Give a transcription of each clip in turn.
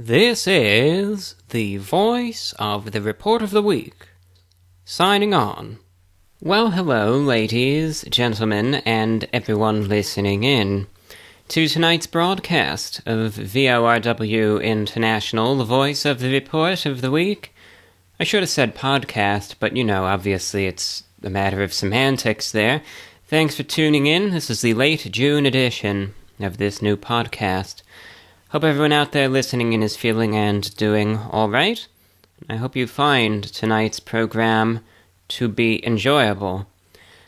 This is the voice of the Report of the Week, signing on. Well, hello, ladies, gentlemen, and everyone listening in to tonight's broadcast of VORW International, the voice of the Report of the Week. I should have said podcast, but obviously it's a matter of semantics there. Thanks for tuning in. This is the late June edition of this new podcast. Hope everyone out there listening in is feeling and doing all right. I hope you find tonight's program to be enjoyable.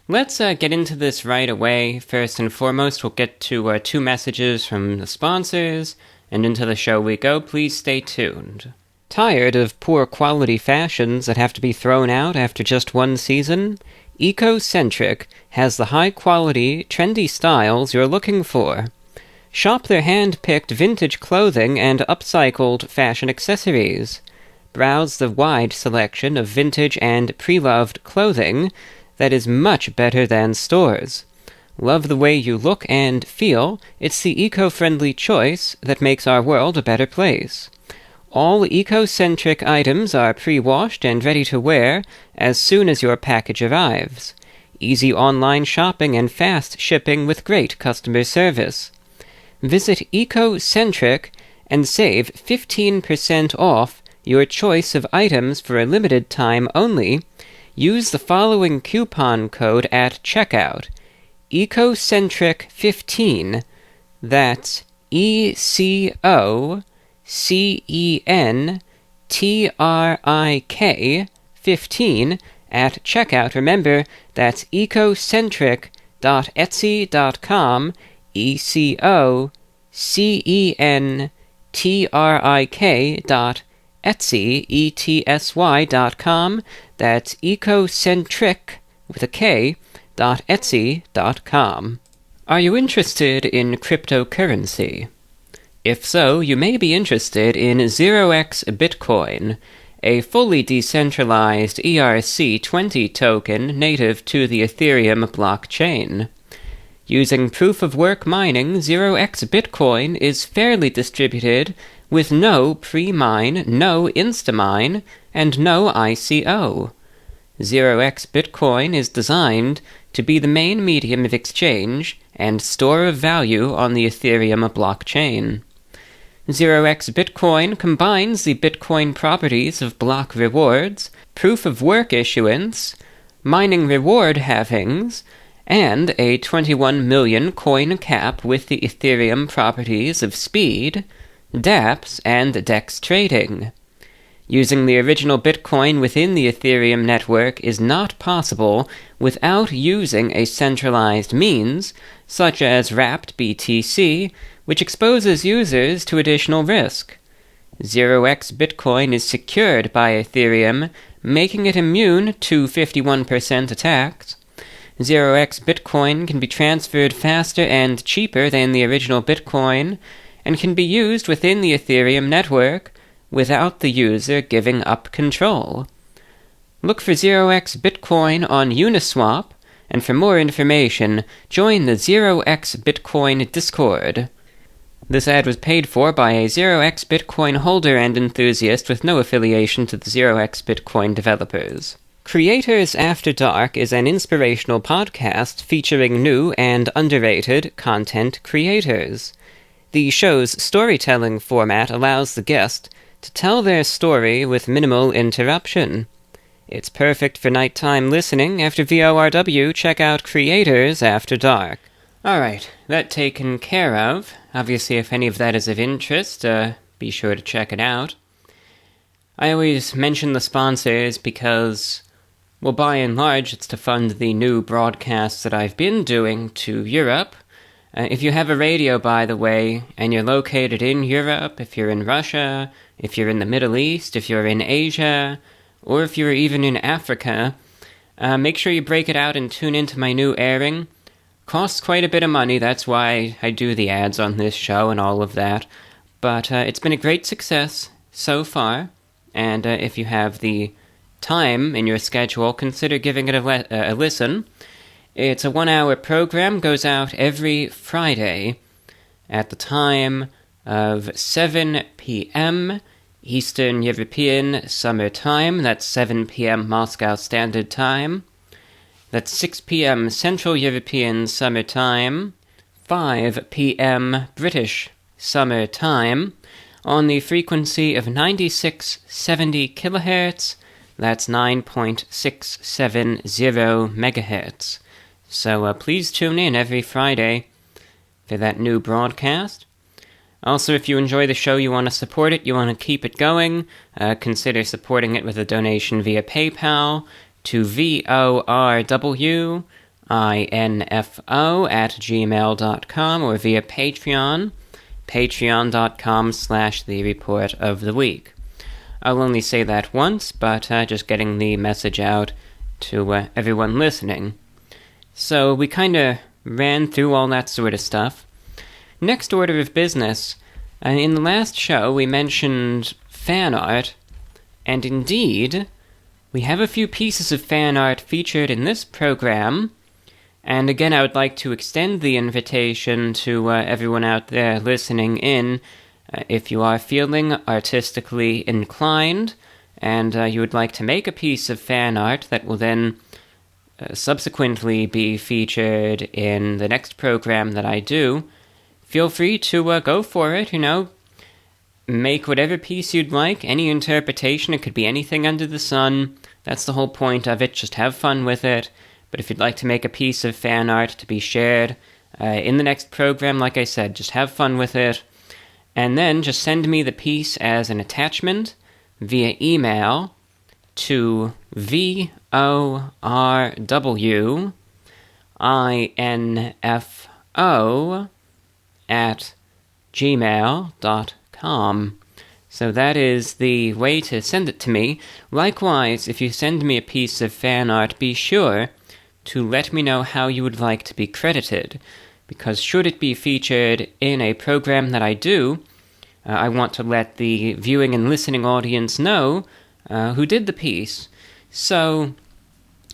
Let's get into this right away. First and foremost, we'll get to two messages from the sponsors, and into the show we go. Please stay tuned. Tired of poor quality fashions that have to be thrown out after just one season? Eco-Centric has the high-quality, trendy styles you're looking for. Shop their hand-picked vintage clothing and upcycled fashion accessories. Browse the wide selection of vintage and pre-loved clothing that is much better than stores. Love the way you look and feel? It's the eco-friendly choice that makes our world a better place. All eco-centric items are pre-washed and ready to wear as soon as your package arrives. Easy online shopping and fast shipping with great customer service. Visit Eco-Centric and save 15% off your choice of items for a limited time only. Use the following coupon code at checkout: Ecocentric15. That's ECOCENTRIK 15 at checkout. Remember, that's ecocentric.etsy.com, ECOCENTRIK.etsy.com. That's ecocentric with a K, .etsy.com. Are you interested in cryptocurrency? If so, you may be interested in 0x Bitcoin, a fully decentralized ERC20 token native to the Ethereum blockchain. Using proof-of-work mining, 0x Bitcoin is fairly distributed with no pre-mine, no insta-mine, and no ICO. 0x Bitcoin is designed to be the main medium of exchange and store of value on the Ethereum blockchain. 0x Bitcoin combines the Bitcoin properties of block rewards, proof-of-work issuance, mining reward halvings, and a 21 million coin cap with the Ethereum properties of speed, dApps, and DEX trading. Using the original Bitcoin within the Ethereum network is not possible without using a centralized means, such as wrapped BTC, which exposes users to additional risk. 0x Bitcoin is secured by Ethereum, making it immune to 51% attacks. 0x Bitcoin can be transferred faster and cheaper than the original Bitcoin, and can be used within the Ethereum network without the user giving up control. Look for 0x Bitcoin on Uniswap, and for more information, join the 0x Bitcoin Discord. This ad was paid for by a 0x Bitcoin holder and enthusiast with no affiliation to the 0x Bitcoin developers. Creators After Dark is an inspirational podcast featuring new and underrated content creators. The show's storytelling format allows the guest to tell their story with minimal interruption. It's perfect for nighttime listening. After VORW, check out Creators After Dark. Alright, that taken care of. Obviously, if any of that is of interest, be sure to check it out. I always mention the sponsors because, well, by and large, it's to fund the new broadcasts that I've been doing to Europe. If you have a radio, by the way, and you're located in Europe, if you're in Russia, if you're in the Middle East, if you're in Asia, or if you're even in Africa, make sure you break it out and tune into my new airing. Costs quite a bit of money, that's why I do the ads on this show and all of that. But it's been a great success so far, and if you have the time in your schedule, consider giving it a listen. It's a 1-hour program, goes out every Friday at the time of 7 p.m. Eastern European Summer Time. That's 7 p.m. Moscow Standard Time. That's 6 p.m. Central European Summer Time. 5 p.m. British Summer Time on the frequency of 9670 kilohertz. That's 9.670 megahertz. So please tune in every Friday for that new broadcast. Also, if you enjoy the show, you want to support it, you want to keep it going, consider supporting it with a donation via PayPal to VORWINFO@gmail.com or via Patreon, patreon.com/The Report of the Week. I'll only say that once, but just getting the message out to everyone listening. So we kind of ran through all that sort of stuff. Next order of business, in the last show we mentioned fan art, and indeed, we have a few pieces of fan art featured in this program, and again I would like to extend the invitation to everyone out there listening in. If you are feeling artistically inclined, and you would like to make a piece of fan art that will then subsequently be featured in the next program that I do, feel free to go for it, make whatever piece you'd like, any interpretation, it could be anything under the sun, that's the whole point of it, just have fun with it. But if you'd like to make a piece of fan art to be shared in the next program, like I said, just have fun with it, and then just send me the piece as an attachment via email to VORWINFO@gmail.com. So that is the way to send it to me. Likewise, if you send me a piece of fan art, be sure to let me know how you would like to be credited, because should it be featured in a program that I do, I want to let the viewing and listening audience know who did the piece. So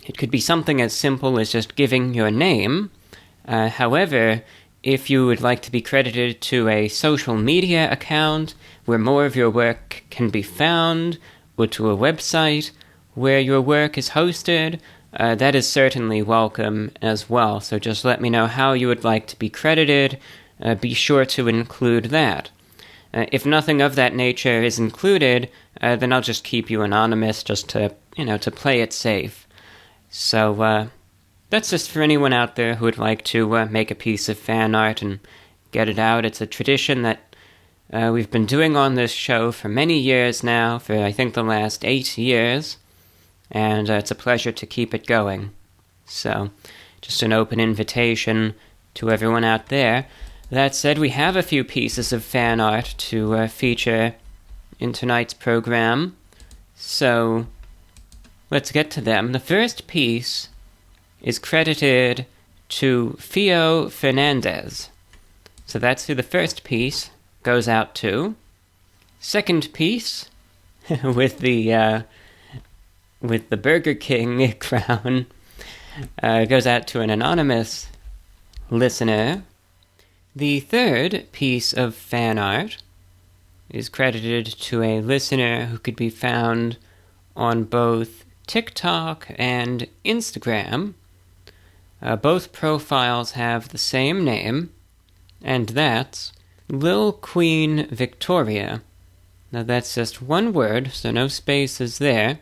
it could be something as simple as just giving your name. However, if you would like to be credited to a social media account where more of your work can be found, or to a website where your work is hosted, that is certainly welcome as well. So just let me know how you would like to be credited. Be sure to include that. If nothing of that nature is included, then I'll just keep you anonymous just to play it safe. So that's just for anyone out there who would like to make a piece of fan art and get it out. It's a tradition that we've been doing on this show for many years now, for I think the last 8 years, and it's a pleasure to keep it going. So, just an open invitation to everyone out there. That said, we have a few pieces of fan art to feature in tonight's program, so let's get to them. The first piece is credited to Fio Fernandez. So that's who the first piece goes out to. Second piece, with the Burger King crown, goes out to an anonymous listener. The third piece of fan art is credited to a listener who could be found on both TikTok and Instagram. Both profiles have the same name, and that's Lil Queen Victoria. Now that's just one word, so no spaces there.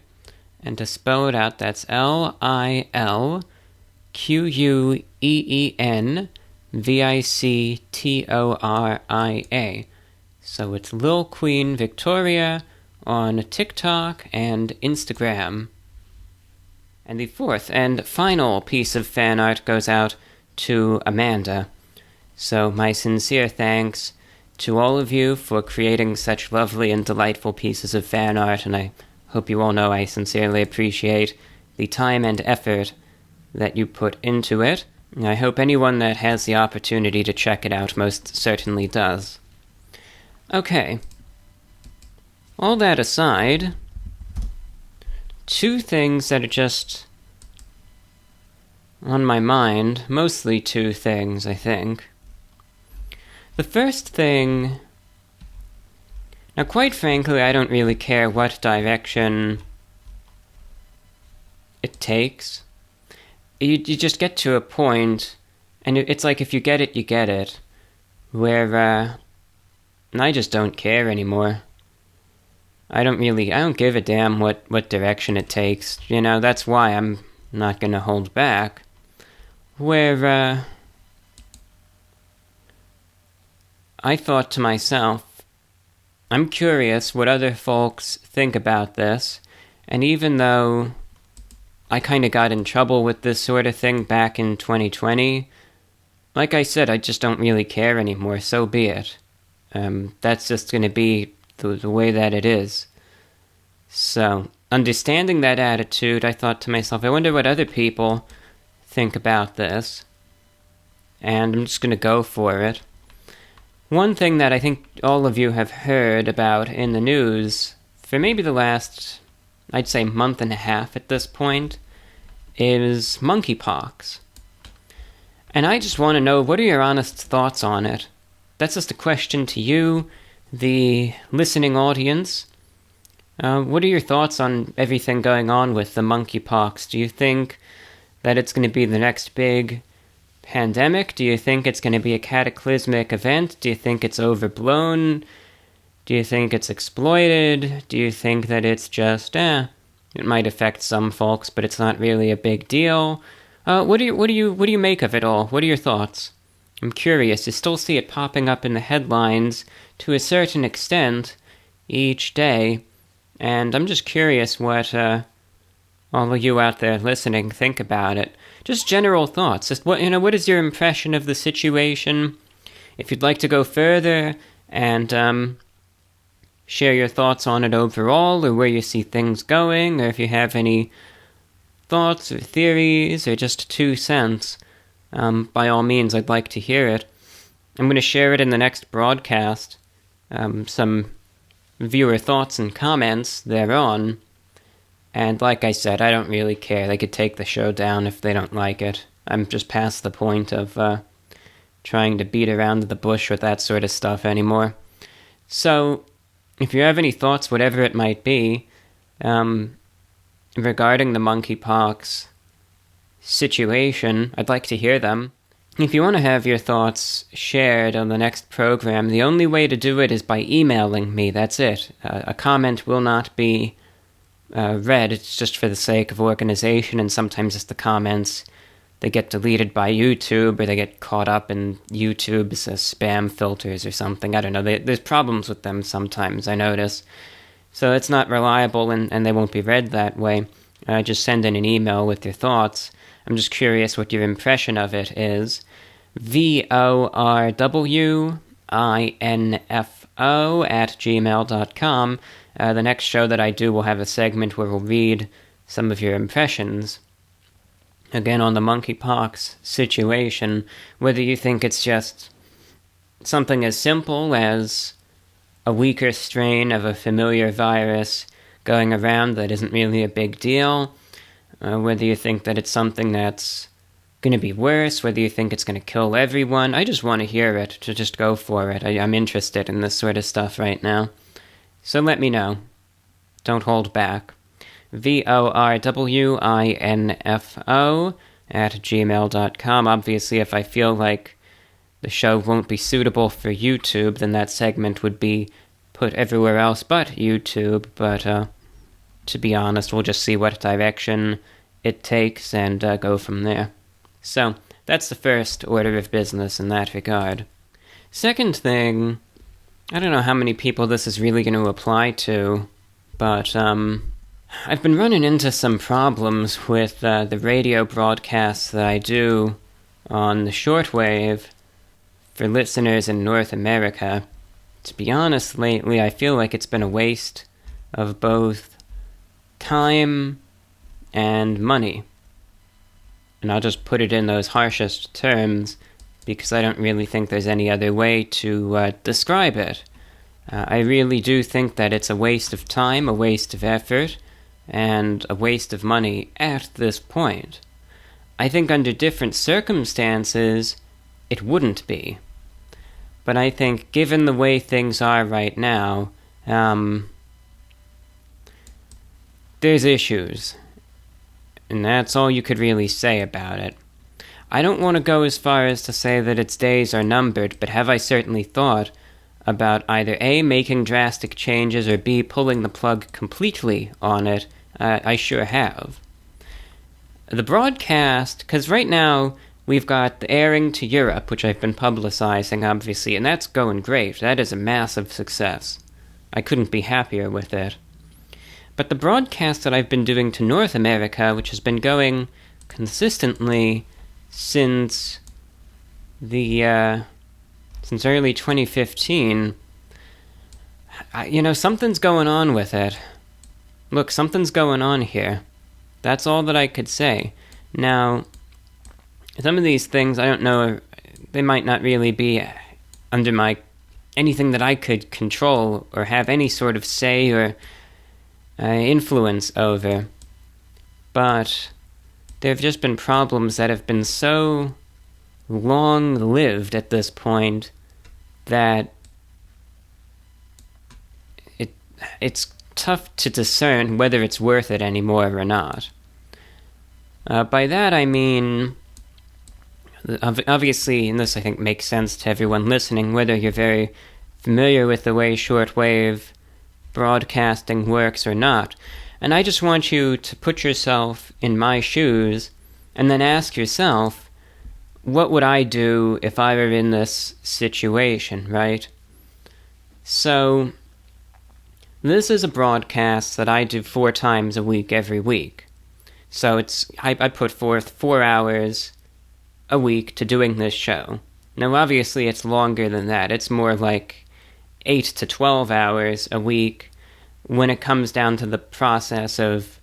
And to spell it out, that's LILQUENVICTORIA. So it's Lil Queen Victoria on TikTok and Instagram. And the fourth and final piece of fan art goes out to Amanda. So my sincere thanks to all of you for creating such lovely and delightful pieces of fan art, and I hope you all know I sincerely appreciate the time and effort that you put into it. I hope anyone that has the opportunity to check it out most certainly does. Okay. All that aside, two things that are just on my mind, mostly two things, I think. The first thing Now, quite frankly, I don't really care what direction it takes. You just get to a point, and it's like if you get it, you get it, where I just don't care anymore. I don't give a damn what direction it takes. That's why I'm not gonna hold back. Where I thought to myself, I'm curious what other folks think about this, and even though I kinda got in trouble with this sort of thing back in 2020, like I said, I just don't really care anymore, so be it. That's just gonna be the way that it is. So, understanding that attitude, I thought to myself, I wonder what other people think about this. And I'm just going to go for it. One thing that I think all of you have heard about in the news for maybe the last, I'd say, month and a half at this point, is monkeypox. And I just want to know, what are your honest thoughts on it? That's just a question to you, the listening audience. What are your thoughts on everything going on with the monkeypox? Do you think that it's going to be the next big pandemic? Do you think it's going to be a cataclysmic event? Do you think it's overblown? Do you think it's exploited? Do you think that it's just, it might affect some folks, but it's not really a big deal? What do you make of it all? What are your thoughts? I'm curious. You still see it popping up in the headlines to a certain extent each day. And I'm just curious what all of you out there listening think about it. Just general thoughts. Just what is your impression of the situation? If you'd like to go further and share your thoughts on it overall, or where you see things going, or if you have any thoughts or theories or just 2 cents, by all means, I'd like to hear it. I'm going to share it in the next broadcast. Some viewer thoughts and comments thereon, and like I said, I don't really care. They could take the show down if they don't like it. I'm just past the point of trying to beat around the bush with that sort of stuff anymore. So, if you have any thoughts, whatever it might be, regarding the monkeypox situation, I'd like to hear them. If you want to have your thoughts shared on the next program, the only way to do it is by emailing me. That's it. A comment will not be read. It's just for the sake of organization, and sometimes it's the comments, they get deleted by YouTube, or they get caught up in YouTube's spam filters or something. I don't know. There's problems with them sometimes, I notice. So it's not reliable, and they won't be read that way. Just send in an email with your thoughts. I'm just curious what your impression of it is. VORWINFO@gmail.com. The next show that I do will have a segment where we'll read some of your impressions. Again, on the monkeypox situation, whether you think it's just something as simple as a weaker strain of a familiar virus going around that isn't really a big deal, whether you think that it's something that's going to be worse, whether you think it's going to kill everyone. I just want to hear it, to just go for it. I'm interested in this sort of stuff right now. So let me know. Don't hold back. VORWINFO@gmail.com. Obviously, if I feel like the show won't be suitable for YouTube, then that segment would be put everywhere else but YouTube, but to be honest, we'll just see what direction it takes and go from there. So, that's the first order of business in that regard. Second thing, I don't know how many people this is really going to apply to, but I've been running into some problems with the radio broadcasts that I do on the shortwave for listeners in North America. To be honest, lately I feel like it's been a waste of both time and money. And I'll just put it in those harshest terms because I don't really think there's any other way to describe it. I really do think that it's a waste of time, a waste of effort, and a waste of money at this point. I think under different circumstances, it wouldn't be. But I think given the way things are right now, There's issues, and that's all you could really say about it. I don't want to go as far as to say that its days are numbered, but have I certainly thought about either A, making drastic changes, or B, pulling the plug completely on it? I sure have. The broadcast, because right now we've got the airing to Europe, which I've been publicizing, obviously, and that's going great. That is a massive success. I couldn't be happier with it. But the broadcast that I've been doing to North America, which has been going consistently since early 2015, something's going on with it. Look, something's going on here. That's all that I could say. Now, some of these things, I don't know, they might not really be under anything that I could control or have any sort of say or influence over. But there have just been problems that have been so long-lived at this point that it's tough to discern whether it's worth it anymore or not. By that I mean, obviously, and this I think makes sense to everyone listening, whether you're very familiar with the way shortwave broadcasting works or not. And I just want you to put yourself in my shoes and then ask yourself, what would I do if I were in this situation, right? So, this is a broadcast that I do 4 times a week every week. So I put forth 4 hours a week to doing this show. Now obviously it's longer than that. It's more like 8 to 12 hours a week when it comes down to the process of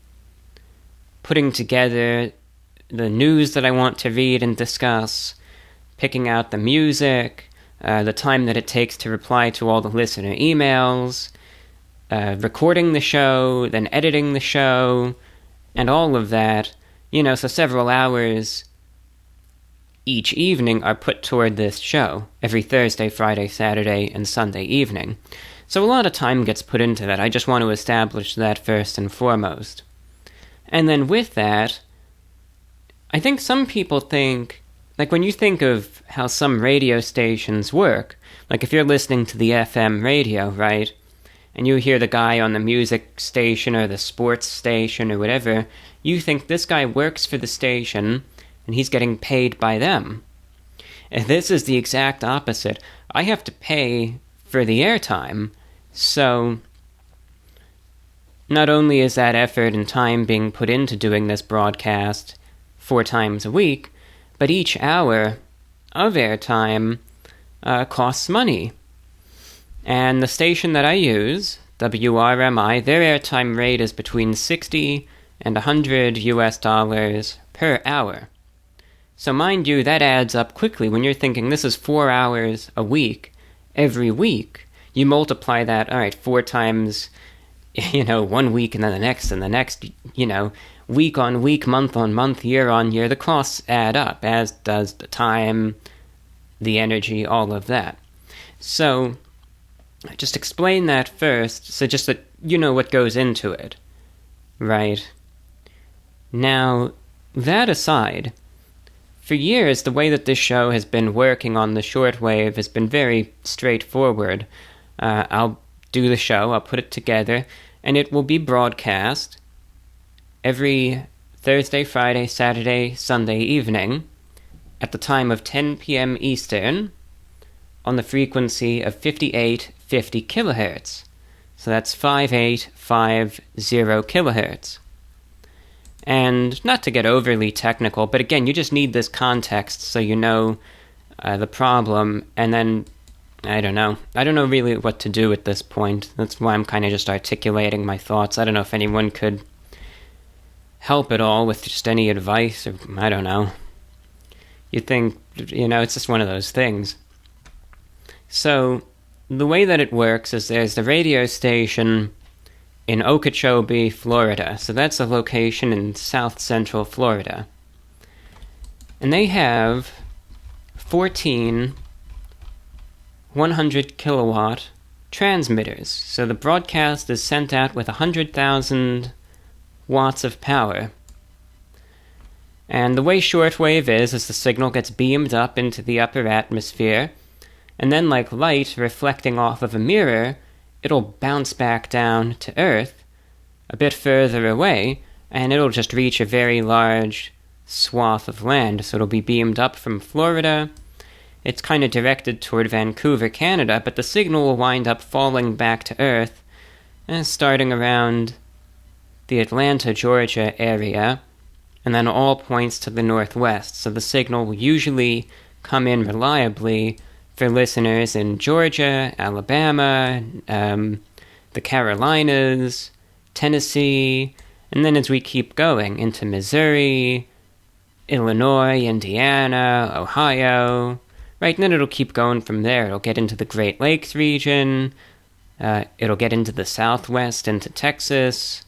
putting together the news that I want to read and discuss, picking out the music, the time that it takes to reply to all the listener emails, recording the show, then editing the show, and all of that. So several hours each evening are put toward this show, every Thursday, Friday, Saturday, and Sunday evening. So a lot of time gets put into that. I just want to establish that first and foremost. And then with that, I think some people think, like when you think of how some radio stations work, like if you're listening to the FM radio, right, and you hear the guy on the music station or the sports station or whatever, you think this guy works for the station and he's getting paid by them. And this is the exact opposite. I have to pay for the airtime, so not only is that effort and time being put into doing this broadcast 4 times a week, but each hour of airtime costs money. And the station that I use, WRMI, their airtime rate is between $60 and $100 per hour. So mind you, that adds up quickly. When you're thinking this is 4 hours a week, every week, you multiply that, 4 times, 1 week and then the next, week on week, month on month, year on year, the costs add up, as does the time, the energy, all of that. So, just explain that first, so just that you know what goes into it, right? Now, that aside, for years, the way that this show has been working on the shortwave has been very straightforward. I'll do the show, I'll put it together, and it will be broadcast every Thursday, Friday, Saturday, Sunday evening at the time of 10 p.m. Eastern on the frequency of 5850 kilohertz. So that's 5850 kilohertz. And not to get overly technical, but again, you just need this context so you know the problem, and then, I don't know really what to do at this point. That's why I'm kind of just articulating my thoughts. I don't know if anyone could help at all with just any advice, or I don't know. You think, it's just one of those things. So, the way that it works is there's the radio station in Okeechobee, Florida. So that's a location in south central Florida. And they have 14 100 kilowatt transmitters. So the broadcast is sent out with 100,000 watts of power. And the way shortwave is the signal gets beamed up into the upper atmosphere, and then like light reflecting off of a mirror, it'll bounce back down to Earth a bit further away, and it'll just reach a very large swath of land. So it'll be beamed up from Florida. It's kind of directed toward Vancouver, Canada, but the signal will wind up falling back to Earth, starting around the Atlanta, Georgia area, and then all points to the northwest. So the signal will usually come in reliably for listeners in Georgia, Alabama, the Carolinas, Tennessee, and then as we keep going into Missouri, Illinois, Indiana, Ohio, right, and then it'll keep going from there. It'll get into the Great Lakes region, it'll get into the Southwest, into Texas,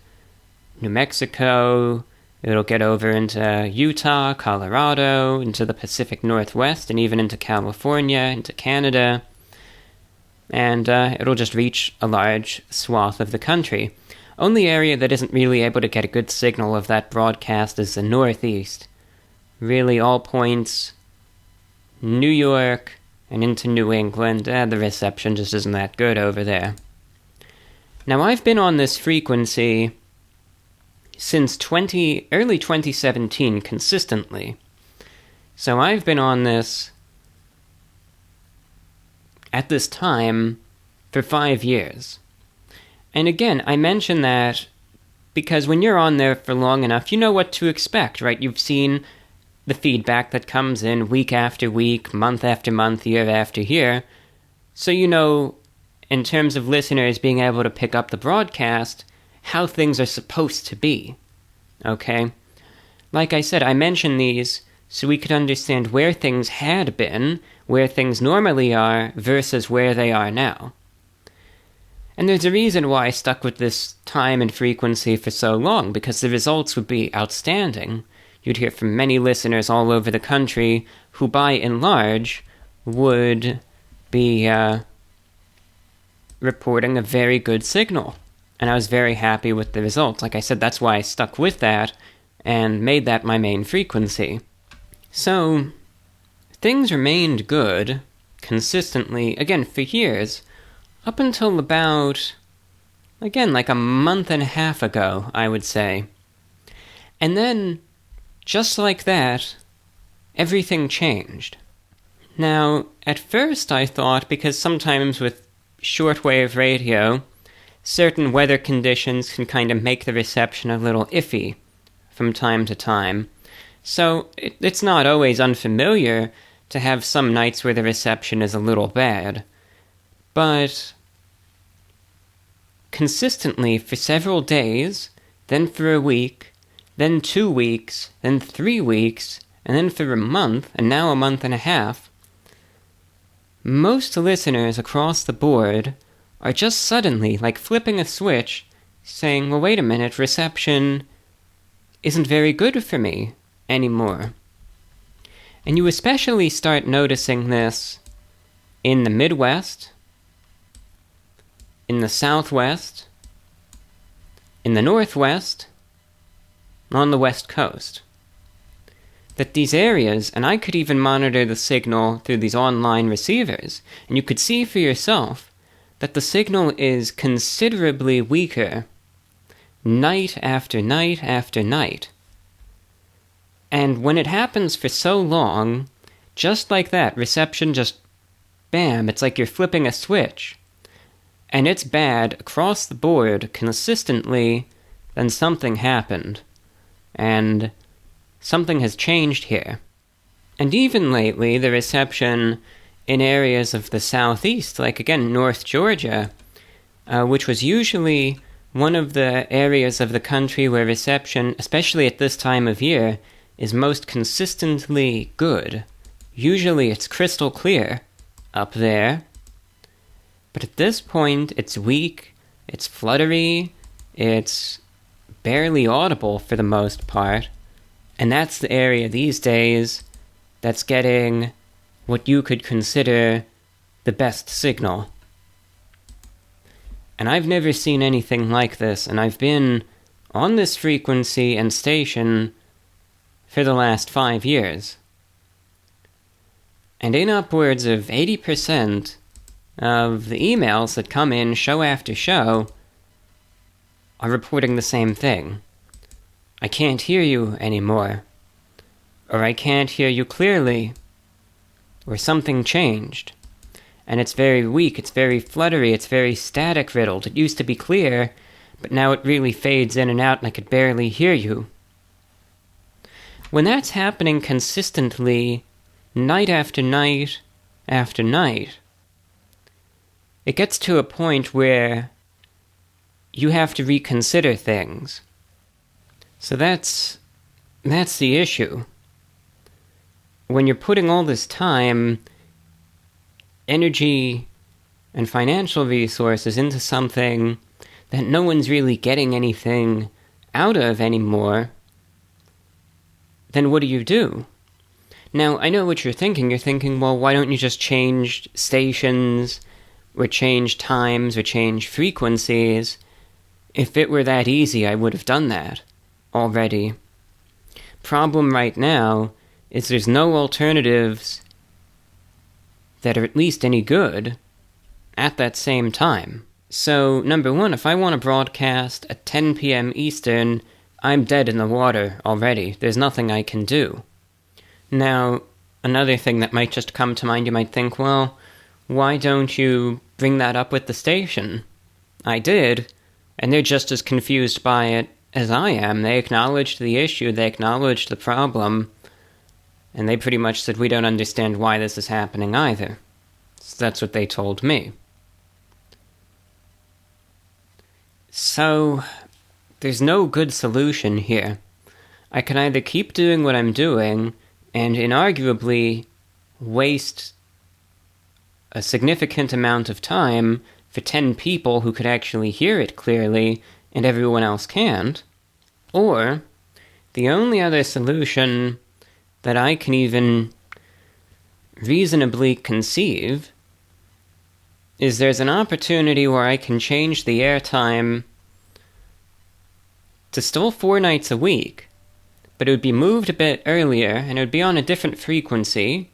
New Mexico, it'll get over into Utah, Colorado, into the Pacific Northwest, and even into California, into Canada, and it'll just reach a large swath of the country. Only area that isn't really able to get a good signal of that broadcast is the Northeast. Really, all points New York and into New England, the reception just isn't that good over there. Now, I've been on this frequency since early 2017 consistently. So I've been on this at this time for 5 years. And again, I mention that because when you're on there for long enough, you know what to expect, right? You've seen the feedback that comes in week after week, month after month, year after year. So you know, in terms of listeners being able to pick up the broadcast, how things are supposed to be. Okay? Like I said, I mention these so we could understand where things had been, where things normally are, versus where they are now. And there's a reason why I stuck with this time and frequency for so long, because the results would be outstanding. You'd hear from many listeners all over the country who, by and large, would be reporting a very good signal. And I was very happy with the results. Like I said, that's why I stuck with that and made that my main frequency. So, things remained good, consistently, again, for years, up until about, again, like a month and a half ago, I would say. And then, just like that, everything changed. Now, at first I thought, because sometimes with shortwave radio, certain weather conditions can kind of make the reception a little iffy from time to time. So it's not always unfamiliar to have some nights where the reception is a little bad. But consistently for several days, then for a week, then 2 weeks, then 3 weeks, and then for a month, and now a month and a half, most listeners across the board are just suddenly, like flipping a switch, saying, well, wait a minute, reception isn't very good for me anymore. And you especially start noticing this in the Midwest, in the Southwest, in the Northwest, on the West Coast. That these areas, and I could even monitor the signal through these online receivers, and you could see for yourself that the signal is considerably weaker night after night after night. And when it happens for so long, just like that, reception just, bam, it's like you're flipping a switch. And it's bad across the board consistently, then something happened. And something has changed here. And even lately, the reception in areas of the southeast, like again, North Georgia, which was usually one of the areas of the country where reception, especially at this time of year, is most consistently good. Usually it's crystal clear up there. But at this point, it's weak, it's fluttery, it's barely audible for the most part. And that's the area these days that's getting what you could consider the best signal. And I've never seen anything like this, and I've been on this frequency and station for the last 5 years. And in upwards of 80% of the emails that come in show after show are reporting the same thing. I can't hear you anymore. Or I can't hear you clearly. Or something changed. And it's very weak, it's very fluttery, it's very static riddled. It used to be clear, but now it really fades in and out and I could barely hear you. When that's happening consistently, night after night after night, it gets to a point where you have to reconsider things. So that's the issue. When you're putting all this time, energy, and financial resources into something that no one's really getting anything out of anymore, then what do? Now, I know what you're thinking. You're thinking, well, why don't you just change stations, or change times, or change frequencies? If it were that easy, I would have done that already. Problem right now is there's no alternatives that are at least any good at that same time. So, number one, if I want to broadcast at 10 p.m. Eastern, I'm dead in the water already. There's nothing I can do. Now, another thing that might just come to mind, you might think, well, why don't you bring that up with the station? I did, and they're just as confused by it as I am. They acknowledged the issue, they acknowledged the problem, and they pretty much said, we don't understand why this is happening either. So that's what they told me. So, there's no good solution here. I can either keep doing what I'm doing, and inarguably waste a significant amount of time for 10 people who could actually hear it clearly, and everyone else can't, or the only other solution that I can even reasonably conceive is there's an opportunity where I can change the airtime to still 4 nights a week, but it would be moved a bit earlier, and it would be on a different frequency,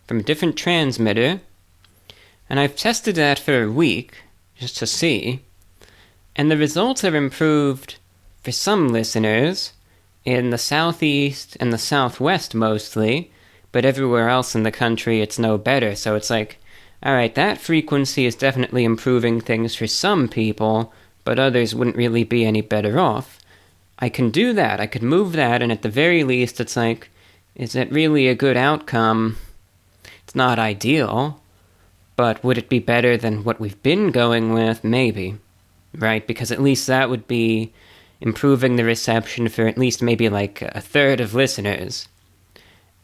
from a different transmitter, and I've tested that for a week, just to see, and the results have improved for some listeners, in the southeast and the southwest mostly, but everywhere else in the country it's no better, so it's like, alright, that frequency is definitely improving things for some people, but others wouldn't really be any better off. I can do that, I could move that, and at the very least it's like, is it really a good outcome? It's not ideal, but would it be better than what we've been going with? Maybe, right? Because at least that would be improving the reception for at least maybe like a third of listeners.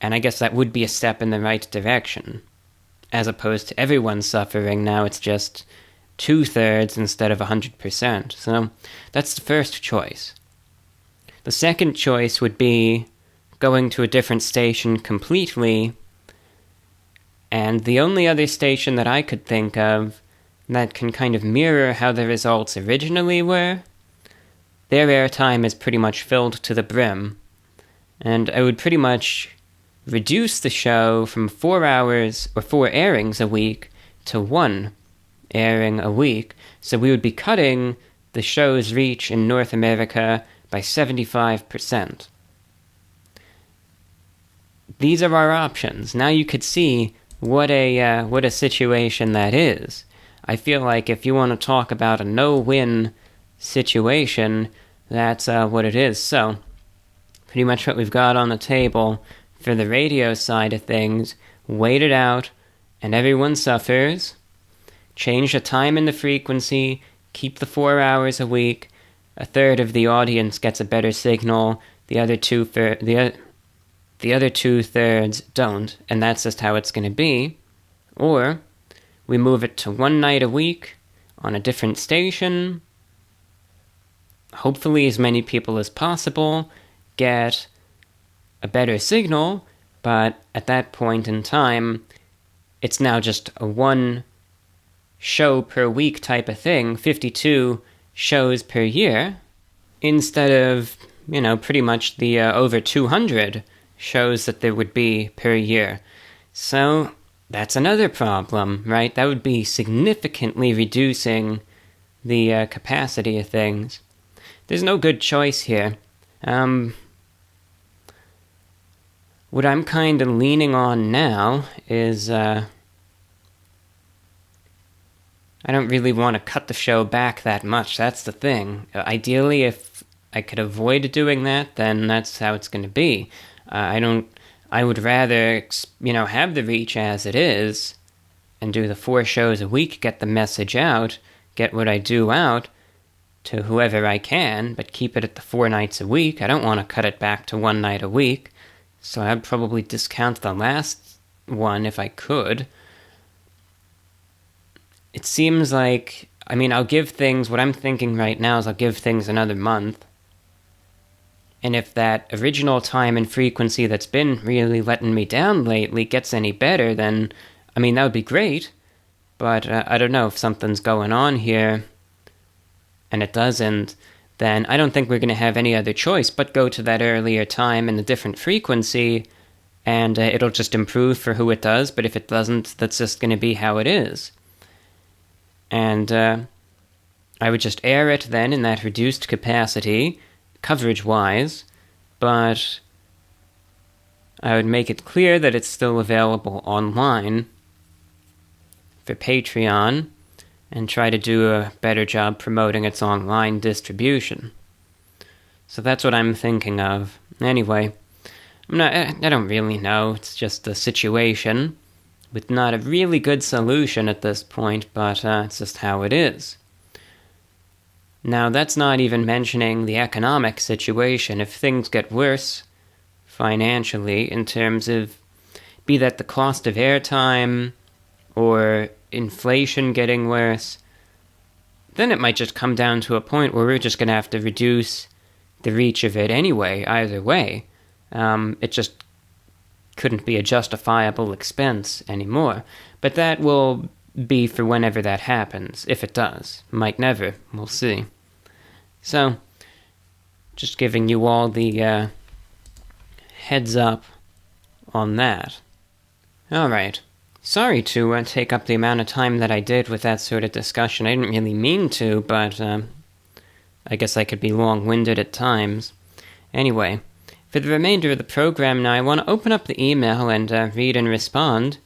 And I guess that would be a step in the right direction. As opposed to everyone suffering, now it's just 2/3 instead of 100%. So that's the first choice. The second choice would be going to a different station completely, and the only other station that I could think of that can kind of mirror how the results originally were, their airtime is pretty much filled to the brim, and I would pretty much reduce the show from 4 hours or 4 airings a week to 1 airing a week, so we would be cutting the show's reach in North America by 75%. These are our options. Now you could see what a situation that is. I feel like if you want to talk about a no-win situation, that's what it is. So, pretty much what we've got on the table for the radio side of things, wait it out, and everyone suffers. Change the time and the frequency, keep the 4 hours a week, a third of the audience gets a better signal, the other 2/3 don't, and that's just how it's going to be. Or we move it to 1 night a week on a different station. Hopefully as many people as possible get a better signal, but at that point in time, it's now just a 1 show per week type of thing, 52 shows per year, instead of, pretty much the over 200 shows that there would be per year. So that's another problem, right? That would be significantly reducing the capacity of things. There's no good choice here. What I'm kind of leaning on now is I don't really want to cut the show back that much. That's the thing. Ideally, if I could avoid doing that, then that's how it's going to be. I would rather, have the reach as it is and do the 4 shows a week, get the message out, get what I do out to whoever I can, but keep it at the 4 nights a week. I don't want to cut it back to 1 night a week, so I'd probably discount the last one if I could. It seems like, I'll give things, what I'm thinking right now is I'll give things another month. And if that original time and frequency that's been really letting me down lately gets any better, then, that would be great. But I don't know if something's going on here, and it doesn't, then I don't think we're going to have any other choice but go to that earlier time and a different frequency, and it'll just improve for who it does. But if it doesn't, that's just going to be how it is. And I would just air it then in that reduced capacity, coverage-wise, but I would make it clear that it's still available online for Patreon, and try to do a better job promoting its online distribution. So that's what I'm thinking of. Anyway, I don't really know. It's just a situation with not a really good solution at this point, but it's just how it is. Now, that's not even mentioning the economic situation. If things get worse financially in terms of, be that the cost of airtime or inflation getting worse, then it might just come down to a point where we're just going to have to reduce the reach of it anyway, either way. It just couldn't be a justifiable expense anymore. But that will be for whenever that happens, if it does. Might never. We'll see. So, just giving you all the heads up on that. Alright. Sorry to take up the amount of time that I did with that sort of discussion. I didn't really mean to, but I guess I could be long-winded at times. Anyway, for the remainder of the program now, I want to open up the email and read and respond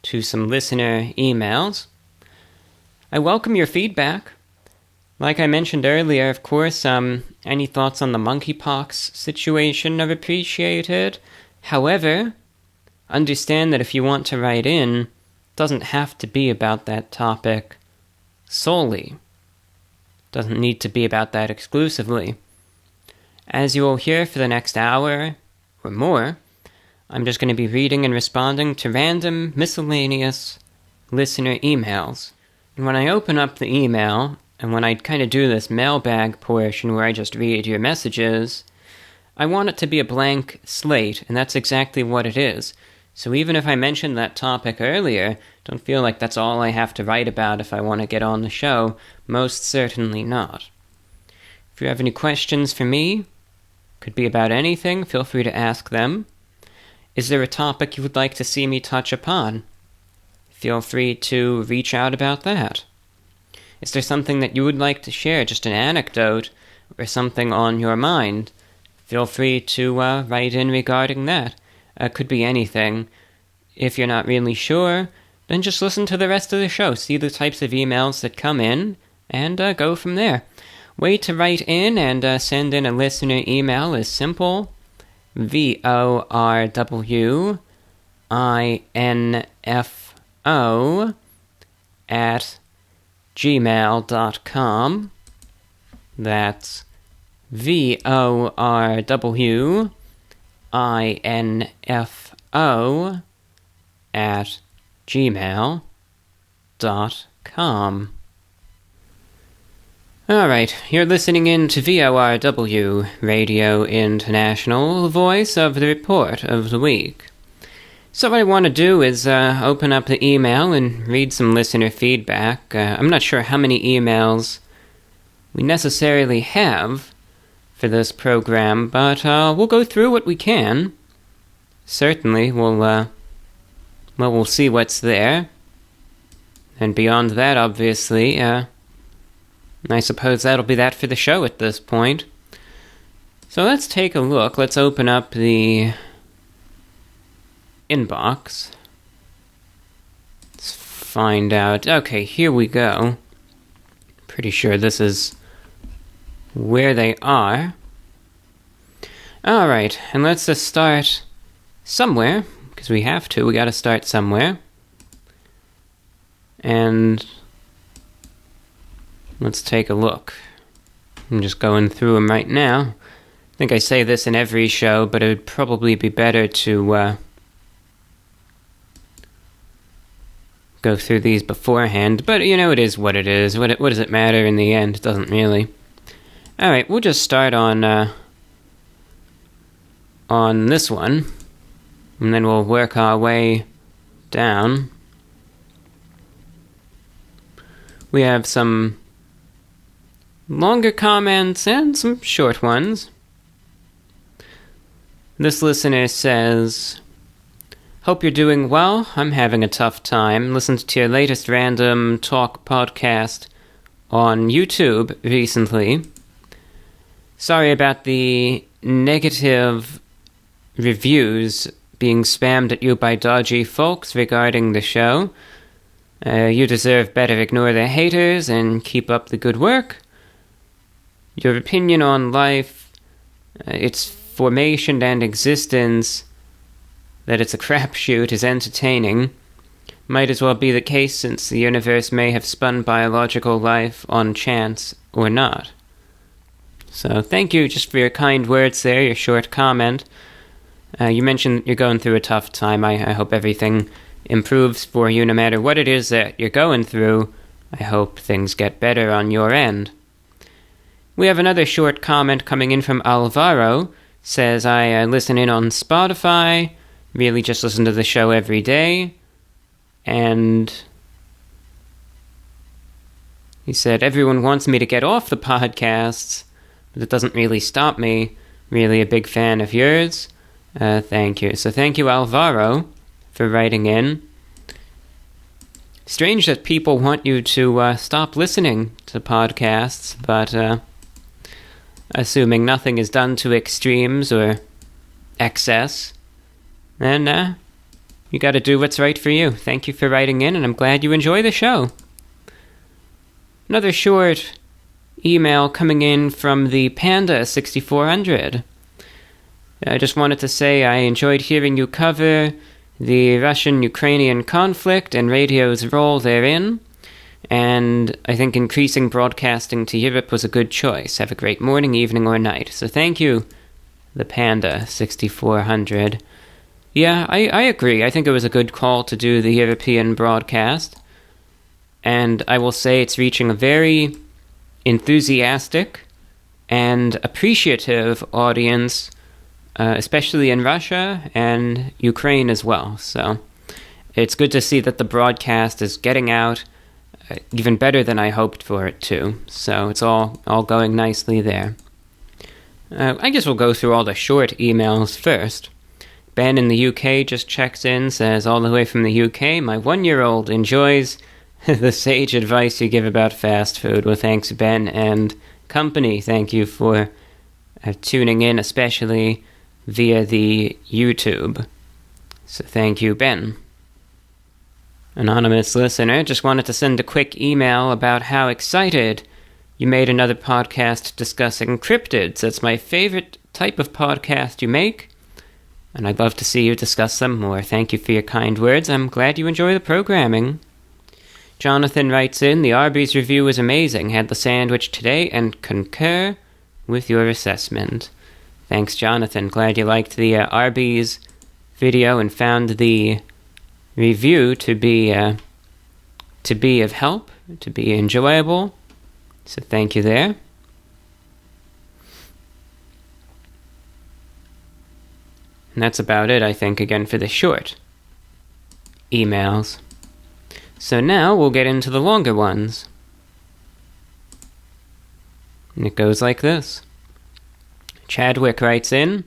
to some listener emails. I welcome your feedback. Like I mentioned earlier, of course, any thoughts on the monkeypox situation are appreciated. However, understand that if you want to write in, it doesn't have to be about that topic solely. It doesn't need to be about that exclusively. As you will hear for the next hour or more, I'm just going to be reading and responding to random, miscellaneous listener emails. And when I open up the email, and when I kind of do this mailbag portion where I just read your messages, I want it to be a blank slate, and that's exactly what it is. So even if I mentioned that topic earlier, don't feel like that's all I have to write about if I want to get on the show. Most certainly not. If you have any questions for me, could be about anything, feel free to ask them. Is there a topic you would like to see me touch upon? Feel free to reach out about that. Is there something that you would like to share, just an anecdote, or something on your mind? Feel free to write in regarding that. Could be anything. If you're not really sure, then just listen to the rest of the show, see the types of emails that come in, and go from there. Way to write in and send in a listener email is simple. VORW INFO @gmail.com. That's VORW INFO @gmail.com. Alright, you're listening in to VORW, Radio International, the voice of the report of the week. So what I want to do is open up the email and read some listener feedback. I'm not sure how many emails we necessarily have for this program, but we'll go through what we can. Certainly, we'll see what's there. And beyond that, obviously, I suppose that'll be that for the show at this point. So let's take a look. Let's open up the inbox. Let's find out. Okay, here we go. Pretty sure this is where they are. Alright, and let's just start somewhere, because we have to. We gotta start somewhere. And let's take a look. I'm just going through them right now. I think I say this in every show, but it would probably be better to go through these beforehand. But, you know, it is what it is. What does it matter in the end? It doesn't really. Alright, we'll just start on this one. And then we'll work our way down. We have some longer comments and some short ones. This listener says, "Hope you're doing well. I'm having a tough time. Listened to your latest random talk podcast on YouTube recently. Sorry about the negative reviews being spammed at you by dodgy folks regarding the show. You deserve better. Ignore the haters and keep up the good work. Your opinion on life, its formation and existence, that it's a crapshoot, is entertaining. Might as well be the case since the universe may have spun biological life on chance or not." So thank you just for your kind words there, your short comment. You mentioned you're going through a tough time. I hope everything improves for you no matter what it is that you're going through. I hope things get better on your end. We have another short comment coming in from Alvaro. Says, "I listen in on Spotify, really just listen to the show every day." And he said, "Everyone wants me to get off the podcasts, but it doesn't really stop me. Really a big fan of yours." Thank you. So thank you, Alvaro, for writing in. Strange that people want you to stop listening to podcasts, but assuming nothing is done to extremes or excess, then you gotta do what's right for you. Thank you for writing in, and I'm glad you enjoy the show. Another short email coming in from the Panda 6400. I just wanted to say I enjoyed hearing you cover the Russian-Ukrainian conflict and radio's role therein, and I think increasing broadcasting to Europe was a good choice. Have a great morning, evening, or night. So thank you, the Panda 6400. Yeah, I agree. I think it was a good call to do the European broadcast, and I will say it's reaching a very enthusiastic and appreciative audience, especially in Russia and Ukraine as well. So it's good to see that the broadcast is getting out even better than I hoped for it to. So it's all going nicely there. I guess we'll go through all the short emails first. Ben in the UK just checks in, says, "All the way from the UK, my 1-year-old enjoys the sage advice you give about fast food." Well, thanks, Ben and company. Thank you for tuning in, especially via the YouTube. So thank you, Ben. Anonymous listener just wanted to send a quick email about how excited you made another podcast discussing cryptids. That's my favorite type of podcast you make, and I'd love to see you discuss them more. Thank you for your kind words. I'm glad you enjoy the programming. Jonathan writes in, "The Arby's review was amazing. Had the sandwich today and concur with your assessment." Thanks, Jonathan. Glad you liked the Arby's video and found the review to be of help, to be enjoyable. So thank you there. And that's about it, I think, again, for the short emails. So now we'll get into the longer ones. And it goes like this. Chadwick writes in,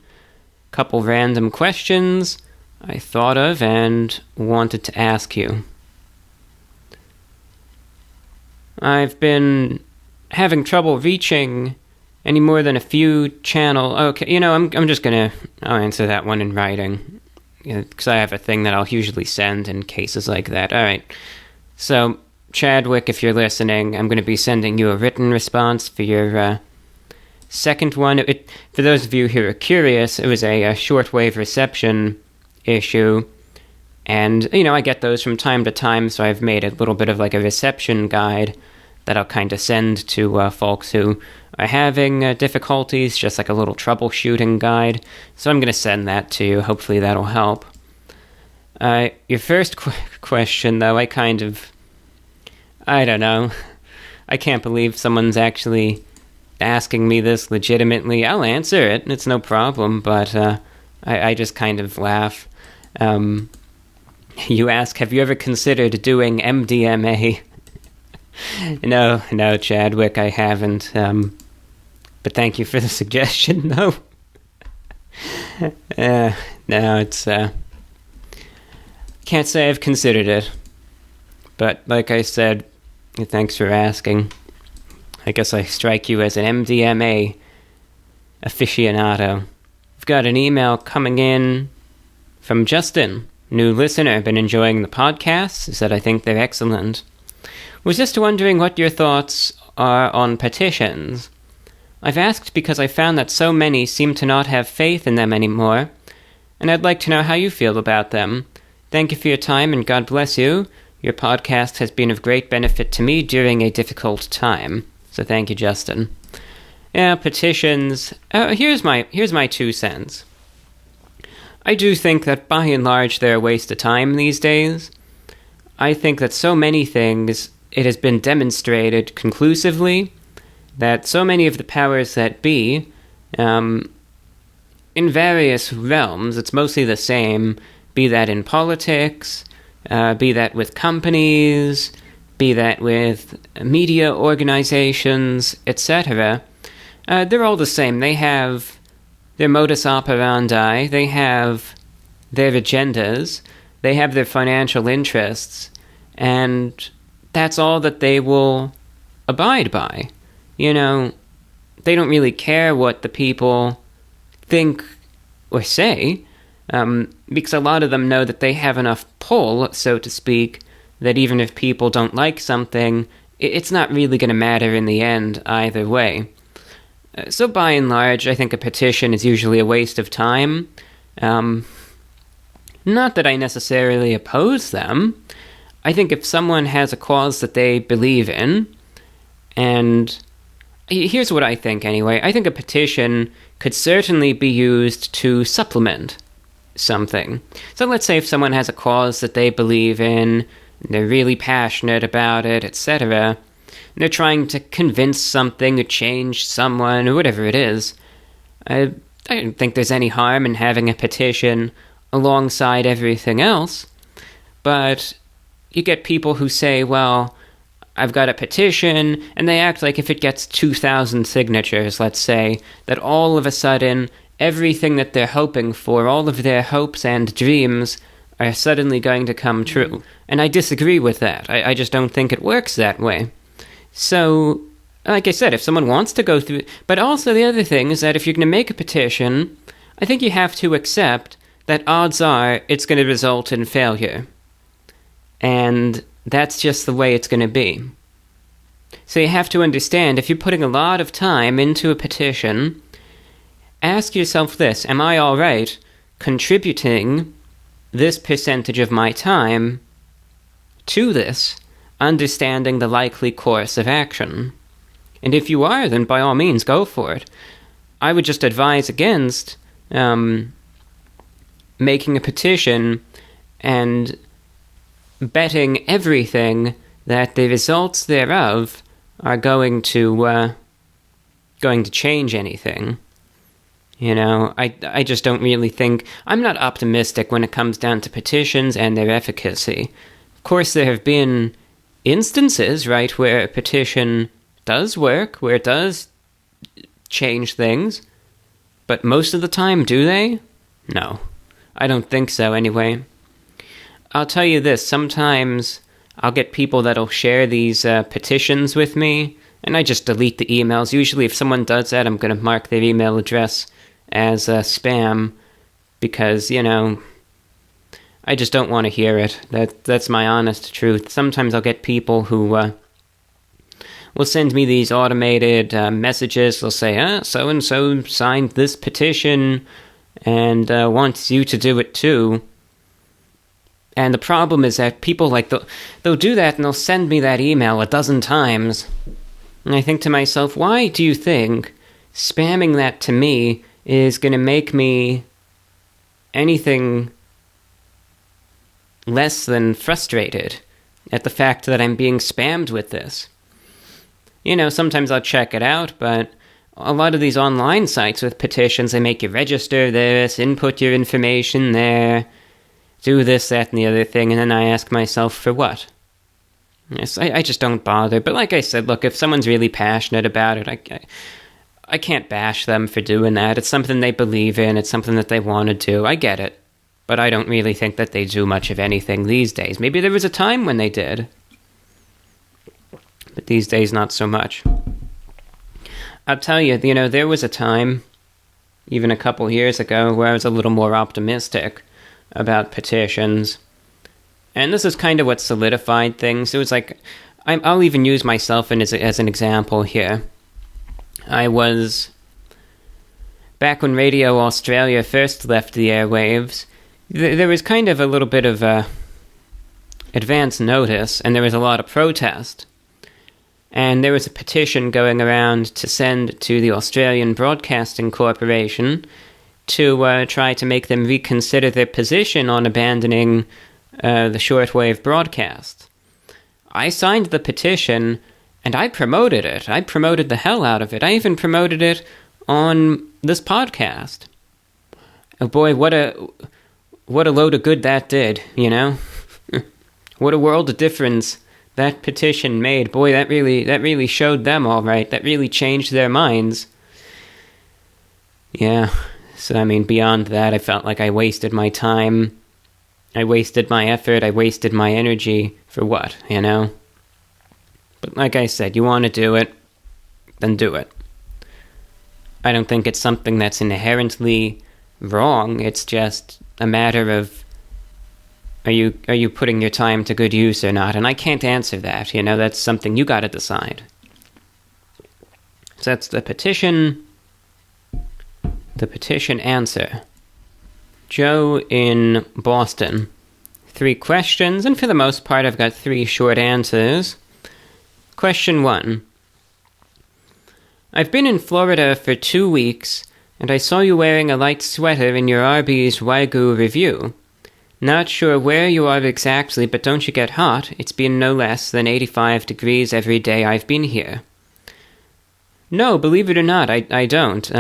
couple random questions I thought of and wanted to ask you. I've been having trouble reaching any more than a few channel. Okay, I'm just I'll answer that one in writing, because I have a thing that I'll usually send in cases like that. All right. So, Chadwick, if you're listening, I'm going to be sending you a written response for your second one. For those of you who are curious, it was a shortwave reception issue, and I get those from time to time, so I've made a little bit of like a reception guide that I'll kind of send to folks who are having difficulties, just like a little troubleshooting guide. So I'm going to send that to you. Hopefully that'll help. Your first question, though, I don't know. I can't believe someone's actually asking me this legitimately. I'll answer it. It's no problem, but I just kind of laugh. You ask, have you ever considered doing MDMA? No, Chadwick, I haven't. But thank you for the suggestion, though. No, it's... Can't say I've considered it. But like I said, thanks for asking. I guess I strike you as an MDMA aficionado. I've got an email coming in from Justin, new listener. Been enjoying the podcasts. He said I think they're excellent. Was just wondering what your thoughts are on petitions. I've asked because I found that so many seem to not have faith in them anymore, and I'd like to know how you feel about them. Thank you for your time, and God bless you. Your podcast has been of great benefit to me during a difficult time. So thank you, Justin. Yeah, petitions. Here's my 2 cents. I do think that by and large they're a waste of time these days. I think that so many things, it has been demonstrated conclusively that so many of the powers that be, in various realms, it's mostly the same, be that in politics, be that with companies, be that with media organizations, etc. They're all the same. They have their modus operandi, they have their agendas, they have their financial interests, and that's all that they will abide by. They don't really care what the people think or say, because a lot of them know that they have enough pull, so to speak, that even if people don't like something, it's not really going to matter in the end either way. So by and large, I think a petition is usually a waste of time. Not that I necessarily oppose them. I think if someone has a cause that they believe in, and here's what I think anyway, I think a petition could certainly be used to supplement something. So let's say if someone has a cause that they believe in, they're really passionate about it, etc., they're trying to convince something or change someone or whatever it is, I don't think there's any harm in having a petition alongside everything else. But you get people who say, well, I've got a petition, and they act like if it gets 2,000 signatures, let's say, that all of a sudden everything that they're hoping for, all of their hopes and dreams are suddenly going to come true. And I disagree with that. I just don't think it works that way. So, like I said, if someone wants to go through... But also the other thing is that if you're going to make a petition, I think you have to accept that odds are it's going to result in failure. And that's just the way it's going to be. So you have to understand, if you're putting a lot of time into a petition, ask yourself this: am I all right contributing this percentage of my time to this, understanding the likely course of action? And if you are, then by all means, go for it. I would just advise against making a petition and betting everything that the results thereof are going to change anything. I just don't really think... I'm not optimistic when it comes down to petitions and their efficacy. Of course, there have been instances, right, where a petition does work, where it does change things, but most of the time, do they? No. I don't think so, anyway. I'll tell you this, sometimes I'll get people that'll share these petitions with me, and I just delete the emails. Usually if someone does that, I'm going to mark their email address as spam, because, I just don't want to hear it. That's my honest truth. Sometimes I'll get people who will send me these automated messages. They'll say, so-and-so signed this petition and wants you to do it too. And the problem is that people, they'll do that and they'll send me that email a dozen times. And I think to myself, why do you think spamming that to me is going to make me anything less than frustrated at the fact that I'm being spammed with this? Sometimes I'll check it out, but a lot of these online sites with petitions, they make you register this, input your information there, do this, that, and the other thing, and then I ask myself, for what? Yes, I just don't bother. But like I said, look, if someone's really passionate about it, I can't bash them for doing that. It's something they believe in. It's something that they want to do. I get it. But I don't really think that they do much of anything these days. Maybe there was a time when they did. But these days, not so much. I'll tell you, there was a time, even a couple years ago, where I was a little more optimistic about petitions. And this is kind of what solidified things. It was like, I'll even use myself as an example here. I was, back when Radio Australia first left the airwaves, there was kind of a little bit of advance notice, and there was a lot of protest. And there was a petition going around to send to the Australian Broadcasting Corporation to try to make them reconsider their position on abandoning the shortwave broadcast. I signed the petition, and I promoted it. I promoted the hell out of it. I even promoted it on this podcast. Oh boy, what a load of good that did, What a world of difference that petition made. Boy, that really showed them all right. That really changed their minds. Yeah, so beyond that, I felt like I wasted my time. I wasted my effort. I wasted my energy for what, But like I said, you want to do it, then do it. I don't think it's something that's inherently wrong. It's just a matter of, are you putting your time to good use or not? And I can't answer that, that's something you gotta decide. So that's the petition answer. Joe in Boston. 3 questions, and for the most part I've got 3 short answers. Question 1. I've been in Florida for 2 weeks, and I saw you wearing a light sweater in your Arby's Wagyu review. Not sure where you are exactly, but don't you get hot? It's been no less than 85 degrees every day I've been here. No, believe it or not, I don't.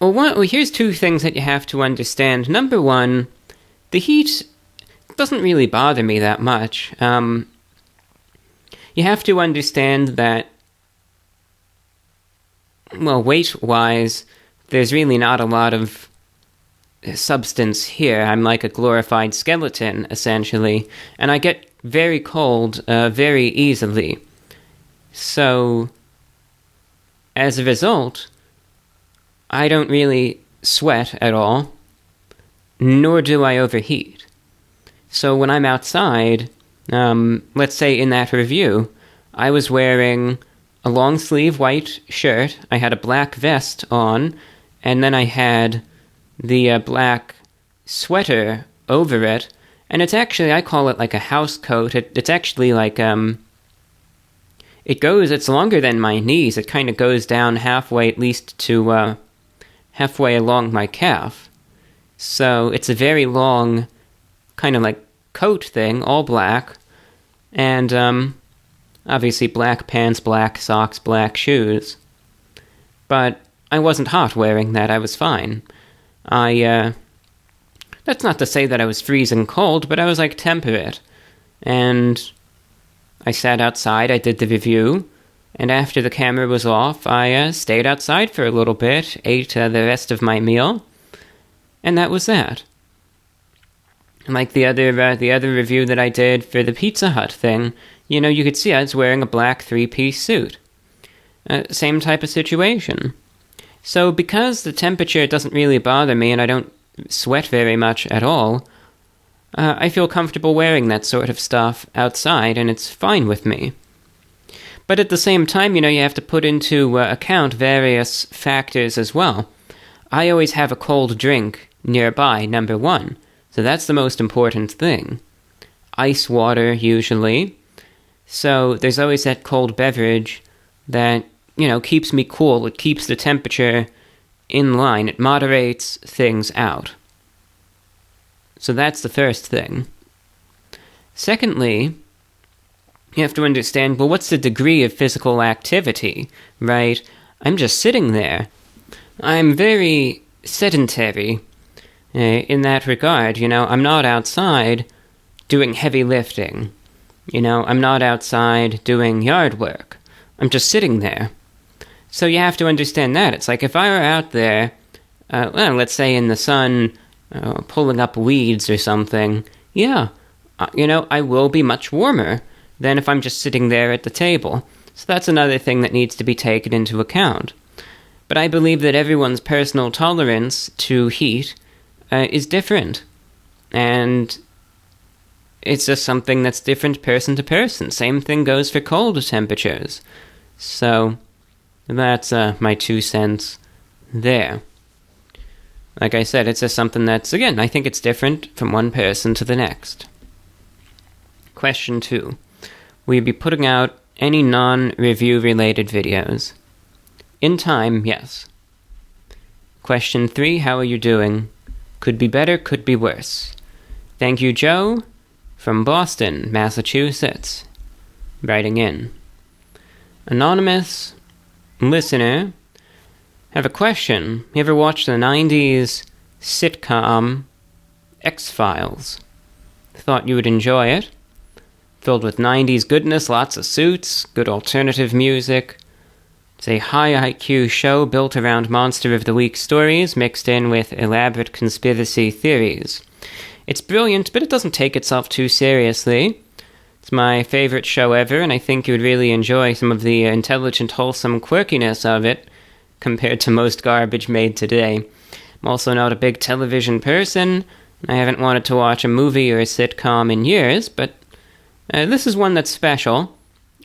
Well, here's 2 things that you have to understand. Number 1, the heat doesn't really bother me that much. You have to understand that, weight-wise, there's really not a lot of substance here. I'm like a glorified skeleton, essentially, and I get very cold very easily. So, as a result, I don't really sweat at all, nor do I overheat. So when I'm outside, let's say in that review, I was wearing a long-sleeve white shirt, I had a black vest on, and then I had the black sweater over it, and it's actually, I call it like a house coat. It's actually like, it's longer than my knees. It kind of goes down halfway, at least to halfway along my calf. So it's a very long, kind of like coat thing, all black, and obviously black pants, black socks, black shoes. But I wasn't hot wearing that. I was fine. That's not to say that I was freezing cold, but I was, temperate. And I sat outside, I did the review, and after the camera was off, I stayed outside for a little bit, ate the rest of my meal, and that was that. Like the other review that I did for the Pizza Hut thing, you could see I was wearing a black 3-piece suit. Same type of situation. So because the temperature doesn't really bother me and I don't sweat very much at all, I feel comfortable wearing that sort of stuff outside, and it's fine with me. But at the same time, you have to put into account various factors as well. I always have a cold drink nearby, number one. So that's the most important thing. Ice water, usually. So there's always that cold beverage that, keeps me cool. It keeps the temperature in line. It moderates things out. So that's the first thing. Secondly, you have to understand, well, what's the degree of physical activity, right? I'm just sitting there. I'm very sedentary in that regard. I'm not outside doing heavy lifting. I'm not outside doing yard work. I'm just sitting there. So you have to understand that. It's like if I were out there, let's say in the sun, pulling up weeds or something, I will be much warmer than if I'm just sitting there at the table. So that's another thing that needs to be taken into account. But I believe that everyone's personal tolerance to heat is different. And it's just something that's different person to person. Same thing goes for cold temperatures. So that's my 2 cents there. Like I said, it's just something that's, again, I think it's different from one person to the next. Question 2. Will you be putting out any non-review related videos? In time, yes. Question 3. How are you doing? Could be better, could be worse. Thank you, Joe, from Boston, Massachusetts, writing in. Anonymous listener, have a question. You ever watched the 90s sitcom X-Files? Thought you would enjoy it. Filled with 90s goodness, lots of suits, good alternative music. It's a high IQ show built around Monster of the Week stories mixed in with elaborate conspiracy theories. It's brilliant, but it doesn't take itself too seriously. It's my favorite show ever, and I think you would really enjoy some of the intelligent, wholesome quirkiness of it compared to most garbage made today. I'm also not a big television person. I haven't wanted to watch a movie or a sitcom in years, but this is one that's special.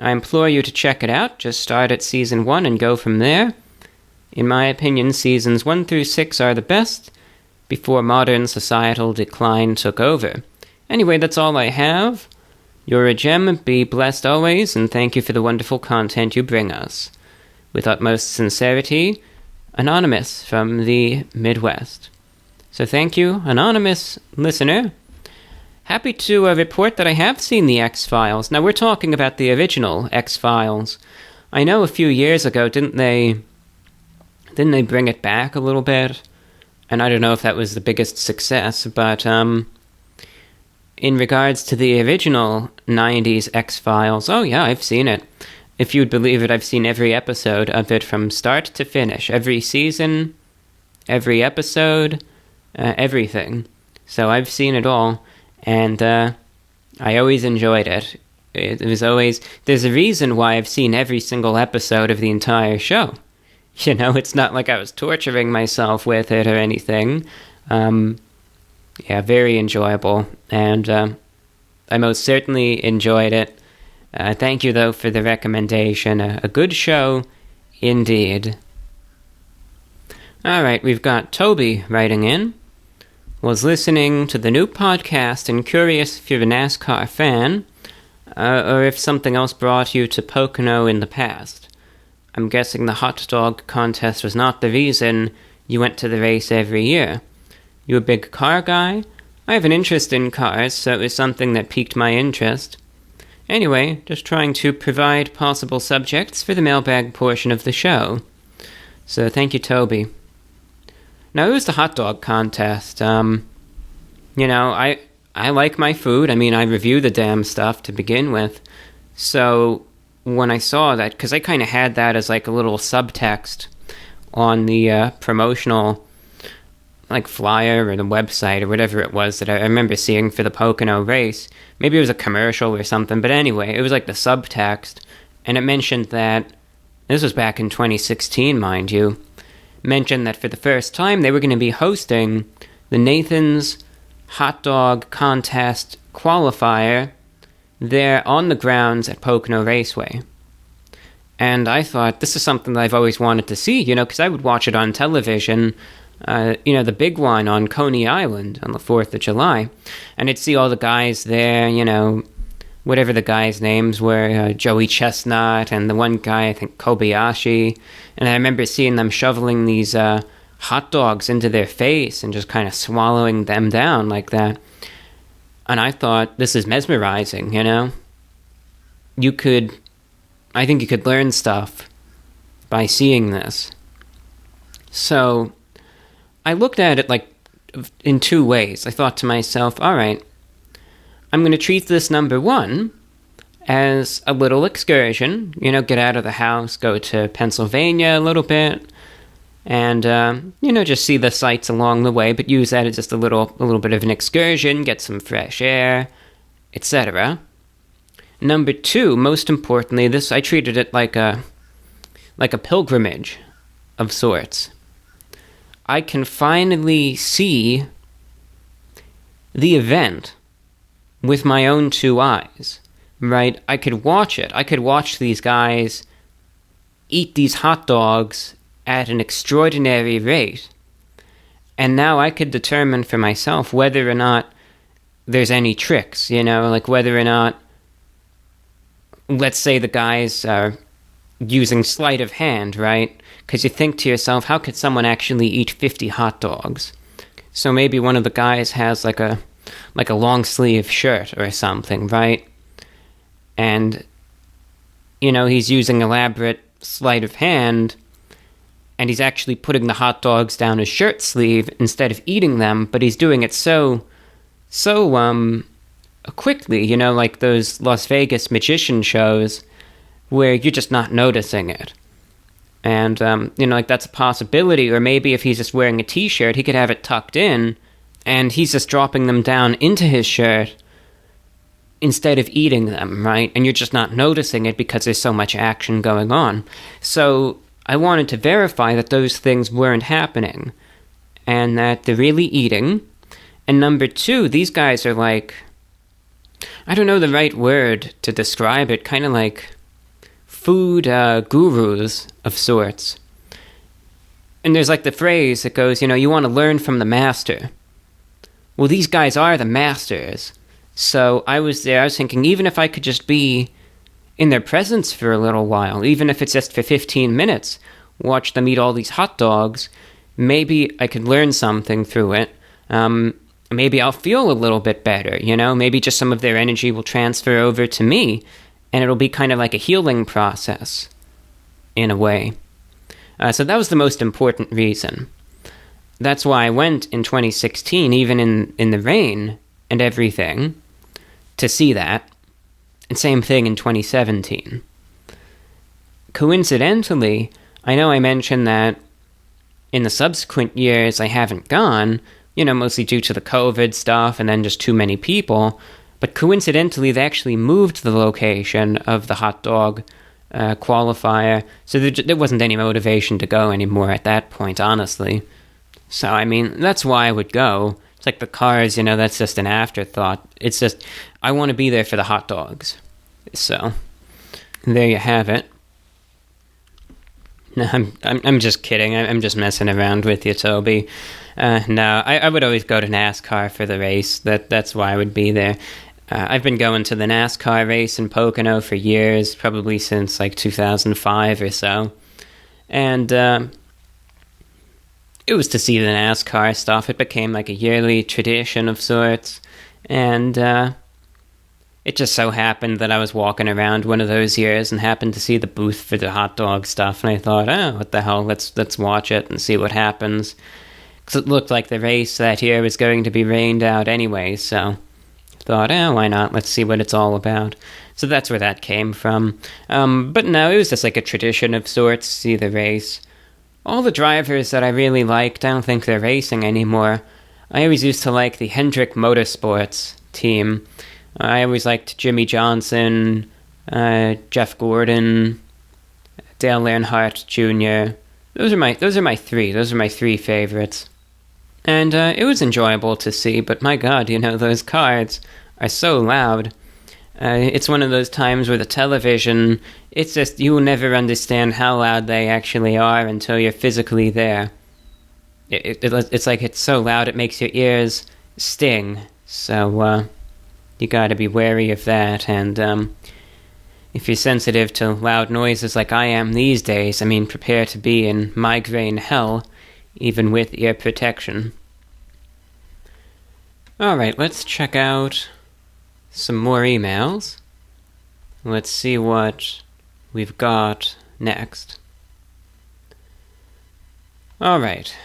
I implore you to check it out. Just start at Season 1 and go from there. In my opinion, Seasons 1 through 6 are the best, before modern societal decline took over. Anyway, that's all I have. You're a gem, be blessed always, and thank you for the wonderful content you bring us. With utmost sincerity, Anonymous from the Midwest. So thank you, Anonymous listener. Happy to report that I have seen the X-Files. Now, we're talking about the original X-Files. I know a few years ago, didn't they bring it back a little bit? And I don't know if that was the biggest success, but in regards to the original 90s X-Files, oh yeah, I've seen it. If you'd believe it, I've seen every episode of it from start to finish. Every season, every episode, everything. So I've seen it all. And I always enjoyed it. It was always... There's a reason why I've seen every single episode of the entire show. It's not like I was torturing myself with it or anything. Yeah, very enjoyable. And I most certainly enjoyed it. Thank you, though, for the recommendation. A good show, indeed. All right, we've got Toby writing in. Was listening to the new podcast and curious if you're a NASCAR fan, or if something else brought you to Pocono in the past. I'm guessing the hot dog contest was not the reason you went to the race every year. You a big car guy? I have an interest in cars, so it was something that piqued my interest. Anyway, just trying to provide possible subjects for the mailbag portion of the show. So thank you, Toby. Now, it was the hot dog contest. I like my food. I mean, I review the damn stuff to begin with. So when I saw that, because I kind of had that as like a little subtext on the promotional like flyer or the website or whatever it was that I remember seeing for the Pocono race. Maybe it was a commercial or something, but anyway, it was like the subtext, and it mentioned that, this was back in 2016, mind you, mentioned that for the first time they were going to be hosting the Nathan's Hot Dog Contest qualifier there on the grounds at Pocono Raceway. And I thought, this is something that I've always wanted to see, because I would watch it on television, the big one on Coney Island on the 4th of July. And I'd see all the guys there, whatever the guys' names were, Joey Chestnut and the one guy, I think Kobayashi. And I remember seeing them shoveling these hot dogs into their face and just kind of swallowing them down like that. And I thought, this is mesmerizing, I think you could learn stuff by seeing this. So I looked at it like in two ways. I thought to myself, all right, I'm going to treat this number one as a little excursion, get out of the house, go to Pennsylvania a little bit, and, just see the sights along the way, but use that as just a little bit of an excursion, get some fresh air, etc. Number two, most importantly, I treated it like a pilgrimage of sorts. I can finally see the event with my own two eyes, right? I could watch it. I could watch these guys eat these hot dogs at an extraordinary rate, and now I could determine for myself whether or not there's any tricks, like whether or not, let's say the guys are using sleight of hand, right? Because you think to yourself, how could someone actually eat 50 hot dogs? So maybe one of the guys has like a long sleeve shirt or something, right? And, he's using elaborate sleight of hand, and he's actually putting the hot dogs down his shirt sleeve instead of eating them, but he's doing it so quickly, like those Las Vegas magician shows where you're just not noticing it. And, that's a possibility. Or maybe if he's just wearing a t-shirt, he could have it tucked in, and he's just dropping them down into his shirt instead of eating them, right? And you're just not noticing it because there's so much action going on. So I wanted to verify that those things weren't happening, and that they're really eating. And number two, these guys are like, I don't know the right word to describe it, kind of like food gurus of sorts. And there's like the phrase that goes, you want to learn from the master. Well, these guys are the masters. So I was there, I was thinking, even if I could just be in their presence for a little while, even if it's just for 15 minutes, watch them eat all these hot dogs, maybe I could learn something through it. Maybe I'll feel a little bit better, maybe just some of their energy will transfer over to me, and it'll be kind of like a healing process, in a way. So that was the most important reason. That's why I went in 2016, even in the rain and everything, to see that. And same thing in 2017. Coincidentally, I know I mentioned that in the subsequent years I haven't gone, mostly due to the COVID stuff and then just too many people, but coincidentally they actually moved the location of the hot dog qualifier, so there wasn't any motivation to go anymore at that point, honestly. So, that's why I would go. It's like the cars, that's just an afterthought. It's just, I want to be there for the hot dogs. So, there you have it. No, I'm just kidding. I'm just messing around with you, Toby. No, I would always go to NASCAR for the race. That's why I would be there. I've been going to the NASCAR race in Pocono for years, probably since like 2005 or so. And it was to see the NASCAR stuff. It became like a yearly tradition of sorts. And it just so happened that I was walking around one of those years and happened to see the booth for the hot dog stuff, and I thought, oh, what the hell, let's watch it and see what happens. Because it looked like the race that year was going to be rained out anyway, so I thought, why not? Let's see what it's all about. So that's where that came from. But no, it was just like a tradition of sorts, see the race. All the drivers that I really liked, I don't think they're racing anymore. I always used to like the Hendrick Motorsports team. I always liked Jimmy Johnson, Jeff Gordon, Dale Earnhardt Jr. Those are my three favorites. And it was enjoyable to see, but my god, those cards are so loud. It's one of those times where the television, it's just, you will never understand how loud they actually are until you're physically there. It's like it's so loud it makes your ears sting, so you gotta be wary of that, and if you're sensitive to loud noises like I am these days, prepare to be in migraine hell, even with ear protection. Alright, let's check out some more emails. Let's see what we've got next. Alright.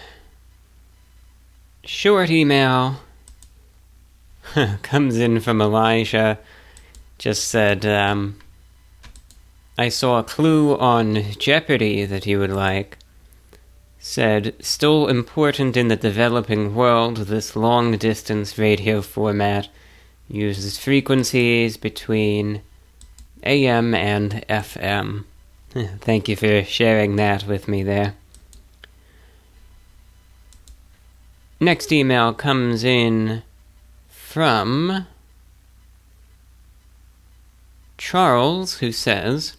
Short email comes in from Elijah. Just said, I saw a clue on Jeopardy that you would like. Said, still important in the developing world, this long-distance radio format uses frequencies between AM and FM. Thank you for sharing that with me there. Next email comes in from Charles, who says,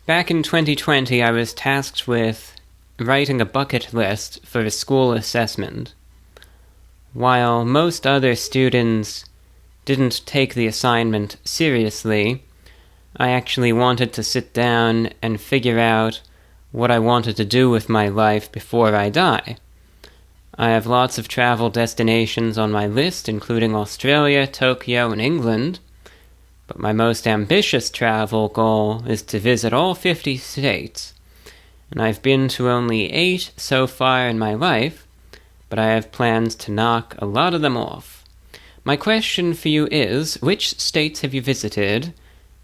back in 2020, I was tasked with writing a bucket list for a school assessment. While most other students didn't take the assignment seriously, I actually wanted to sit down and figure out what I wanted to do with my life before I die. I have lots of travel destinations on my list, including Australia, Tokyo, and England, but my most ambitious travel goal is to visit all 50 states, and I've been to only 8 so far in my life, but I have plans to knock a lot of them off. My question for you is, which states have you visited,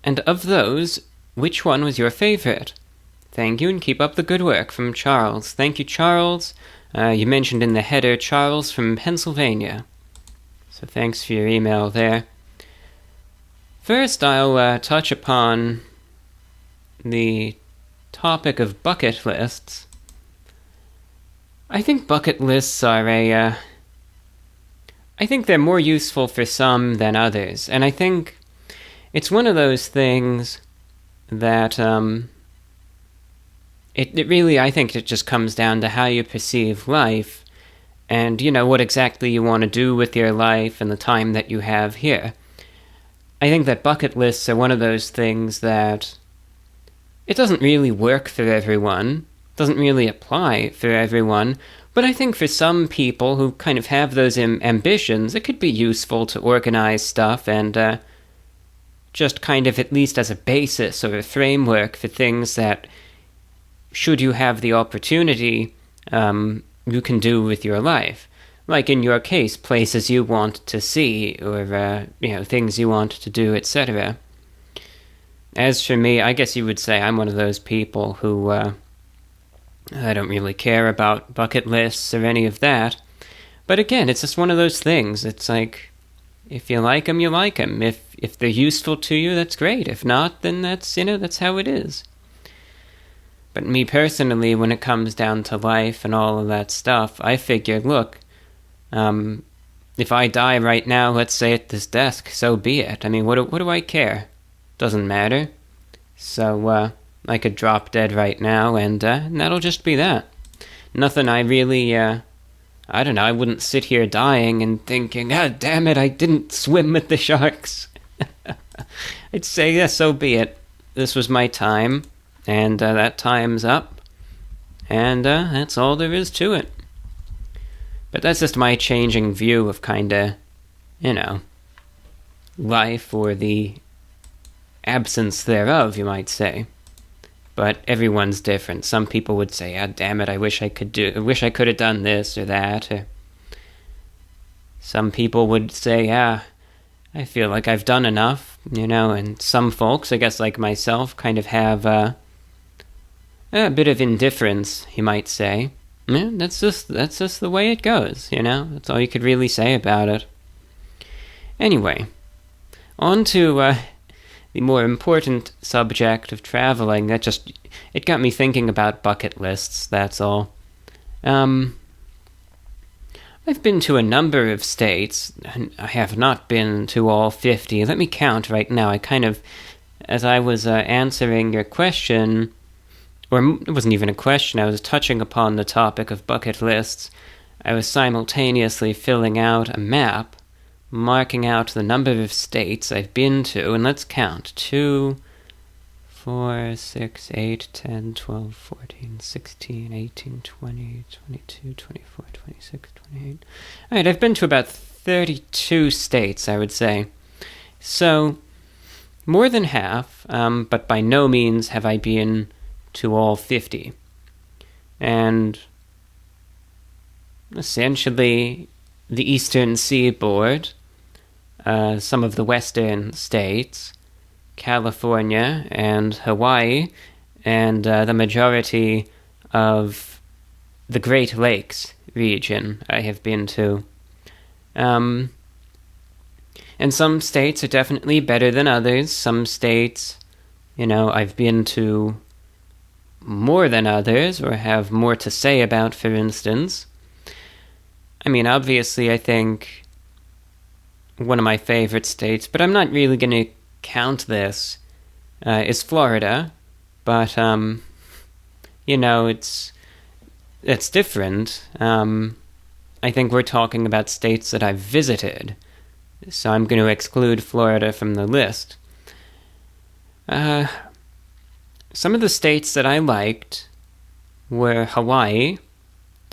and of those, which one was your favorite? Thank you, and keep up the good work, from Charles. Thank you, Charles. You mentioned in the header Charles from Pennsylvania, so thanks for your email there. First, I'll touch upon the topic of bucket lists. I think bucket lists are I think they're more useful for some than others, and I think it's one of those things that, it really, I think it just comes down to how you perceive life, and, what exactly you want to do with your life and the time that you have here. I think that bucket lists are one of those things that it doesn't really work for everyone, doesn't really apply for everyone, but I think for some people who kind of have those ambitions, it could be useful to organize stuff and just kind of at least as a basis or a framework for things that, should you have the opportunity, you can do with your life. Like in your case, places you want to see, or, things you want to do, etc. As for me, I guess you would say I'm one of those people who, I don't really care about bucket lists or any of that. But again, it's just one of those things. It's like, if you like them, you like them. If they're useful to you, that's great. If not, then that's how it is. But me personally, when it comes down to life and all of that stuff, I figure, look, if I die right now, let's say at this desk, so be it. What do I care? Doesn't matter. So, I could drop dead right now, and that'll just be that. Nothing I really, I don't know, I wouldn't sit here dying and thinking, God damn it, I didn't swim with the sharks. I'd say, yeah, so be it. This was my time. And that time's up, and that's all there is to it. But that's just my changing view of kinda, life, or the absence thereof, you might say. But everyone's different. Some people would say, "Ah, damn it, I wish I could have done this or that." Or some people would say, I feel like I've done enough, and some folks, I guess like myself, kind of have a bit of indifference, you might say. Yeah, that's just the way it goes, That's all you could really say about it. Anyway, on to the more important subject of traveling. It got me thinking about bucket lists, that's all. I've been to a number of states. I have not been to all 50. Let me count right now. As I was answering your question, or it wasn't even a question, I was touching upon the topic of bucket lists. I was simultaneously filling out a map, marking out the number of states I've been to, and let's count. 2, 4, 6, 8, 10, 12, 14, 16, 18, 20, 22, 24, 26, 28. Alright, I've been to about 32 states, I would say. So, more than half, but by no means have I been to all 50. And essentially, the Eastern Seaboard, some of the Western states, California and Hawaii, and the majority of the Great Lakes region I have been to. And some states are definitely better than others. Some states, I've been to more than others, or have more to say about, for instance. I mean, obviously, I think one of my favorite states, but I'm not really going to count this, is Florida, but it's different. I think we're talking about states that I've visited, so I'm going to exclude Florida from the list. Some of the states that I liked were Hawaii.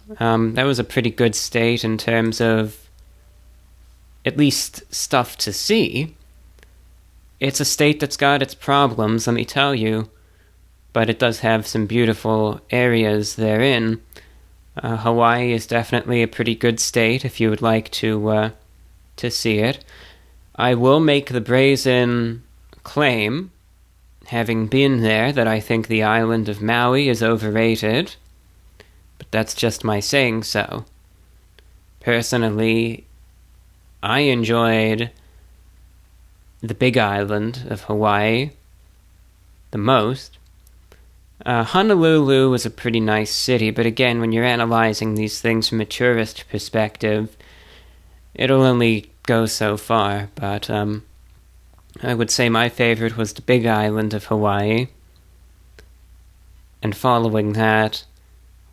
That was a pretty good state in terms of at least stuff to see. It's a state that's got its problems, let me tell you, but it does have some beautiful areas therein. Hawaii is definitely a pretty good state if you would like to see it. I will make the brazen claim, having been there, that I think the island of Maui is overrated, but that's just my saying so. Personally, I enjoyed the Big Island of Hawaii the most. Honolulu was a pretty nice city, but again, when you're analyzing these things from a tourist perspective, it'll only go so far. But I would say my favorite was the Big Island of Hawaii, and following that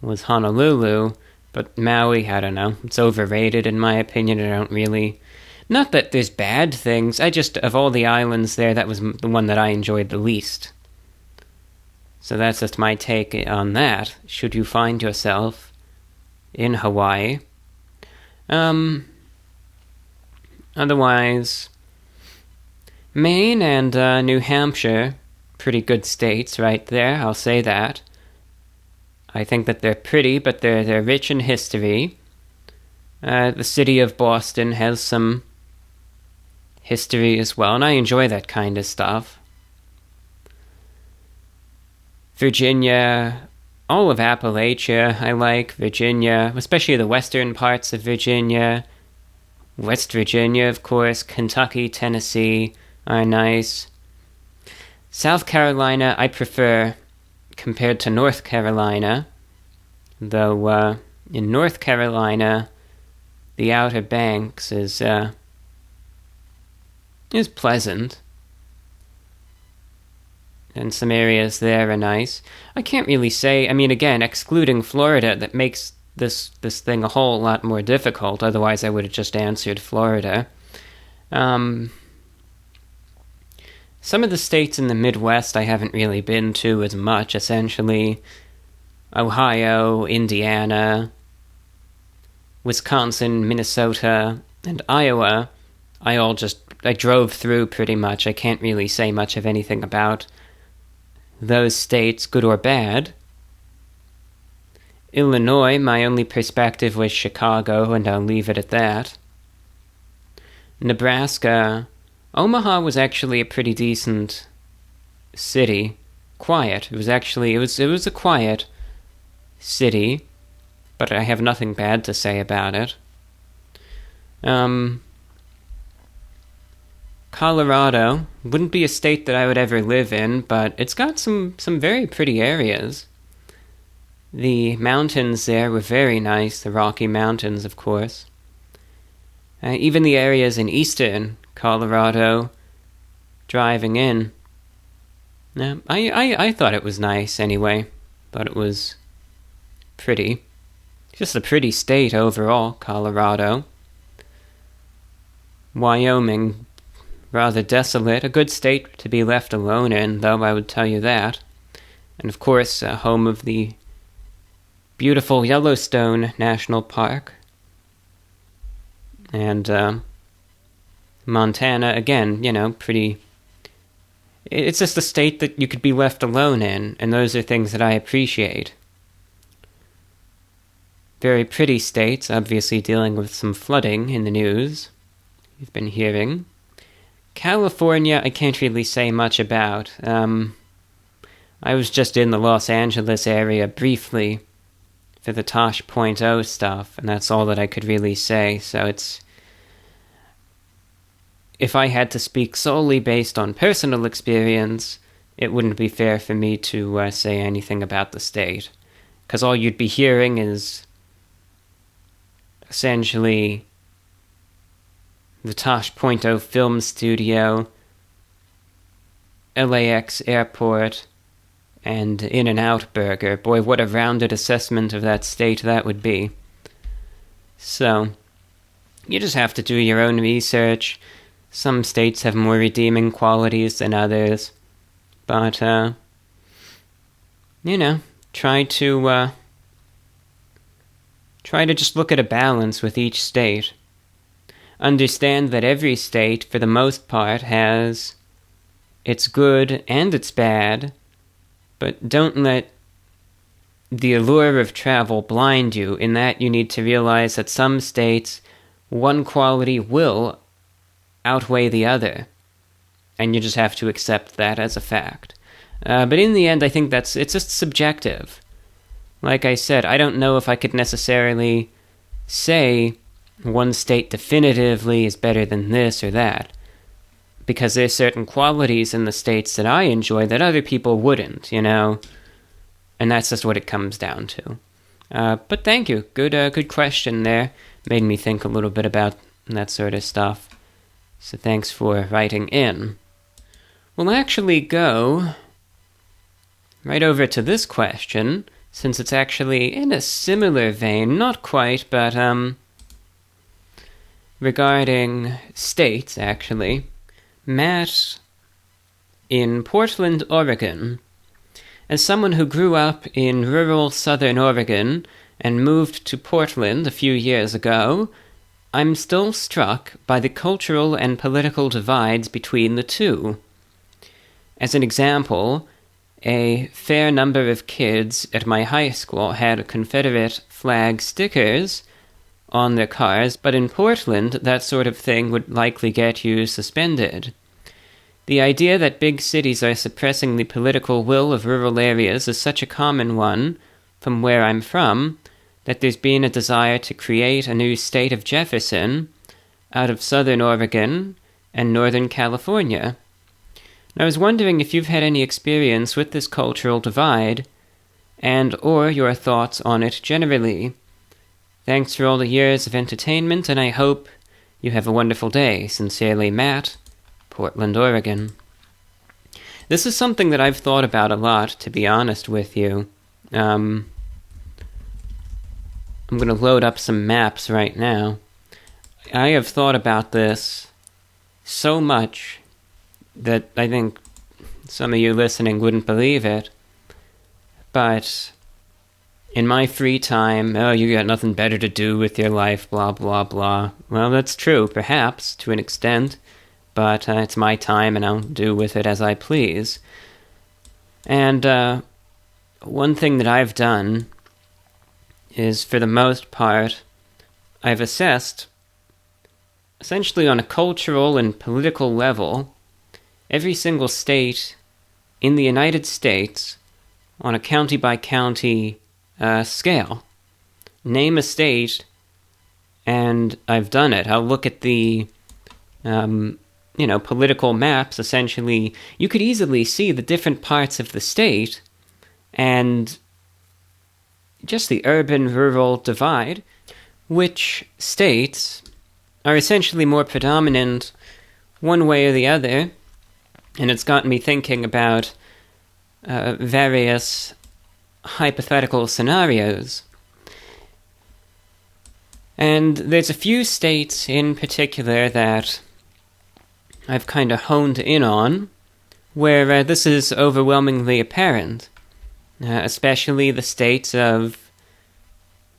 was Honolulu. But Maui, I don't know, it's overrated in my opinion. I don't really... Not that there's bad things, of all the islands there, that was the one that I enjoyed the least. So that's just my take on that, should you find yourself in Hawaii. Otherwise, Maine and New Hampshire, pretty good states right there, I'll say that. I think that they're pretty, but they're rich in history. The city of Boston has some history as well, and I enjoy that kind of stuff. Virginia, all of Appalachia, I like. Virginia, especially the western parts of Virginia. West Virginia, of course. Kentucky, Tennessee are nice. South Carolina, I prefer compared to North Carolina, though in North Carolina, the Outer Banks is pleasant, and some areas there are nice. I can't really say, I mean, again, excluding Florida, that makes this thing a whole lot more difficult. Otherwise, I would have just answered Florida. Some of the states in the Midwest I haven't really been to as much, essentially. Ohio, Indiana, Wisconsin, Minnesota, and Iowa I drove through pretty much. I can't really say much of anything about those states, good or bad. Illinois, my only perspective was Chicago, and I'll leave it at that. Nebraska, Omaha was actually a pretty decent city. Quiet. It was a quiet city, but I have nothing bad to say about it. Colorado wouldn't be a state that I would ever live in, but it's got some very pretty areas. The mountains there were very nice, the Rocky Mountains, of course. Even the areas in eastern Colorado, driving in. I thought it was nice anyway. Thought it was pretty. Just a pretty state overall, Colorado. Wyoming, rather desolate. A good state to be left alone in, though, I would tell you that. And of course, home of the beautiful Yellowstone National Park. And Montana, again, pretty... It's just a state that you could be left alone in, and those are things that I appreciate. Very pretty states, obviously dealing with some flooding in the news. You've been hearing. California, I can't really say much about. I was just in the Los Angeles area briefly for the Tosh.0 stuff, and that's all that I could really say, so it's... If I had to speak solely based on personal experience, it wouldn't be fair for me to say anything about the state, because all you'd be hearing is essentially the Tosh.0 film studio, LAX airport, and In-N-Out Burger. Boy, what a rounded assessment of that state that would be. So, you just have to do your own research. Some states have more redeeming qualities than others. But, try to just look at a balance with each state. Understand that every state, for the most part, has its good and its bad, but don't let the allure of travel blind you, in that you need to realize that some states, one quality will outweigh the other, and you just have to accept that as a fact. But in the end, I think it's just subjective. Like I said, I don't know if I could necessarily say one state definitively is better than this or that, because there's certain qualities in the states that I enjoy that other people wouldn't, and that's just what it comes down to. But thank you. Good question there. Made me think a little bit about that sort of stuff. So thanks for writing in. We'll actually go right over to this question, since it's actually in a similar vein, not quite, but regarding states, actually. Matt in Portland, Oregon. As someone who grew up in rural southern Oregon and moved to Portland a few years ago, I'm still struck by the cultural and political divides between the two. As an example, a fair number of kids at my high school had Confederate flag stickers on their cars, but in Portland, that sort of thing would likely get you suspended. The idea that big cities are suppressing the political will of rural areas is such a common one, from where I'm from, that there's been a desire to create a new state of Jefferson out of southern Oregon and northern California. And I was wondering if you've had any experience with this cultural divide, and or your thoughts on it generally. Thanks for all the years of entertainment, and I hope you have a wonderful day. Sincerely, Matt, Portland, Oregon. This is something that I've thought about a lot, to be honest with you. I'm going to load up some maps right now. I have thought about this so much that I think some of you listening wouldn't believe it. But in my free time, oh, you got nothing better to do with your life, blah, blah, blah. Well, that's true, perhaps, to an extent, but it's my time and I'll do with it as I please. And one thing that I've done is, for the most part, I've assessed, essentially on a cultural and political level, every single state in the United States on a county-by-county scale. Name a state, and I've done it. I'll look at the, political maps, essentially. You could easily see the different parts of the state, and just the urban-rural divide, which states are essentially more predominant one way or the other, and it's gotten me thinking about various hypothetical scenarios. And there's a few states in particular that I've kind of honed in on, where this is overwhelmingly apparent, especially the states of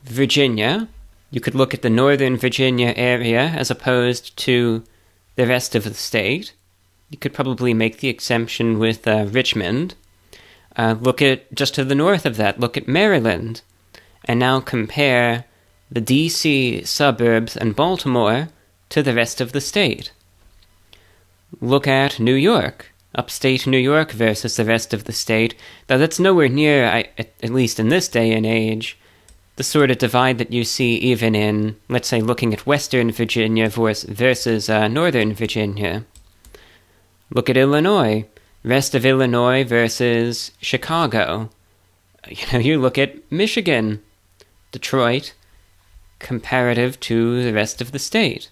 Virginia. You could look at the Northern Virginia area as opposed to the rest of the state. You could probably make the exemption with Richmond. Look at, just to the north of that, look at Maryland, and now compare the D.C. suburbs and Baltimore to the rest of the state. Look at New York, upstate New York versus the rest of the state, though that's nowhere near, at least in this day and age, the sort of divide that you see even in, let's say, looking at Western Virginia versus Northern Virginia. Look at Illinois, rest of Illinois versus Chicago. You look at Michigan, Detroit, comparative to the rest of the state.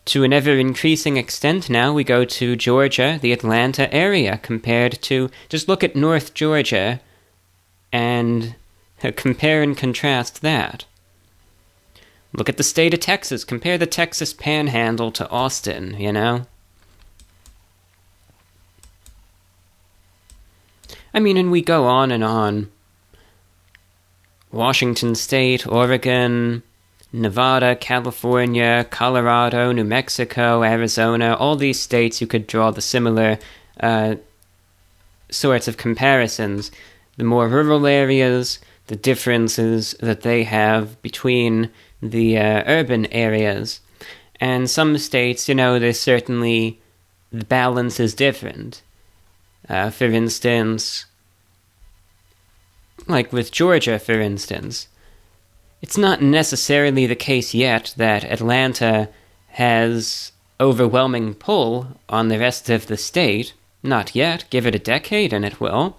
To an ever-increasing extent now, we go to Georgia, the Atlanta area, compared to, just look at North Georgia, and compare and contrast that. Look at the state of Texas, compare the Texas Panhandle to Austin, I mean, and we go on and on. Washington State, Oregon, Nevada, California, Colorado, New Mexico, Arizona, all these states you could draw the similar sorts of comparisons. The more rural areas, the differences that they have between the urban areas. And some states, there's certainly, the balance is different. For instance, like with Georgia, for instance, it's not necessarily the case yet that Atlanta has overwhelming pull on the rest of the state. Not yet. Give it a decade and it will.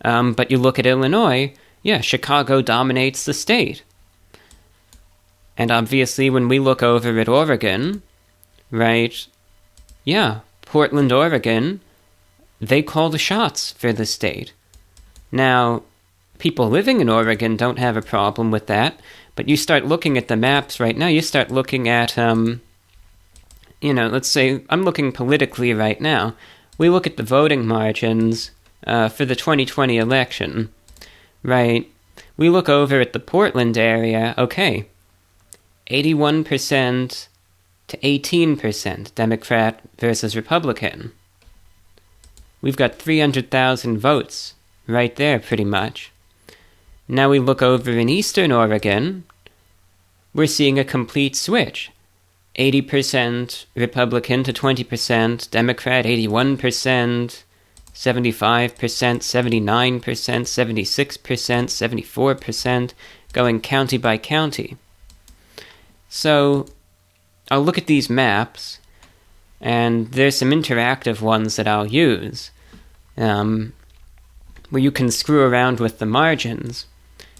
But you look at Illinois, Chicago dominates the state. And obviously when we look over at Oregon, right, Portland, Oregon, they call the shots for the state. Now, people living in Oregon don't have a problem with that, but you start looking at the maps right now, you start looking at, let's say, I'm looking politically right now. We look at the voting margins for the 2020 election, right? We look over at the Portland area, okay, 81% to 18% Democrat versus Republican. We've got 300,000 votes right there, pretty much. Now we look over in Eastern Oregon, we're seeing a complete switch. 80% Republican to 20% Democrat, 81%, 75%, 79%, 76%, 74%, going county by county. So, I'll look at these maps, and there's some interactive ones that I'll use, where you can screw around with the margins.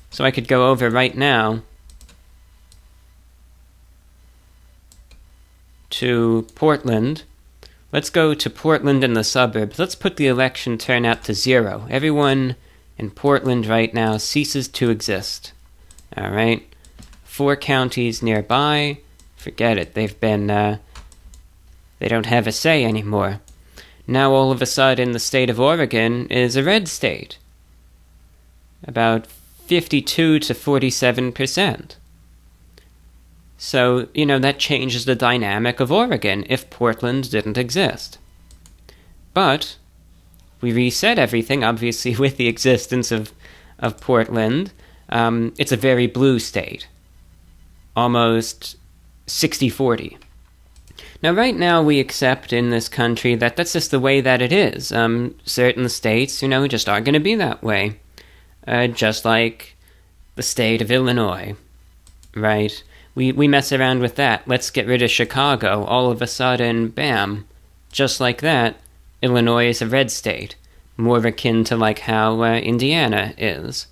So I could go over right now to Portland. Let's go to Portland and the suburbs. Let's put the election turnout to 0. Everyone in Portland right now ceases to exist. Alright? 4 counties nearby. Forget it. They've been, they don't have a say anymore. Now all of a sudden the state of Oregon is a red state. About 52 to 47%. So, that changes the dynamic of Oregon if Portland didn't exist. But we reset everything, obviously, with the existence of Portland. It's a very blue state. Almost 60-40. Now, right now, we accept in this country that that's just the way that it is. Certain states, just aren't going to be that way. Just like the state of Illinois, right? We mess around with that. Let's get rid of Chicago. All of a sudden, bam. Just like that, Illinois is a red state. More akin to like how Indiana is.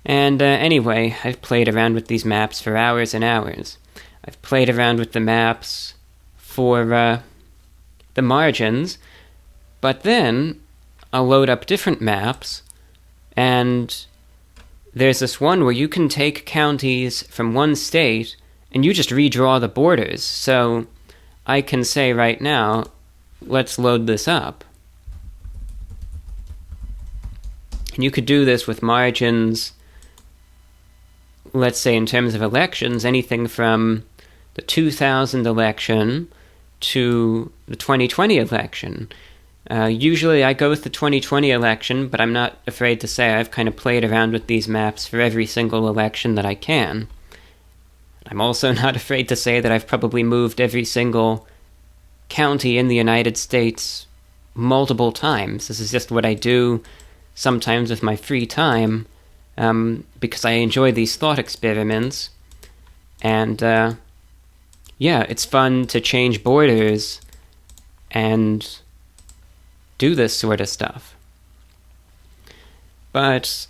And anyway, I've played around with these maps for hours and hours. I've played around with the maps for the margins, but then I'll load up different maps, and there's this one where you can take counties from one state and you just redraw the borders. So I can say right now, let's load this up. And you could do this with margins, let's say in terms of elections, anything from the 2000 election to the 2020 election. Usually I go with the 2020 election, but I'm not afraid to say I've kind of played around with these maps for every single election that I can. I'm also not afraid to say that I've probably moved every single county in the United States multiple times. This is just what I do sometimes with my free time, because I enjoy these thought experiments. And, it's fun to change borders and do this sort of stuff. But,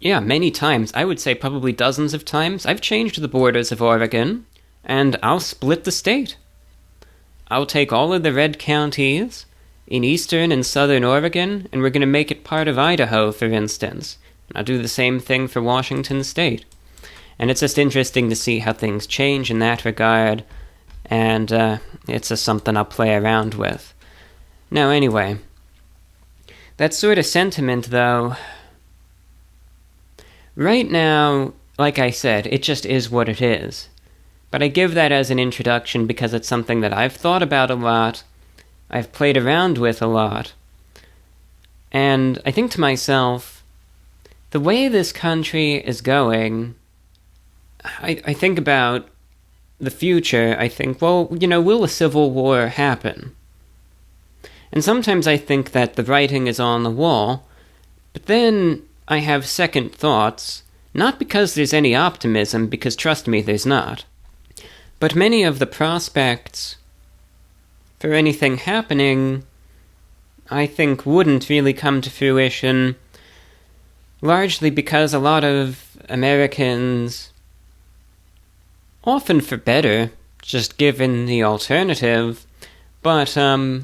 many times, I would say probably dozens of times, I've changed the borders of Oregon, and I'll split the state. I'll take all of the red counties in eastern and southern Oregon, and we're going to make it part of Idaho, for instance. And I'll do the same thing for Washington State. And it's just interesting to see how things change in that regard, and it's just something I'll play around with. Now, anyway, that sort of sentiment, though, right now, like I said, it just is what it is. But I give that as an introduction because it's something that I've thought about a lot, I've played around with a lot, and I think to myself, the way this country is going, I think about the future. I think, well, will a civil war happen? And sometimes I think that the writing is on the wall, but then I have second thoughts, not because there's any optimism, because trust me, there's not. But many of the prospects for anything happening, I think wouldn't really come to fruition, largely because a lot of Americans, often for better, just given the alternative, but are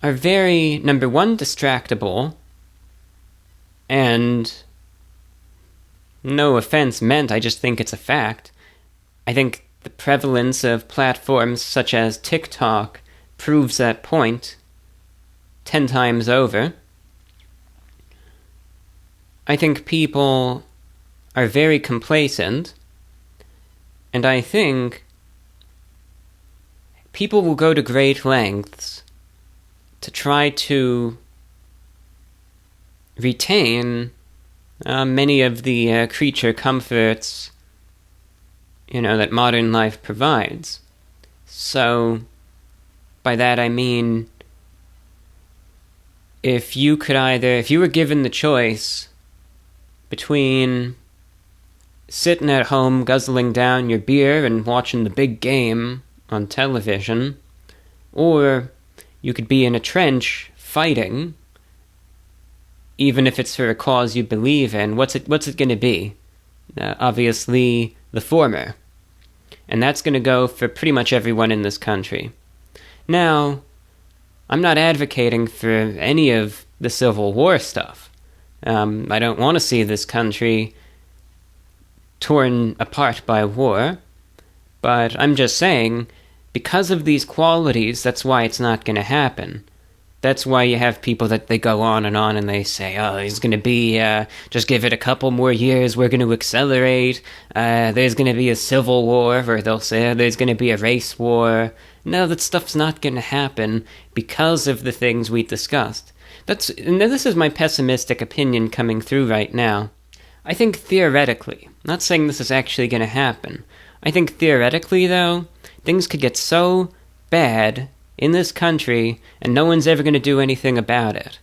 very, number one, distractible, and no offense meant, I just think it's a fact. I think the prevalence of platforms such as TikTok proves that point 10 times over. I think people are very complacent, and I think people will go to great lengths to try to retain many of the creature comforts, that modern life provides. So, by that I mean, if you were given the choice between sitting at home guzzling down your beer and watching the big game on television, or you could be in a trench fighting, even if it's for a cause you believe in, what's it going to be? Obviously, the former. And that's going to go for pretty much everyone in this country. Now, I'm not advocating for any of the Civil War stuff. I don't want to see this country torn apart by war, but I'm just saying, because of these qualities, that's why it's not going to happen. That's why you have people that they go on and they say, oh, there's going to be, just give it a couple more years, we're going to accelerate, there's going to be a civil war, or they'll say, there's going to be a race war. No, that stuff's not going to happen because of the things we discussed. This is my pessimistic opinion coming through right now. I think theoretically, not saying this is actually going to happen, I think theoretically, though, things could get so bad in this country, and no one's ever going to do anything about it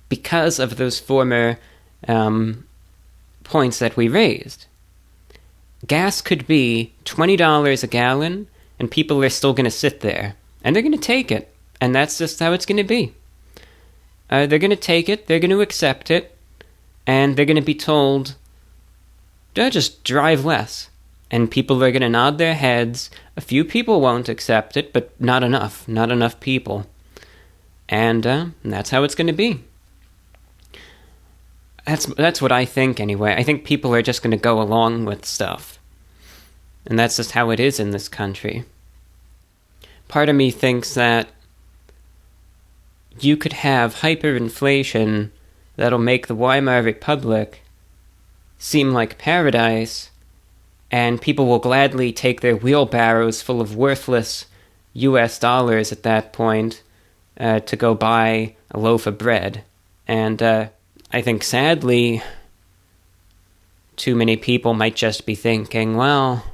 because of those former points that we raised. Gas could be $20 a gallon, and people are still going to sit there, and they're going to take it, and that's just how it's going to be. They're going to take it, they're going to accept it, and they're going to be told, just drive less. And people are going to nod their heads. A few people won't accept it, but not enough people. And that's how it's going to be. That's what I think anyway. I think people are just going to go along with stuff. And that's just how it is in this country. Part of me thinks that you could have hyperinflation that'll make the Weimar Republic seem like paradise, and people will gladly take their wheelbarrows full of worthless US dollars at that point to go buy a loaf of bread. And I think, sadly, too many people might just be thinking, well,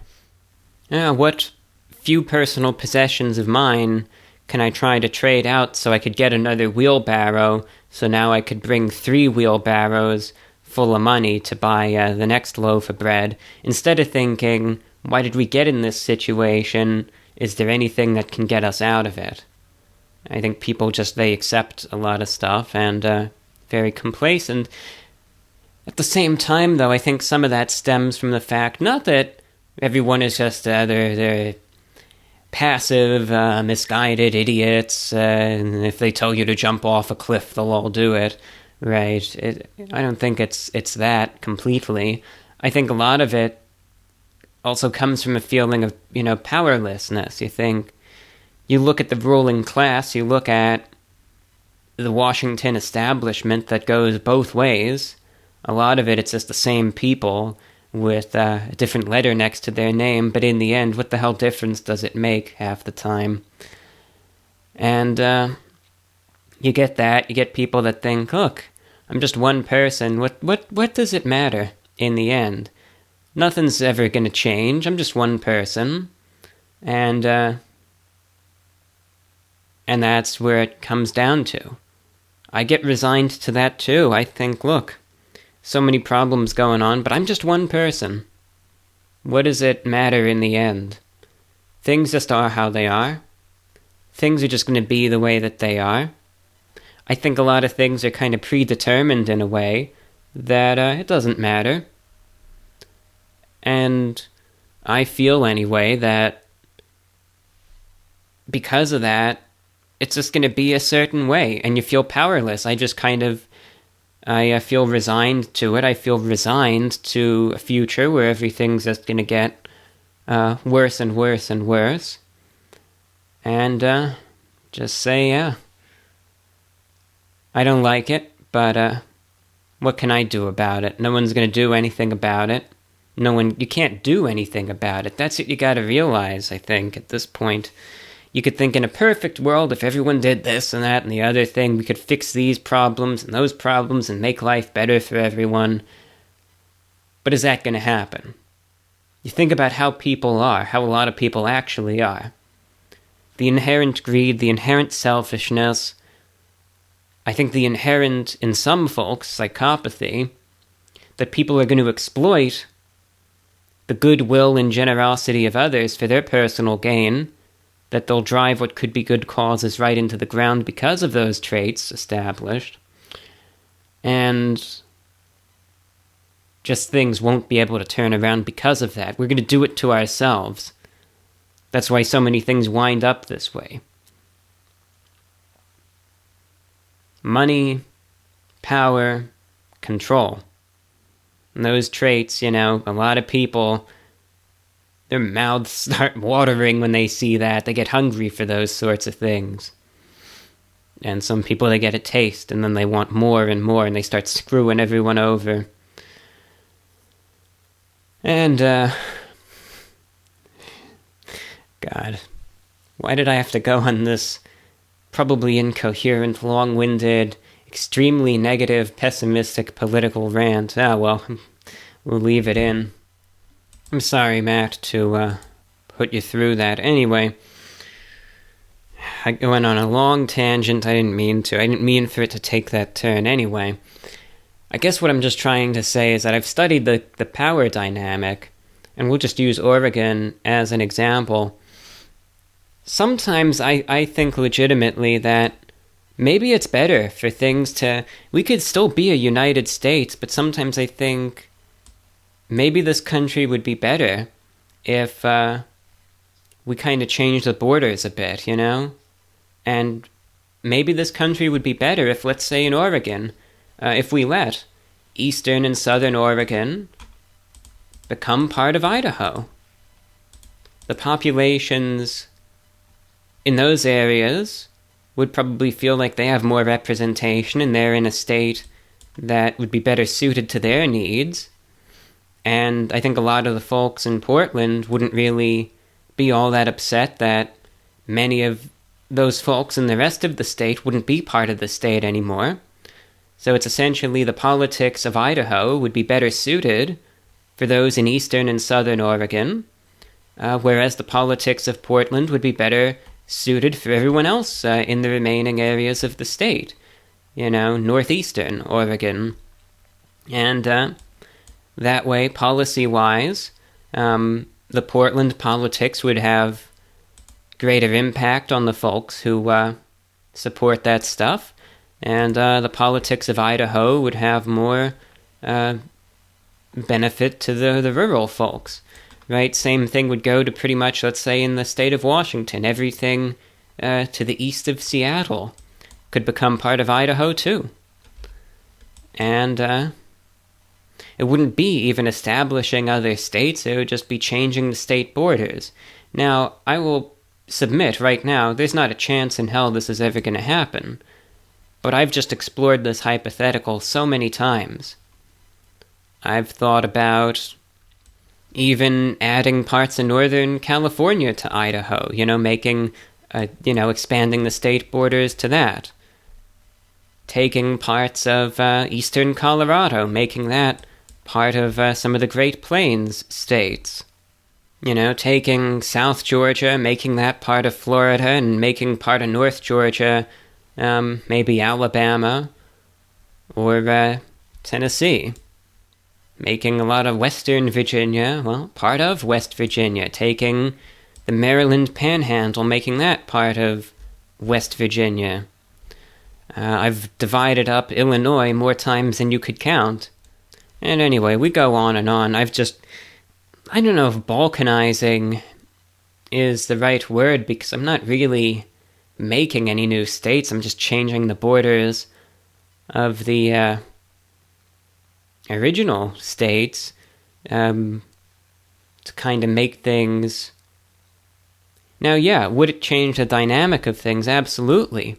what few personal possessions of mine can I try to trade out so I could get another wheelbarrow, so now I could bring 3 wheelbarrows full of money to buy the next loaf of bread, instead of thinking, why did we get in this situation? Is there anything that can get us out of it? I think people they accept a lot of stuff and very complacent. At the same time, though, I think some of that stems from the fact, not that everyone is just, they're passive, misguided idiots, and if they tell you to jump off a cliff, they'll all do it. Right. I don't think it's that completely. I think a lot of it also comes from a feeling of, powerlessness. You look at the ruling class, you look at the Washington establishment that goes both ways. A lot of it's just the same people with a different letter next to their name, but in the end, what the hell difference does it make half the time? And you get that. You get people that think, look, I'm just one person. What does it matter in the end? Nothing's ever going to change. I'm just one person. And that's where it comes down to. I get resigned to that too. I think, look, so many problems going on, but I'm just one person. What does it matter in the end? Things just are how they are. Things are just going to be the way that they are. I think a lot of things are kind of predetermined in a way that it doesn't matter. And I feel anyway that because of that, it's just going to be a certain way, and you feel powerless. I feel resigned to it. I feel resigned to a future where everything's just going to get worse and worse and worse. And just say, yeah, I don't like it, but what can I do about it? No one's going to do anything about it. You can't do anything about it. That's what you got to realize, I think, at this point. You could think in a perfect world, if everyone did this and that and the other thing, we could fix these problems and those problems and make life better for everyone. But is that going to happen? You think about how people are, how a lot of people actually are. The inherent greed, the inherent selfishness, I think the inherent, in some folks, psychopathy, that people are going to exploit the goodwill and generosity of others for their personal gain, that they'll drive what could be good causes right into the ground because of those traits established, and just things won't be able to turn around because of that. We're going to do it to ourselves. That's why so many things wind up this way. Money, power, control. And those traits, a lot of people, their mouths start watering when they see that. They get hungry for those sorts of things. And some people, they get a taste, and then they want more and more, and they start screwing everyone over. And, God, why did I have to go on this probably incoherent, long-winded, extremely negative, pessimistic political rant? Ah, well, we'll leave it in. I'm sorry, Matt, to put you through that. Anyway, I went on a long tangent. I didn't mean to. I didn't mean for it to take that turn. Anyway, I guess what I'm just trying to say is that I've studied the power dynamic, and we'll just use Oregon as an example. Sometimes I think legitimately that maybe it's better for things to... We could still be a United States, but sometimes I think maybe this country would be better if we kind of change the borders a bit, you know? And maybe this country would be better if, let's say in Oregon, if we let eastern and southern Oregon become part of Idaho. The populations in those areas would probably feel like they have more representation and they're in a state that would be better suited to their needs. And I think a lot of the folks in Portland wouldn't really be all that upset that many of those folks in the rest of the state wouldn't be part of the state anymore. So it's essentially the politics of Idaho would be better suited for those in eastern and southern Oregon, whereas the politics of Portland would be better suited for everyone else in the remaining areas of the state, you know, northeastern Oregon. And that way, policy-wise, the Portland politics would have greater impact on the folks who support that stuff, and the politics of Idaho would have more benefit to the rural folks, right? Same thing would go to pretty much, let's say, in the state of Washington. Everything to the east of Seattle could become part of Idaho, too. And it wouldn't be even establishing other states, it would just be changing the state borders. Now, I will submit right now, there's not a chance in hell this is ever going to happen. But I've just explored this hypothetical so many times. I've thought about even adding parts of Northern California to Idaho, you know, making, expanding the state borders to that. Taking parts of Eastern Colorado, making that part of some of the Great Plains states. You know, taking South Georgia, making that part of Florida, and making part of North Georgia, maybe Alabama, or Tennessee. Making a lot of Western Virginia, well, part of West Virginia. Taking the Maryland Panhandle, making that part of West Virginia. I've divided up Illinois more times than you could count. And anyway, we go on and on. I don't know if balkanizing is the right word, because I'm not really making any new states. I'm just changing the borders of the original states to kind of make things... Now, yeah, would it change the dynamic of things? Absolutely.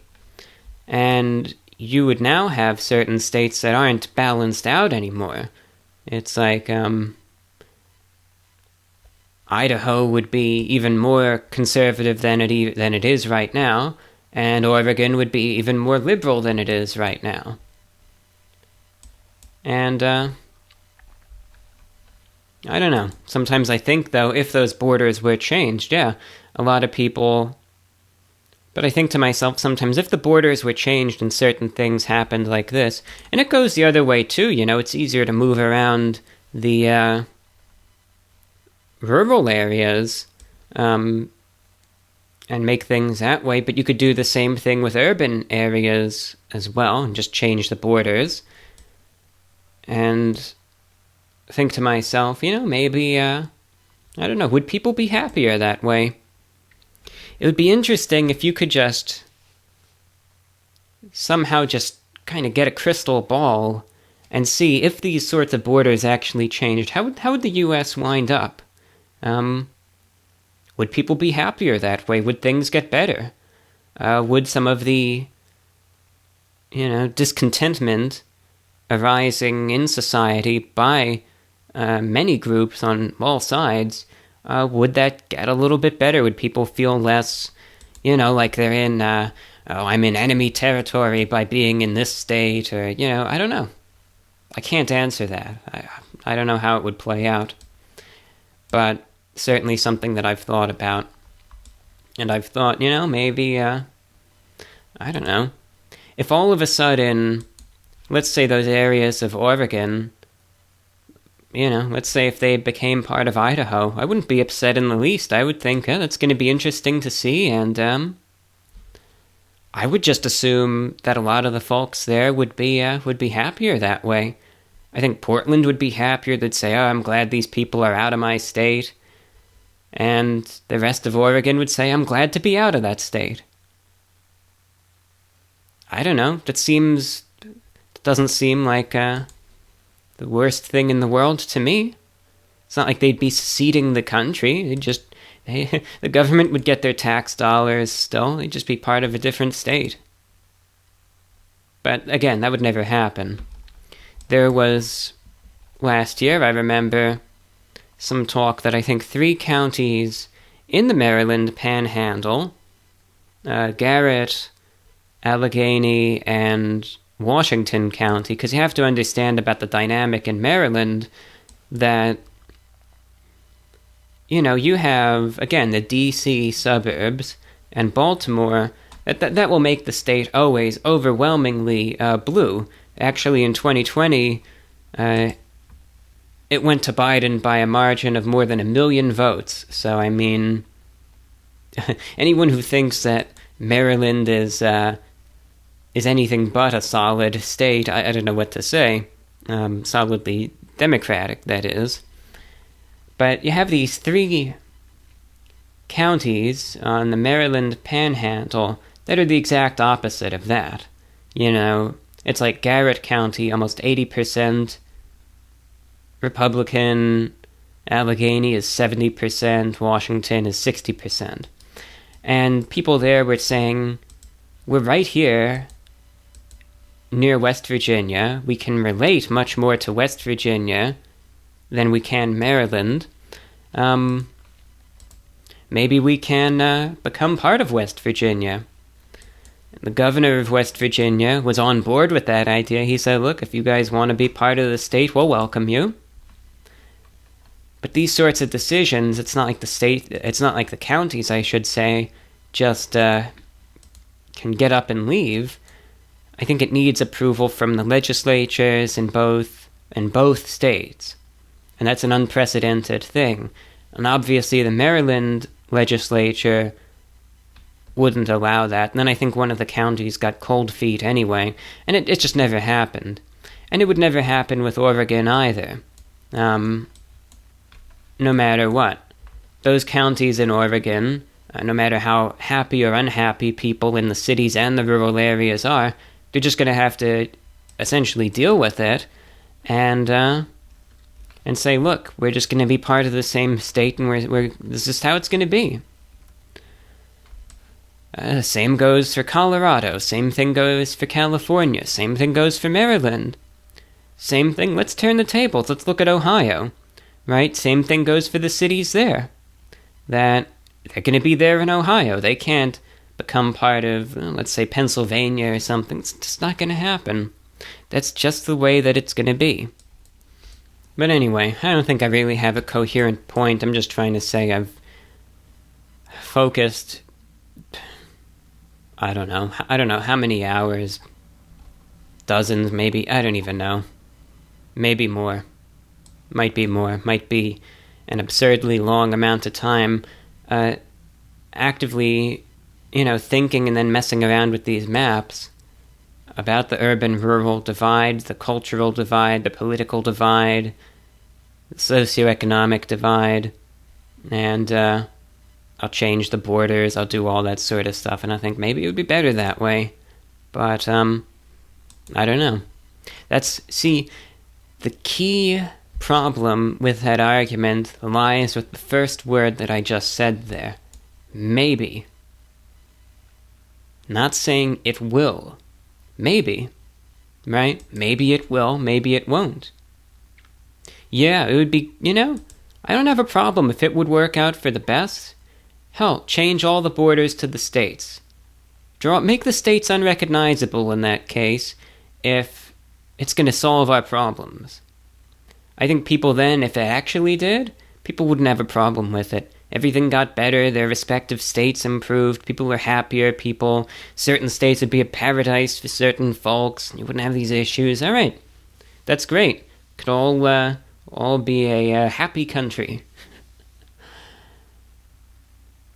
And you would now have certain states that aren't balanced out anymore. It's like... Idaho would be even more conservative than it is right now, and Oregon would be even more liberal than it is right now. And, I don't know. Sometimes I think, though, if those borders were changed, yeah, a lot of people... But I think to myself sometimes, if the borders were changed and certain things happened like this, and it goes the other way, too, you know, it's easier to move around the, rural areas, and make things that way, but you could do the same thing with urban areas as well, and just change the borders. And think to myself, you know, maybe, I don't know, would people be happier that way? It would be interesting if you could just somehow just kind of get a crystal ball and see if these sorts of borders actually changed. How would the U.S. wind up? Would people be happier that way? Would things get better? Would some of the discontentment arising in society by many groups on all sides, would that get a little bit better? Would people feel less, like they're in, I'm in enemy territory by being in this state, or, I don't know. I can't answer that. I don't know how it would play out. But certainly something that I've thought about. And I've thought, maybe, I don't know. If all of a sudden, let's say those areas of Oregon, let's say if they became part of Idaho, I wouldn't be upset in the least. I would think, that's going to be interesting to see, and I would just assume that a lot of the folks there would be happier that way. I think Portland would be happier. They'd say, I'm glad these people are out of my state. And the rest of Oregon would say, I'm glad to be out of that state. I don't know. That doesn't seem like the worst thing in the world to me. It's not like they'd be seceding the country. The government would get their tax dollars still. They'd just be part of a different state. But again, that would never happen. There was, last year, I remember, some talk that I think 3 counties in the Maryland Panhandle, Garrett, Allegheny, and Washington County, because you have to understand about the dynamic in Maryland that, you have, again, the D.C. suburbs and Baltimore, that will make the state always overwhelmingly blue. Actually, in 2020, it went to Biden by a margin of more than 1 million votes. So, I mean, anyone who thinks that Maryland is anything but a solid state, I don't know what to say. Solidly Democratic, that is. But you have these 3 counties on the Maryland Panhandle that are the exact opposite of that. It's like Garrett County, almost 80% Republican, Allegheny is 70%, Washington is 60%. And people there were saying, we're right here near West Virginia. We can relate much more to West Virginia than we can Maryland. Maybe we can become part of West Virginia. The governor of West Virginia was on board with that idea. He said, look, if you guys want to be part of the state, we'll welcome you. But these sorts of decisions, it's not like the counties, I should say, just can get up and leave. I think it needs approval from the legislatures in both states. And that's an unprecedented thing. And obviously the Maryland legislature wouldn't allow that. And then I think one of the counties got cold feet anyway. And it just never happened. And it would never happen with Oregon either. No matter what. Those counties in Oregon, no matter how happy or unhappy people in the cities and the rural areas are, they're just going to have to essentially deal with it and say, look, we're just going to be part of the same state and this is how it's going to be. Same goes for Colorado. Same thing goes for California. Same thing goes for Maryland. Same thing, let's turn the tables. Let's look at Ohio. Right? Same thing goes for the cities there. That they're going to be there in Ohio. They can't become part of, let's say, Pennsylvania or something. It's just not going to happen. That's just the way that it's going to be. But anyway, I don't think I really have a coherent point. I'm just trying to say I've focused, I don't know how many hours, dozens maybe, I don't even know. Maybe more. Might be more. Might be an absurdly long amount of time actively, thinking and then messing around with these maps about the urban-rural divide, the cultural divide, the political divide, the socioeconomic divide, and I'll change the borders, I'll do all that sort of stuff, and I think maybe it would be better that way. But, I don't know. The key problem with that argument lies with the first word that I just said there. Maybe. Not saying it will. Maybe. Right? Maybe it will, maybe it won't. Yeah, it would be, I don't have a problem if it would work out for the best. Hell, change all the borders to the states. Make the states unrecognizable in that case if it's going to solve our problems. I think people then, if it actually did, people wouldn't have a problem with it. Everything got better, their respective states improved, people were happier, certain states would be a paradise for certain folks, you wouldn't have these issues. All right, that's great. Could all be a happy country.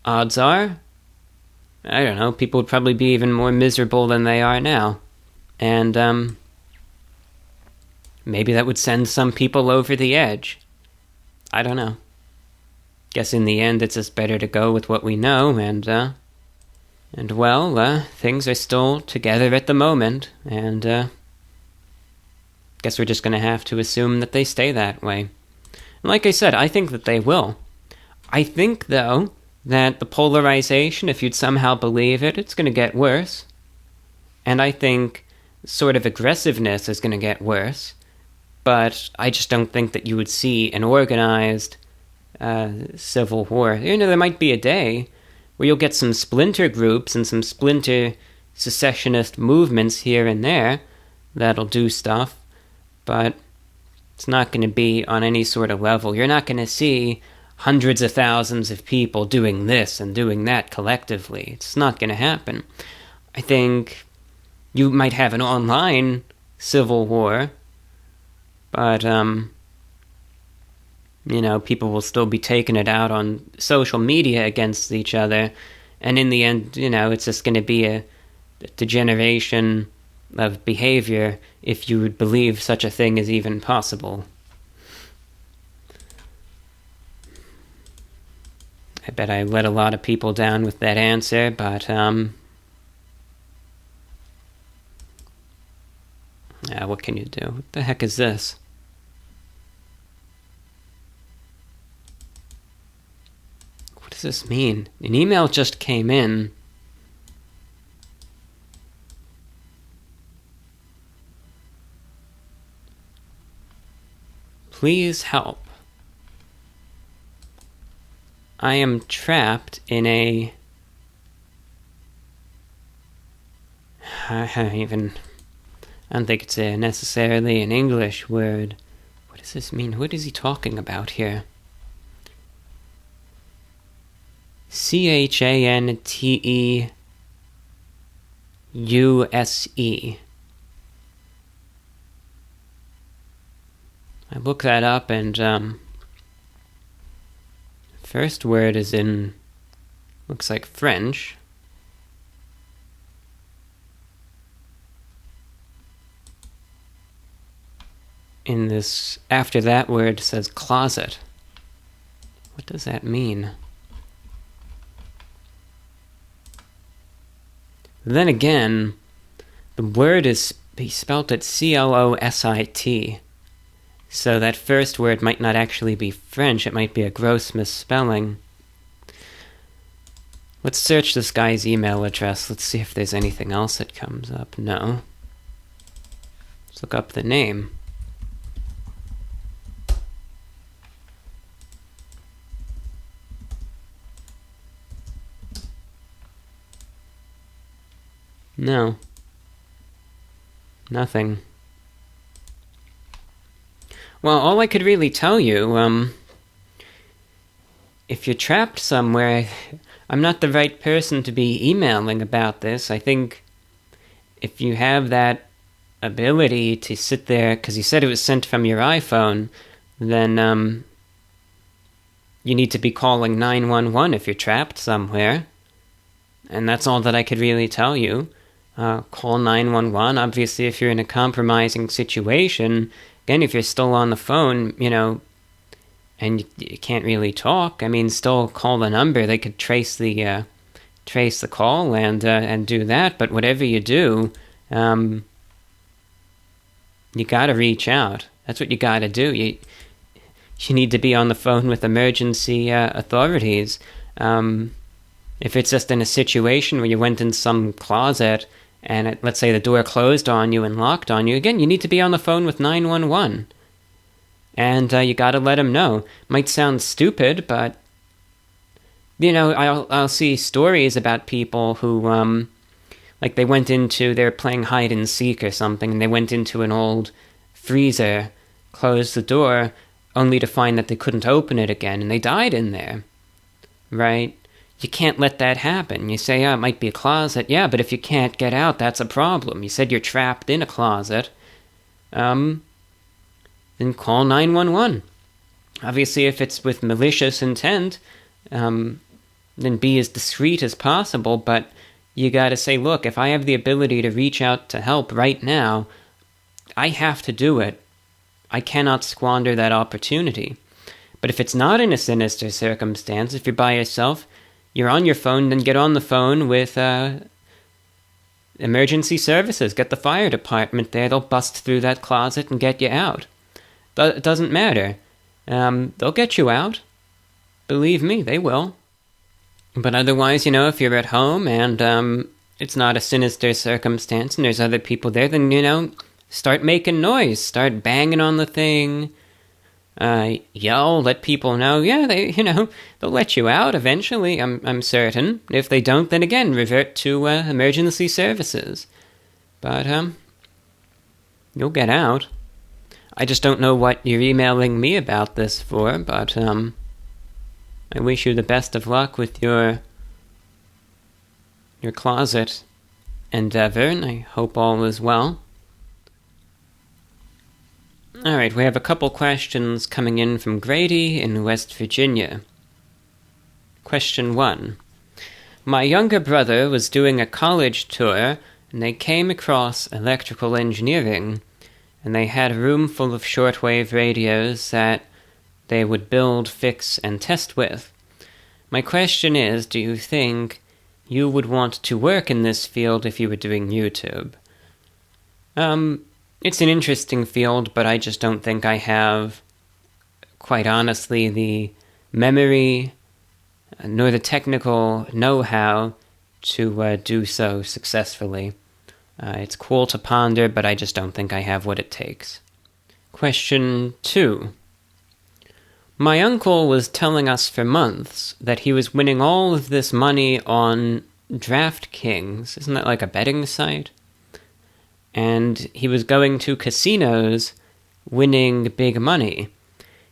Odds are, I don't know, people would probably be even more miserable than they are now. And maybe that would send some people over the edge. I don't know. Guess in the end it's just better to go with what we know, and things are still together at the moment, and guess we're just going to have to assume that they stay that way. And like I said, I think that they will. I think, though, that the polarization, if you'd somehow believe it, it's going to get worse. And I think sort of aggressiveness is going to get worse. But I just don't think that you would see an organized civil war. There might be a day where you'll get some splinter groups and some splinter secessionist movements here and there that'll do stuff, but it's not going to be on any sort of level. You're not going to see hundreds of thousands of people doing this and doing that collectively. It's not going to happen. I think you might have an online civil war, but people will still be taking it out on social media against each other. And in the end, it's just going to be a degeneration of behavior if you would believe such a thing is even possible. I bet I let a lot of people down with that answer, but what can you do? What the heck is this? What does this mean? An email just came in. Please help. I am trapped in a... I don't think it's necessarily an English word. What does this mean? What is he talking about here? CHANTEUSE. I look that up, and first word is in, looks like French. In this, after that word says closet. What does that mean? Then again, the word is spelt at CLOSIT. So that first word might not actually be French, it might be a gross misspelling. Let's search this guy's email address. Let's see if there's anything else that comes up. No. Let's look up the name. No. Nothing. Well, all I could really tell you, if you're trapped somewhere, I'm not the right person to be emailing about this. I think if you have that ability to sit there, because you said it was sent from your iPhone, then you need to be calling 911 if you're trapped somewhere. And that's all that I could really tell you. Call 911. Obviously, if you're in a compromising situation, again, if you're still on the phone, and you can't really talk, still call the number. They could trace the call and do that. But whatever you do, you got to reach out. That's what you got to do. You need to be on the phone with emergency authorities. If it's just in a situation where you went in some closet and let's say the door closed on you and locked on you, again, you need to be on the phone with 911. And you gotta let them know. Might sound stupid, but, I'll see stories about people who, like they were playing hide and seek or something, and they went into an old freezer, closed the door, only to find that they couldn't open it again, and they died in there, right? You can't let that happen. You say, it might be a closet. Yeah, but if you can't get out, that's a problem. You said you're trapped in a closet. Then call 911. Obviously, if it's with malicious intent, then be as discreet as possible, but you gotta say, look, if I have the ability to reach out to help right now, I have to do it. I cannot squander that opportunity. But if it's not in a sinister circumstance, if you're by yourself, you're on your phone, then get on the phone with emergency services. Get the fire department there. They'll bust through that closet and get you out. It doesn't matter. They'll get you out. Believe me, they will. But otherwise, if you're at home and it's not a sinister circumstance and there's other people there, then, start making noise. Start banging on the thing. Yell, let people know. Yeah, they'll let you out eventually, I'm certain. If they don't, then again, revert to emergency services. But, you'll get out. I just don't know what you're emailing me about this for, but, I wish you the best of luck with your closet endeavor, and I hope all is well. Alright, we have a couple questions coming in from Grady in West Virginia. Question 1. My younger brother was doing a college tour, and they came across electrical engineering, and they had a room full of shortwave radios that they would build, fix, and test with. My question is, do you think you would want to work in this field if you were doing YouTube? It's an interesting field, but I just don't think I have, quite honestly, the memory nor the technical know-how to do so successfully. It's cool to ponder, but I just don't think I have what it takes. Question 2. My uncle was telling us for months that he was winning all of this money on DraftKings. Isn't that like a betting site? And he was going to casinos winning big money.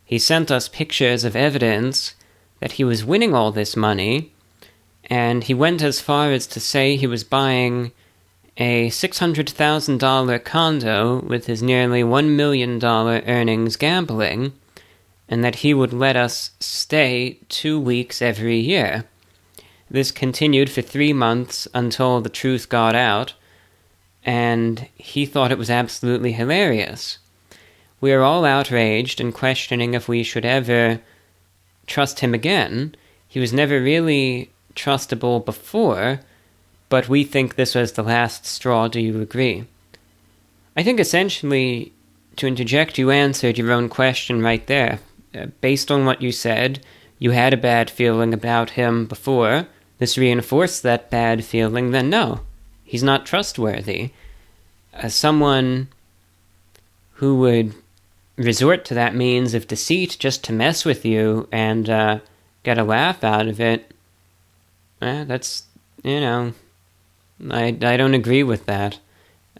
He sent us pictures of evidence that he was winning all this money, and he went as far as to say he was buying a $600,000 condo with his nearly $1 million earnings gambling, and that he would let us stay 2 weeks every year. This continued for 3 months until the truth got out, and he thought it was absolutely hilarious. We are all outraged and questioning if we should ever trust him again. He was never really trustable before, but we think this was the last straw. Do you agree? I think essentially, to interject, you answered your own question right there. Based on what you said, you had a bad feeling about him before. This reinforced that bad feeling, then no. He's not trustworthy. Someone who would resort to that means of deceit just to mess with you and get a laugh out of it, that's, I don't agree with that.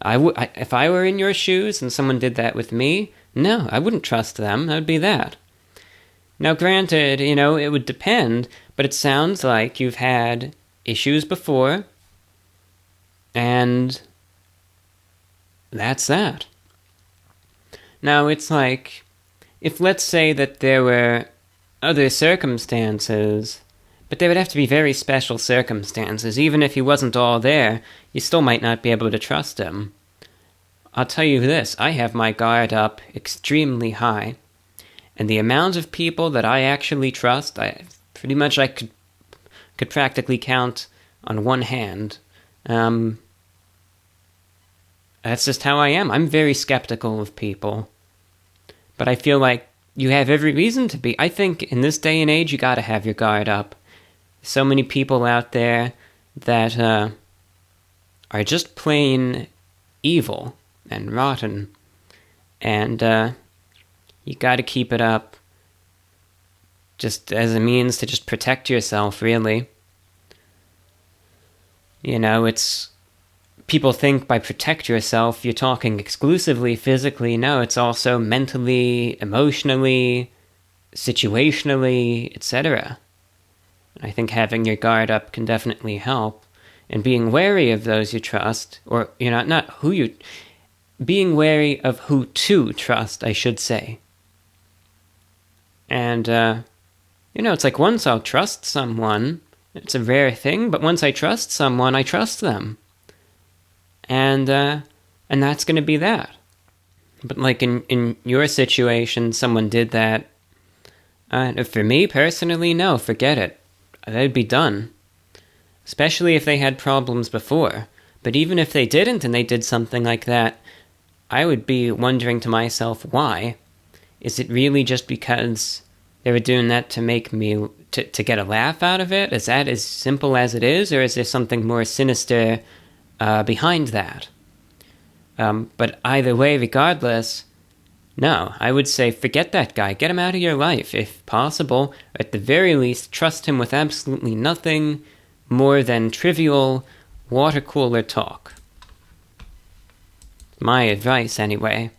If I were in your shoes and someone did that with me, no, I wouldn't trust them. That would be that. Now, granted, it would depend, but it sounds like you've had issues before, and that's that. Now, it's like, if let's say that there were other circumstances, but there would have to be very special circumstances. Even if he wasn't all there, you still might not be able to trust him. I'll tell you this, I have my guard up extremely high, and the amount of people that I actually trust, I could practically count on one hand. That's just how I am. I'm very skeptical of people. But I feel like you have every reason to be. I think in this day and age, you gotta have your guard up. So many people out there that are are just plain evil and rotten. And you gotta keep it up just as a means to just protect yourself, really. You know, it's... people think by protect yourself, you're talking exclusively physically. No, it's also mentally, emotionally, situationally, etc. I think having your guard up can definitely help. And being wary of those you trust, or, you know, not who you... being wary of who to trust, I should say. And, you know, it's like once I'll trust someone, it's a rare thing, but once I trust someone, I trust them. And that's going to be that. But like in your situation, someone did that. For me personally, no, forget it. They'd be done. Especially if they had problems before. But even if they didn't and they did something like that, I would be wondering to myself, why? Is it really just because they were doing that to make me, to get a laugh out of it? Is that as simple as it is? Or is there something more sinister behind that? But either way, regardless, no, I would say forget that guy. Get him out of your life, if possible. At the very least, trust him with absolutely nothing more than trivial water cooler talk. My advice, anyway.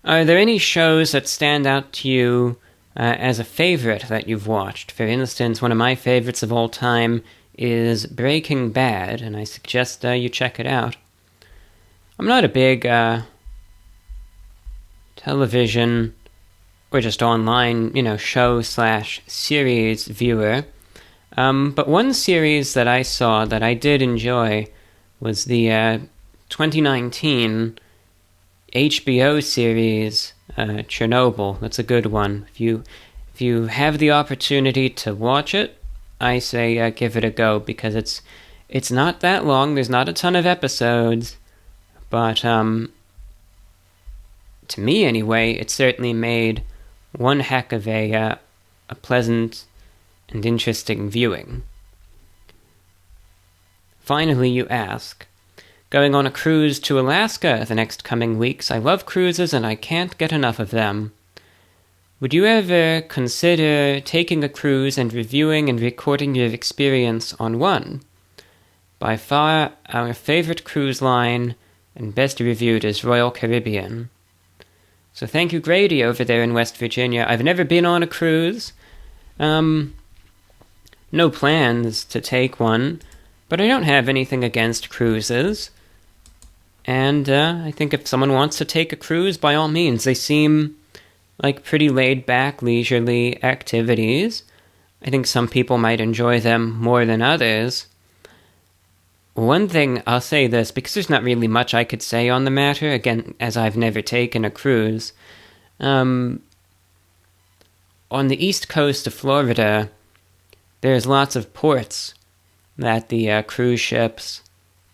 Are there any shows that stand out to you as a favorite that you've watched? For instance, one of my favorites of all time is Breaking Bad, and I suggest you check it out. I'm not a big television or just online, show/series viewer. But one series that I saw that I did enjoy was the 2019 HBO series Chernobyl. That's a good one. If you have the opportunity to watch it, I say give it a go, because it's not that long. There's not a ton of episodes, but to me anyway, it certainly made one heck of a pleasant and interesting viewing. Finally, you ask, going on a cruise to Alaska the next coming weeks. I love cruises and I can't get enough of them. Would you ever consider taking a cruise and reviewing and recording your experience on one? By far, our favorite cruise line and best reviewed is Royal Caribbean. So thank you, Grady, over there in West Virginia. I've never been on a cruise. No plans to take one, but I don't have anything against cruises. And I think if someone wants to take a cruise, by all means. They seem like pretty laid-back, leisurely activities. I think some people might enjoy them more than others. One thing, I'll say this, because there's not really much I could say on the matter, again, as I've never taken a cruise. On the east coast of Florida, there's lots of ports that the cruise ships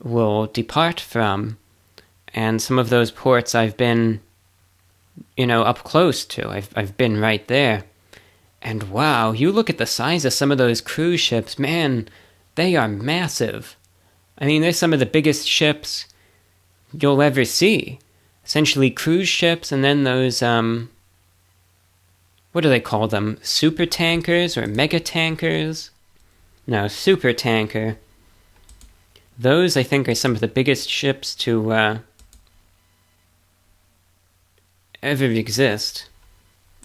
will depart from. And some of those ports I've been, up close to. I've been right there. And wow, you look at the size of some of those cruise ships, man, they are massive. I mean, they're some of the biggest ships you'll ever see. Essentially cruise ships, and then those, what do they call them? Super tankers or mega tankers? No, super tanker. Those, I think, are some of the biggest ships to ever exist.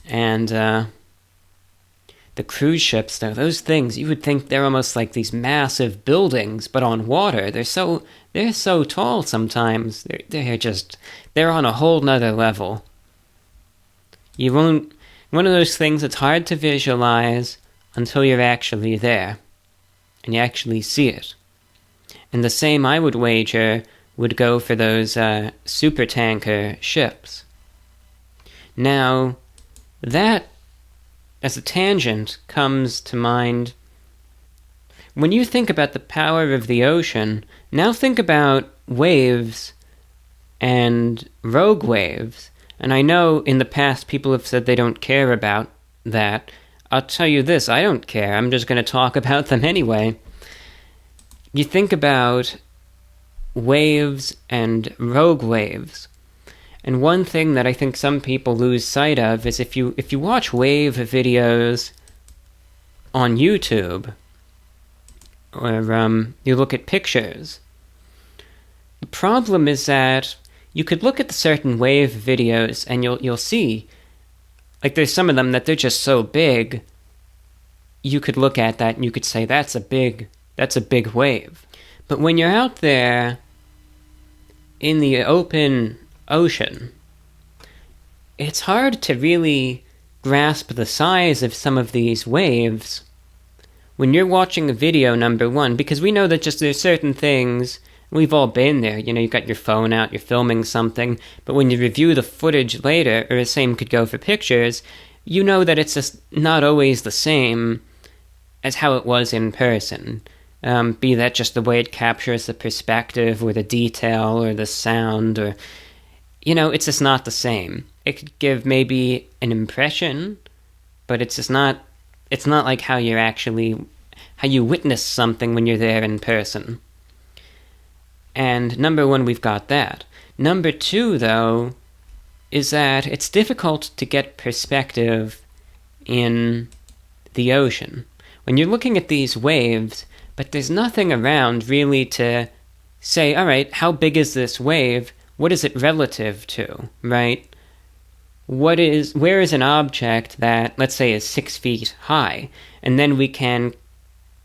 And the cruise ships, though, those things, you would think they're almost like these massive buildings, but on water. They're so tall sometimes. They're on a whole nother level. One of those things that's hard to visualize until you're actually there, and you actually see it. And the same, I would wager, would go for those supertanker ships. Now, that, as a tangent, comes to mind. When you think about the power of the ocean, now think about waves and rogue waves. And I know in the past people have said they don't care about that. I'll tell you this, I don't care. I'm just going to talk about them anyway. you think about waves and rogue waves. And one thing that I think some people lose sight of is if you watch wave videos on YouTube, or you look at pictures, the problem is that you could look at the certain wave videos and you'll see, like, there's some of them that they're just so big, you could look at that and you could say that's a big wave. But when you're out there in the open ocean, it's hard to really grasp the size of some of these waves when you're watching a video, number one, because we know that just there's certain things, we've all been there, you've got your phone out, you're filming something, but when you review the footage later, or the same could go for pictures, you know that it's just not always the same as how it was in person. Be that just the way it captures the perspective, or the detail, or the sound, or, it's just not the same. It could give maybe an impression, but it's just not, it's not like how you witness something when you're there in person. And number one, we've got that. Number two, though, is that it's difficult to get perspective in the ocean. When you're looking at these waves, but there's nothing around really to say, all right, how big is this wave? What is it relative to, right? Where is an object that, let's say, is 6 feet high? And then we can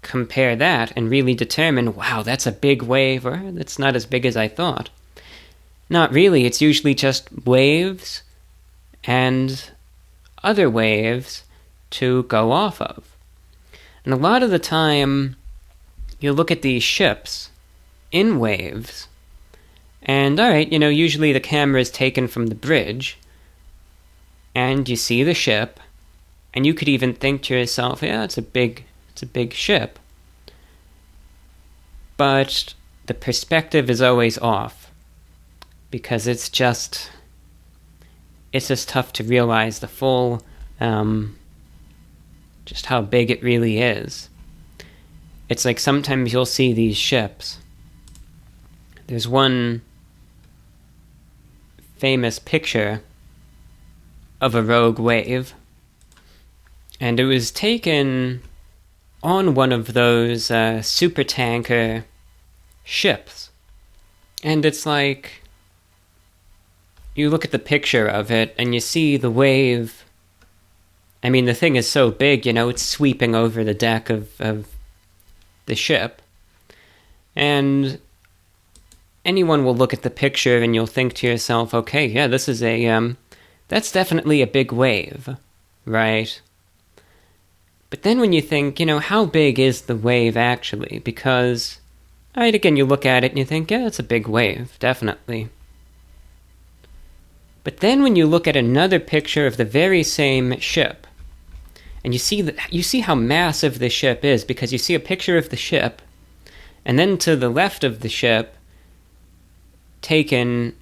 compare that and really determine, wow, that's a big wave, or that's not as big as I thought. Not really. It's usually just waves and other waves to go off of. And a lot of the time, you look at these ships in waves, and alright, usually the camera is taken from the bridge, and you see the ship, and you could even think to yourself, yeah, it's a big ship. But the perspective is always off, because it's just tough to realize the full, just how big it really is. It's like sometimes you'll see these ships. There's one famous picture of a rogue wave, and it was taken on one of those supertanker ships. And it's like, you look at the picture of it, and you see the wave. I mean, the thing is so big, it's sweeping over the deck of the ship. And anyone will look at the picture, and you'll think to yourself, okay, yeah, this is that's definitely a big wave, right? But then when you think, how big is the wave actually? Because, right, again, you look at it and you think, yeah, it's a big wave, definitely. But then when you look at another picture of the very same ship, and you see how massive the ship is, because you see a picture of the ship, and then to the left of the ship, taken,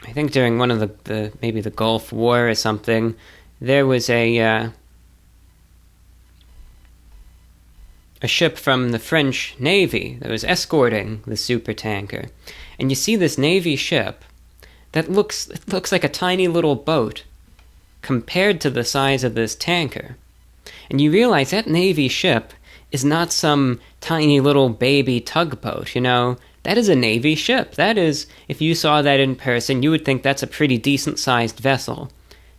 I think during one of the maybe the Gulf War or something, there was a ship from the French Navy that was escorting the supertanker. And you see this Navy ship that looks like a tiny little boat compared to the size of this tanker. And you realize that Navy ship is not some tiny little baby tugboat, That is a Navy ship. That is, if you saw that in person, you would think that's a pretty decent-sized vessel.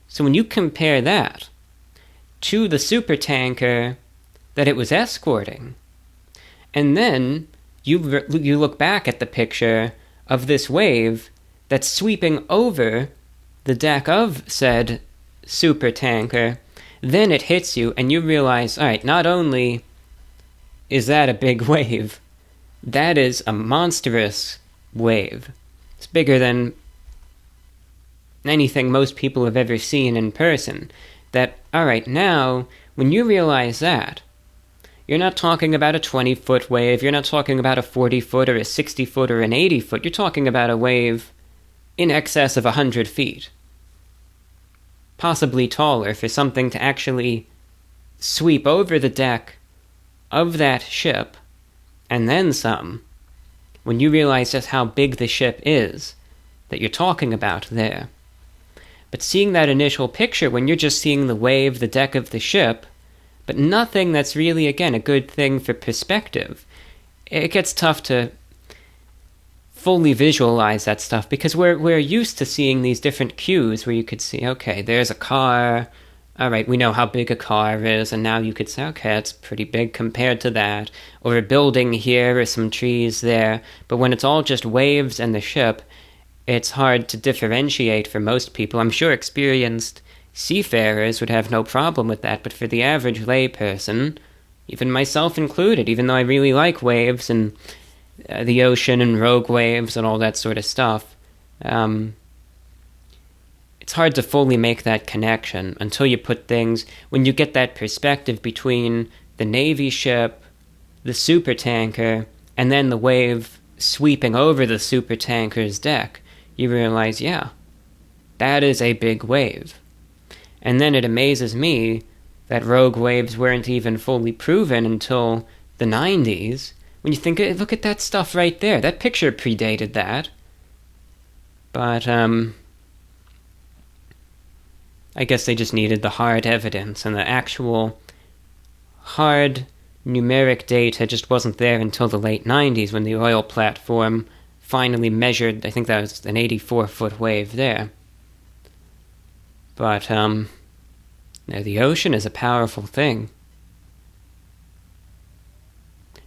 So when you compare that to the supertanker that it was escorting, and then you look back at the picture of this wave that's sweeping over the deck of said supertanker, then it hits you and you realize, all right, not only is that a big wave, that is a monstrous wave. It's bigger than anything most people have ever seen in person. That, all right, now, when you realize that, you're not talking about a 20-foot wave, you're not talking about a 40-foot or a 60-foot or an 80-foot, you're talking about a wave in excess of 100 feet. Possibly taller, for something to actually sweep over the deck of that ship and then some, when you realize just how big the ship is that you're talking about there. But seeing that initial picture, when you're just seeing the wave, the deck of the ship, but nothing that's really, again, a good thing for perspective, it gets tough to fully visualize that stuff, because we're used to seeing these different cues where you could see, okay, there's a car, all right, we know how big a car is, and now you could say, okay, it's pretty big compared to that, or a building here, or some trees there. But when it's all just waves and the ship, it's hard to differentiate for most people. I'm sure experienced seafarers would have no problem with that, but for the average layperson, even myself included, even though I really like waves and the ocean and rogue waves and all that sort of stuff, it's hard to fully make that connection until you put things, when you get that perspective between the Navy ship, the supertanker, and then the wave sweeping over the supertanker's deck, you realize, yeah, that is a big wave. And then it amazes me that rogue waves weren't even fully proven until the 90s. When you think, look at that stuff right there, that picture predated that. But, I guess they just needed the hard evidence, and the actual hard numeric data just wasn't there until the late 90s, when the oil platform finally measured, I think that was an 84-foot wave there. But, the ocean is a powerful thing.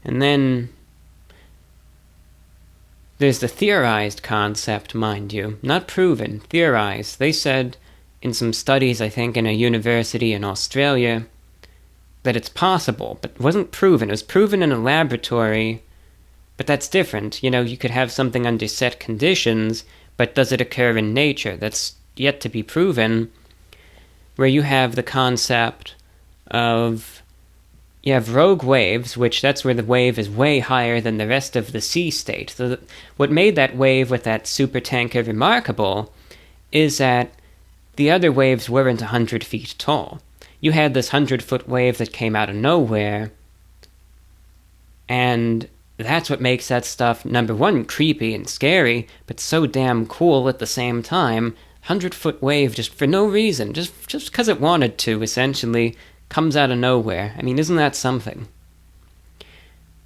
And then there's the theorized concept, mind you. Not proven, theorized. They said in some studies, I think, in a university in Australia, that it's possible, but it wasn't proven. It was proven in a laboratory, but that's different. You could have something under set conditions, but does it occur in nature? That's yet to be proven, where you have the concept of, you have rogue waves, which that's where the wave is way higher than the rest of the sea state. So what made that wave with that supertanker remarkable is that the other waves weren't 100 feet tall. You had this 100-foot wave that came out of nowhere, and that's what makes that stuff, number one, creepy and scary, but so damn cool at the same time. 100-foot wave just for no reason, just because it wanted to, essentially, comes out of nowhere. I mean, isn't that something?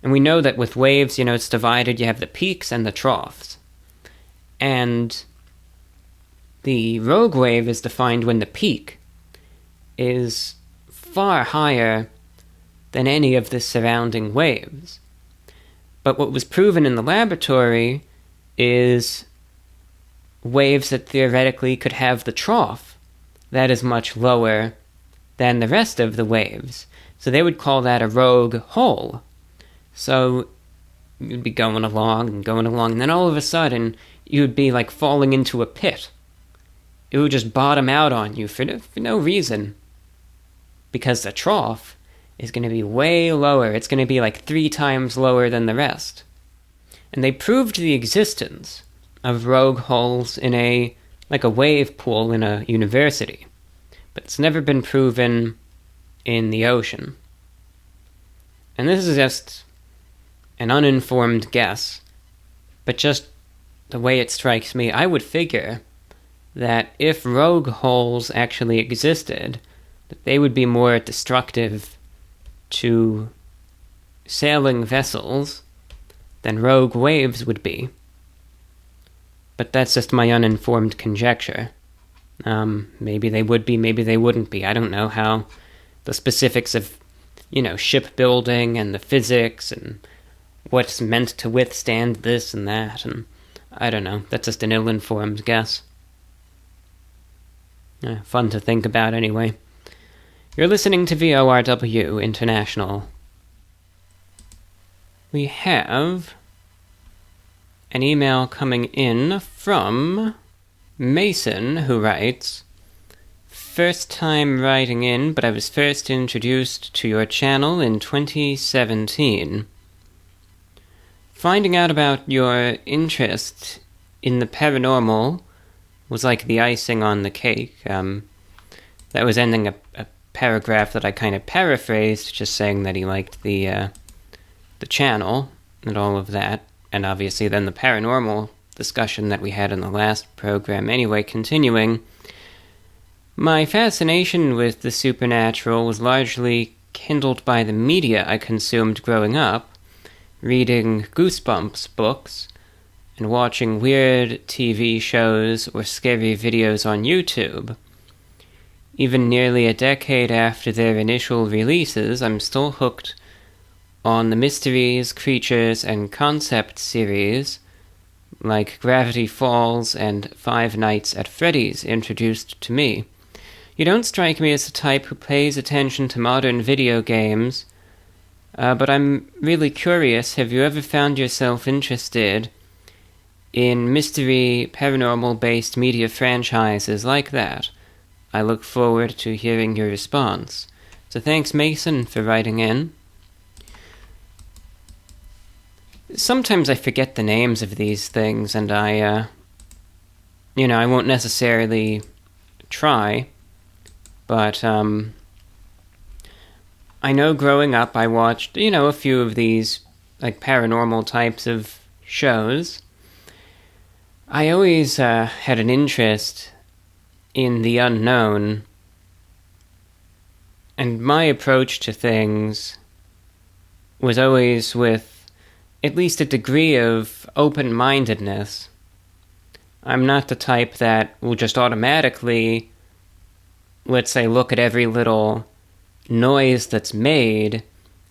And we know that with waves, it's divided. You have the peaks and the troughs. And the rogue wave is defined when the peak is far higher than any of the surrounding waves. But what was proven in the laboratory is waves that theoretically could have the trough that is much lower than the rest of the waves. So they would call that a rogue hole. So you'd be going along, and then all of a sudden you'd be like falling into a pit. It would just bottom out on you for no reason. Because the trough is going to be way lower. It's going to be like 3 times lower than the rest. And they proved the existence of rogue holes in a wave pool in a university. But it's never been proven in the ocean. And this is just an uninformed guess, but just the way it strikes me, I would figure that if rogue holes actually existed, that they would be more destructive to sailing vessels than rogue waves would be. But that's just my uninformed conjecture. Maybe they would be, maybe they wouldn't be. I don't know how the specifics of, shipbuilding and the physics and what's meant to withstand this and that, and I don't know. That's just an ill-informed guess. Fun to think about anyway. You're listening to VORW International. We have an email coming in from Mason, who writes, "First time writing in, but I was first introduced to your channel in 2017. Finding out about your interest in the paranormal was like the icing on the cake." That was ending a paragraph that I kind of paraphrased, just saying that he liked the channel. and all of that, and obviously then the paranormal discussion that we had in the last program. Anyway, continuing, my fascination with the supernatural was largely kindled by the media I consumed growing up, reading Goosebumps books, and watching weird TV shows or scary videos on YouTube. Even nearly a decade after their initial releases, I'm still hooked on the mysteries, creatures, and concept series like Gravity Falls and Five Nights at Freddy's introduced to me. You don't strike me as the type who pays attention to modern video games, but I'm really curious, have you ever found yourself interested in mystery, paranormal-based media franchises like that? I look forward to hearing your response. So thanks, Mason, for writing in. Sometimes I forget the names of these things, and I won't necessarily try, but I know growing up I watched, a few of these, like, paranormal types of shows. I always had an interest in the unknown, and my approach to things was always with at least a degree of open-mindedness. I'm not the type that will just automatically, let's say, look at every little noise that's made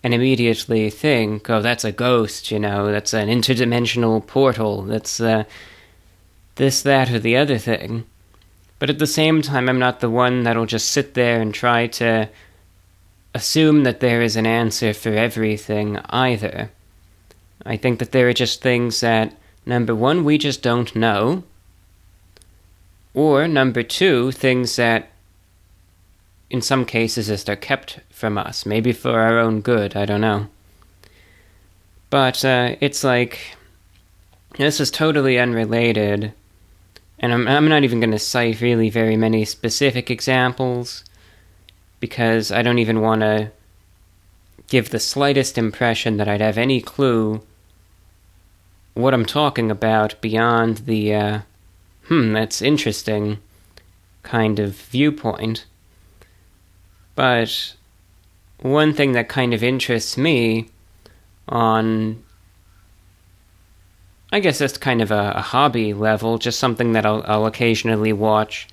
and immediately think, oh, that's a ghost, that's an interdimensional portal, that's this, that, or the other thing. But at the same time, I'm not the one that'll just sit there and try to assume that there is an answer for everything either. I think that there are just things that, number one, we just don't know, or number two, things that in some cases is they're kept from us, maybe for our own good, I don't know. But it's like, this is totally unrelated, and I'm not even going to cite really very many specific examples, because I don't even want to give the slightest impression that I'd have any clue what I'm talking about beyond the, that's interesting kind of viewpoint. But one thing that kind of interests me on, I guess that's kind of a hobby level, just something that I'll occasionally watch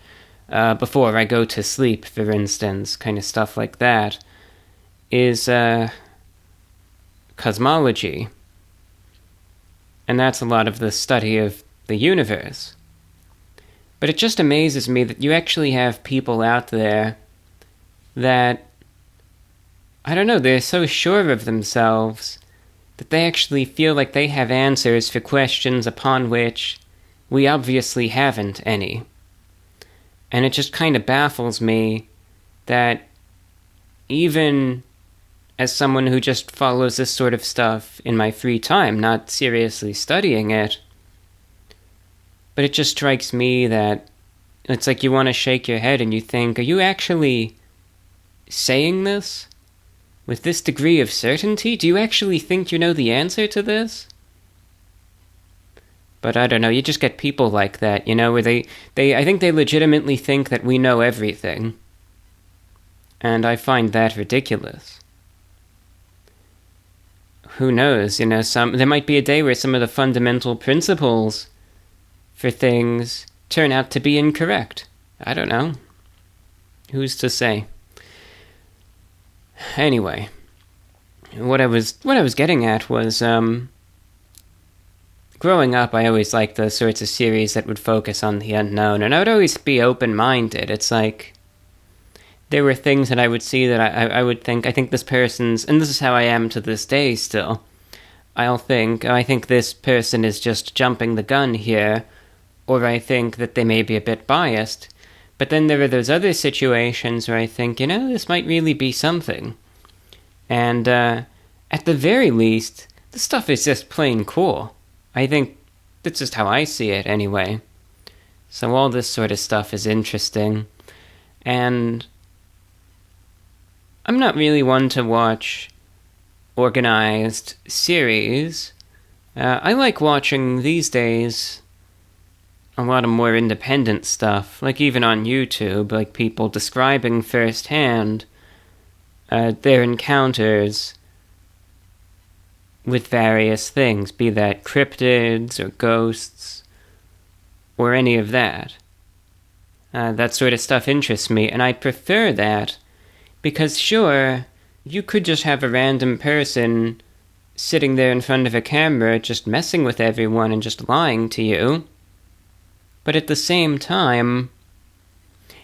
before I go to sleep, for instance, kind of stuff like that, is cosmology. And that's a lot of the study of the universe. But it just amazes me that you actually have people out there that, I don't know, they're so sure of themselves that they actually feel like they have answers for questions upon which we obviously haven't any. And it just kind of baffles me that even as someone who just follows this sort of stuff in my free time, not seriously studying it, but it just strikes me that it's like you want to shake your head and you think, are you actually saying this with this degree of certainty? Do you actually think you know the answer to this? But I don't know, you just get people like that, where I think they legitimately think that we know everything. And I find that ridiculous. Who knows, there might be a day where some of the fundamental principles for things turn out to be incorrect. I don't know. Who's to say? Anyway, what I was getting at was, growing up, I always liked the sorts of series that would focus on the unknown, and I would always be open-minded. It's like, there were things that I would see that I would think, I think this person's, and this is how I am to this day still, I think this person is just jumping the gun here, or I think that they may be a bit biased. But then there are those other situations where I think, this might really be something. And at the very least, the stuff is just plain cool. I think that's just how I see it anyway. So all this sort of stuff is interesting. And I'm not really one to watch organized series I like watching these days a lot of more independent stuff, like even on YouTube, like people describing firsthand their encounters with various things, be that cryptids or ghosts or any of that. That sort of stuff interests me, and I prefer that because, sure, you could just have a random person sitting there in front of a camera just messing with everyone and just lying to you, but at the same time,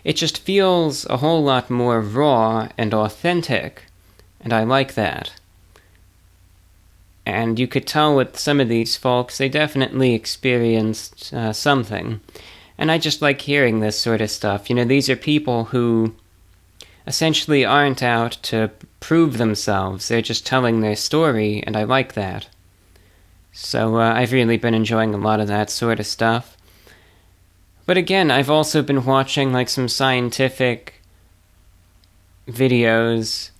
it just feels a whole lot more raw and authentic, and I like that. And you could tell with some of these folks, they definitely experienced something. And I just like hearing this sort of stuff. You know, these are people who essentially aren't out to prove themselves. They're just telling their story, and I like that. So I've really been enjoying a lot of that sort of stuff. But again, I've also been watching like some scientific videos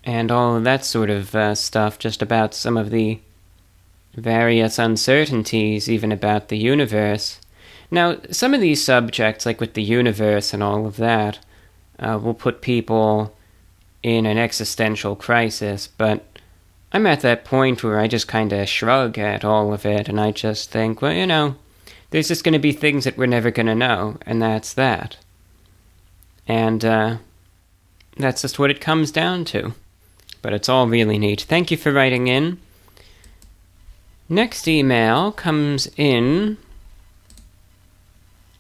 and all of that sort of stuff, just about some of the various uncertainties even about the universe. Now, some of these subjects, like with the universe and all of that, will put people in an existential crisis, but I'm at that point where I just kind of shrug at all of it, and I just think, well, you know, there's just going to be things that we're never going to know, and that's that. And that's just what it comes down to. But it's all really neat. Thank you for writing in. Next email comes in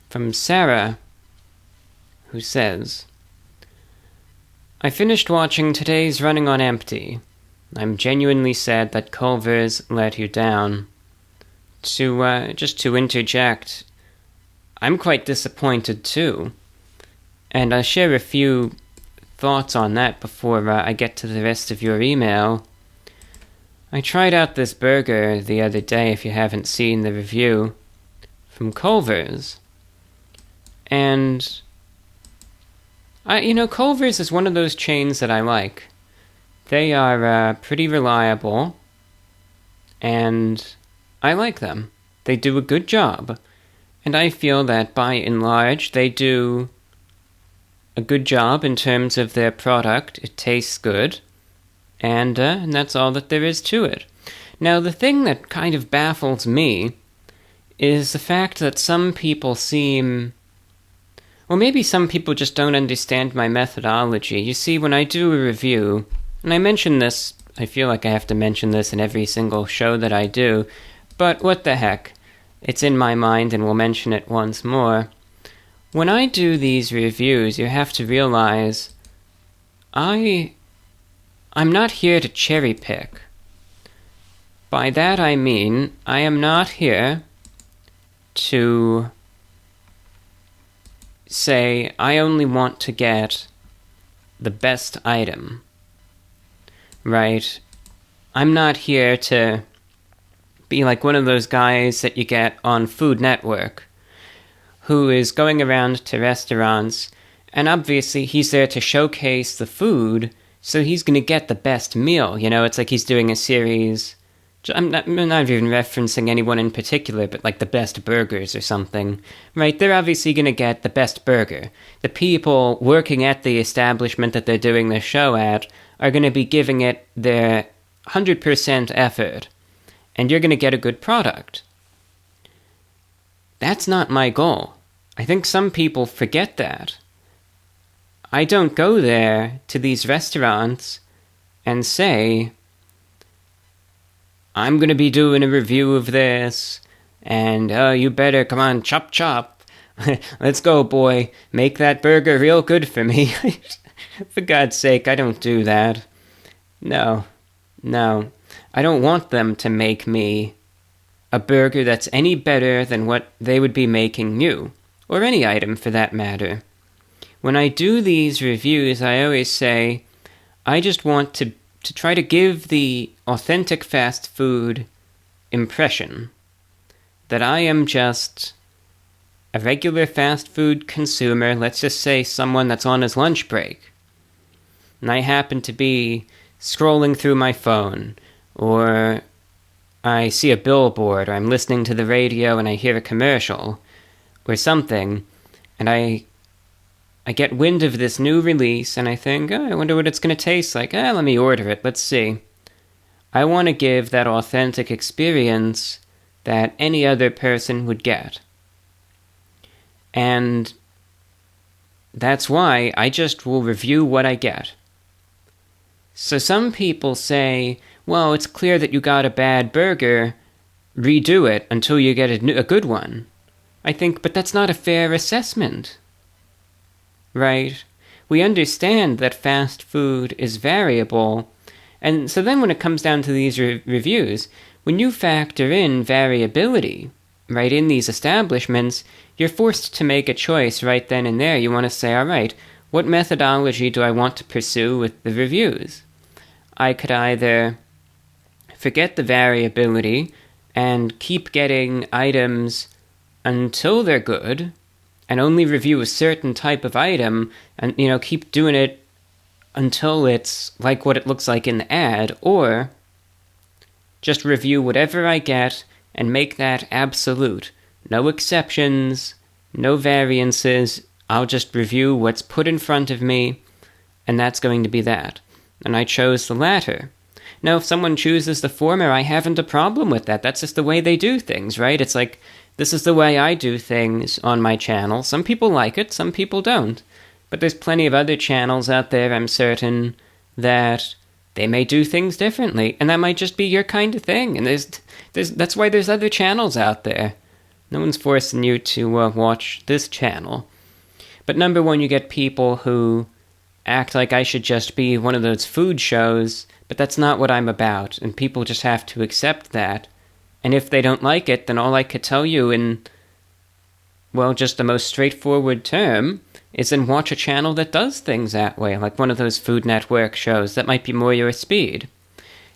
from Sarah, who says, I finished watching today's Running on Empty. I'm genuinely sad that Culver's let you down. Just to interject, I'm quite disappointed too. And I'll share a few thoughts on that before I get to the rest of your email. I tried out this burger the other day, if you haven't seen the review, from Culver's. And Culver's is one of those chains that I like. They are pretty reliable, and I like them. They do a good job. And I feel that by and large, they do a good job in terms of their product. It tastes good, and that's all that there is to it. Now, the thing that kind of baffles me is the fact that some people seem... Well, maybe some people just don't understand my methodology. You see, when I do a review, and I mention this, I feel like I have to mention this in every single show that I do, but what the heck? It's in my mind, and we'll mention it once more. When I do these reviews, you have to realize I'm not here to cherry pick. By that I mean, I am not here to say I only want to get the best item. Right? I'm not here to be like one of those guys that you get on Food Network, who is going around to restaurants, and obviously he's there to showcase the food, so he's going to get the best meal. You know, it's like he's doing a series... I'm not even referencing anyone in particular, but like the best burgers or something. Right, they're obviously going to get the best burger. The people working at the establishment that they're doing the show at are going to be giving it their 100% effort, and you're going to get a good product. That's not my goal. I think some people forget that. I don't go there to these restaurants and say, I'm going to be doing a review of this, and you better, come on, chop chop. Let's go, boy. Make that burger real good for me. For God's sake, I don't do that. No. I don't want them to make me a burger that's any better than what they would be making you, or any item for that matter. When I do these reviews, I always say, I just want to try to give the authentic fast food impression that I am just a regular fast food consumer, let's just say someone that's on his lunch break, and I happen to be scrolling through my phone, or I see a billboard, or I'm listening to the radio and I hear a commercial or something, and I get wind of this new release, and I think, oh, I wonder what it's going to taste like. Let me order it. Let's see. I want to give that authentic experience that any other person would get. And that's why I just will review what I get. So some people say, well, it's clear that you got a bad burger. Redo it until you get a good one. I think, but that's not a fair assessment. Right? We understand that fast food is variable, and so then when it comes down to these reviews, when you factor in variability, right, in these establishments, you're forced to make a choice right then and there. You want to say, all right, what methodology do I want to pursue with the reviews? I could either forget the variability and keep getting items until they're good, and only review a certain type of item, and, keep doing it until it's like what it looks like in the ad, or just review whatever I get and make that absolute. No exceptions, no variances. I'll just review what's put in front of me, and that's going to be that. And I chose the latter. Now, if someone chooses the former, I haven't a problem with that. That's just the way they do things, right? It's like, this is the way I do things on my channel. Some people like it, some people don't. But there's plenty of other channels out there, I'm certain, that they may do things differently. And that might just be your kind of thing. And that's why there's other channels out there. No one's forcing you to watch this channel. But number one, you get people who act like I should just be one of those food shows, but that's not what I'm about. And people just have to accept that. And if they don't like it, then all I could tell you in, well, just the most straightforward term, is then watch a channel that does things that way, like one of those Food Network shows. That might be more your speed.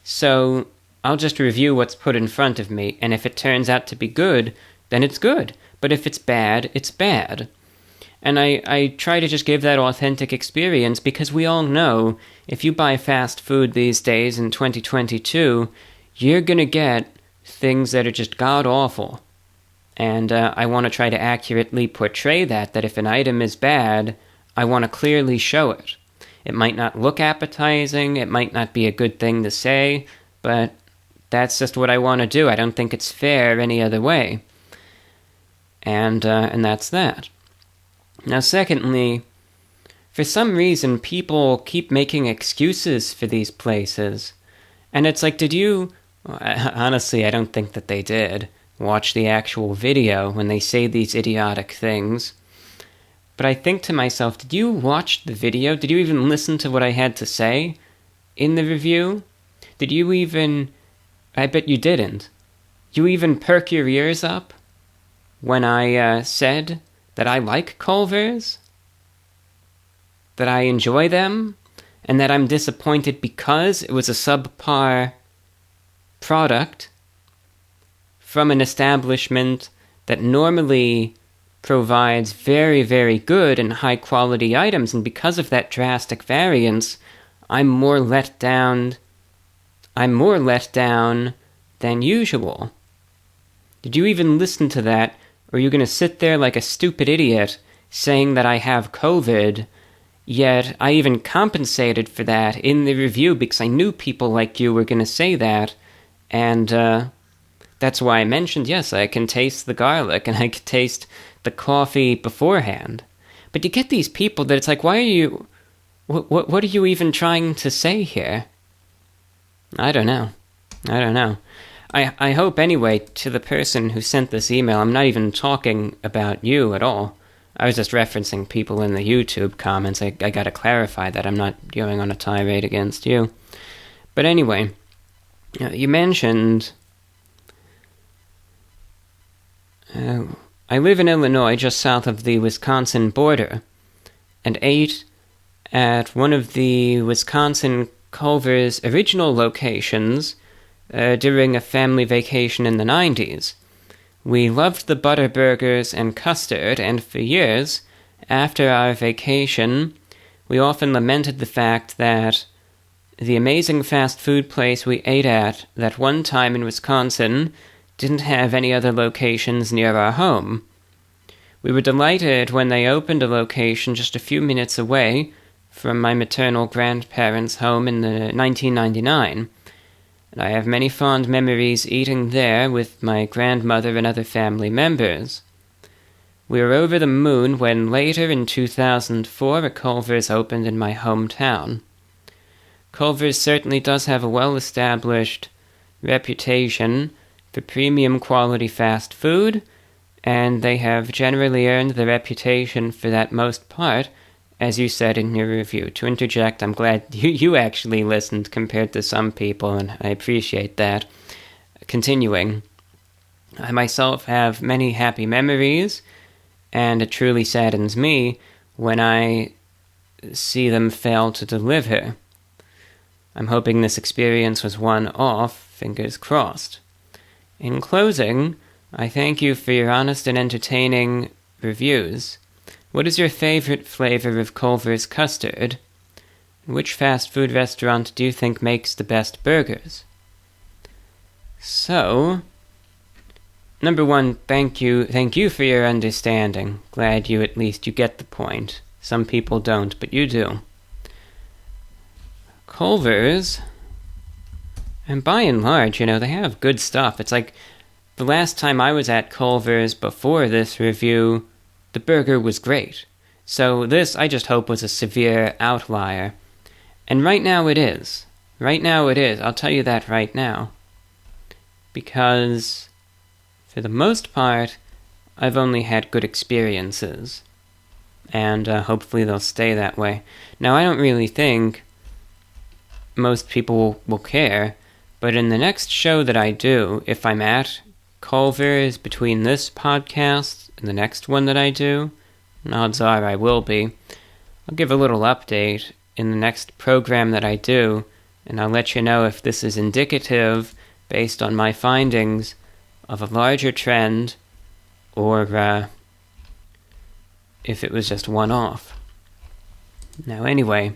So I'll just review what's put in front of me, and if it turns out to be good, then it's good. But if it's bad, it's bad. And I try to just give that authentic experience, because we all know if you buy fast food these days in 2022, you're going to get things that are just god-awful. And I want to try to accurately portray that if an item is bad, I want to clearly show it. It might not look appetizing, it might not be a good thing to say, but that's just what I want to do. I don't think it's fair any other way. And that's that. Now, secondly, for some reason, people keep making excuses for these places. And it's like, honestly, I don't think that they did watch the actual video when they say these idiotic things. But I think to myself, did you watch the video? Did you even listen to what I had to say in the review? Did you even... I bet you didn't. You even perk your ears up when I said that I like Culver's? That I enjoy them? And that I'm disappointed because it was a subpar product from an establishment that normally provides very, very good and high-quality items, and because of that drastic variance, I'm more let down than usual. Did you even listen to that, or are you going to sit there like a stupid idiot saying that I have COVID, yet I even compensated for that in the review because I knew people like you were going to say that, and that's why I mentioned, yes, I can taste the garlic and I can taste the coffee beforehand. But you get these people that it's like, why are you... What are you even trying to say here? I don't know. I hope, anyway, to the person who sent this email, I'm not even talking about you at all. I was just referencing people in the YouTube comments. I gotta clarify that I'm not going on a tirade against you. But anyway, you mentioned... I live in Illinois, just south of the Wisconsin border, and ate at one of the Wisconsin Culver's original locations during a family vacation in the 90s. We loved the butter burgers and custard, and for years, after our vacation, we often lamented the fact that the amazing fast food place we ate at that one time in Wisconsin didn't have any other locations near our home. We were delighted when they opened a location just a few minutes away from my maternal grandparents' home in 1999, and I have many fond memories eating there with my grandmother and other family members. We were over the moon when later in 2004 a Culver's opened in my hometown. Culver's certainly does have a well-established reputation for premium quality fast food, and they have generally earned the reputation for that most part, as you said in your review. To interject, I'm glad you actually listened compared to some people, and I appreciate that. Continuing, I myself have many happy memories, and it truly saddens me when I see them fail to deliver. I'm hoping this experience was one-off, fingers crossed. In closing, I thank you for your honest and entertaining reviews. What is your favorite flavor of Culver's custard? Which fast food restaurant do you think makes the best burgers? So, number one, thank you for your understanding. Glad you get the point. Some people don't, but you do. Culver's, and by and large, they have good stuff. It's like the last time I was at Culver's before this review, the burger was great. So this, I just hope, was a severe outlier. And right now it is. I'll tell you that right now. Because, for the most part, I've only had good experiences. And hopefully they'll stay that way. Now, I don't really think most people will care, but in the next show that I do, if I'm at Culver's between this podcast and the next one that I do, and odds are I will be, I'll give a little update in the next program that I do, and I'll let you know if this is indicative, based on my findings, of a larger trend, or if it was just one-off. Now anyway,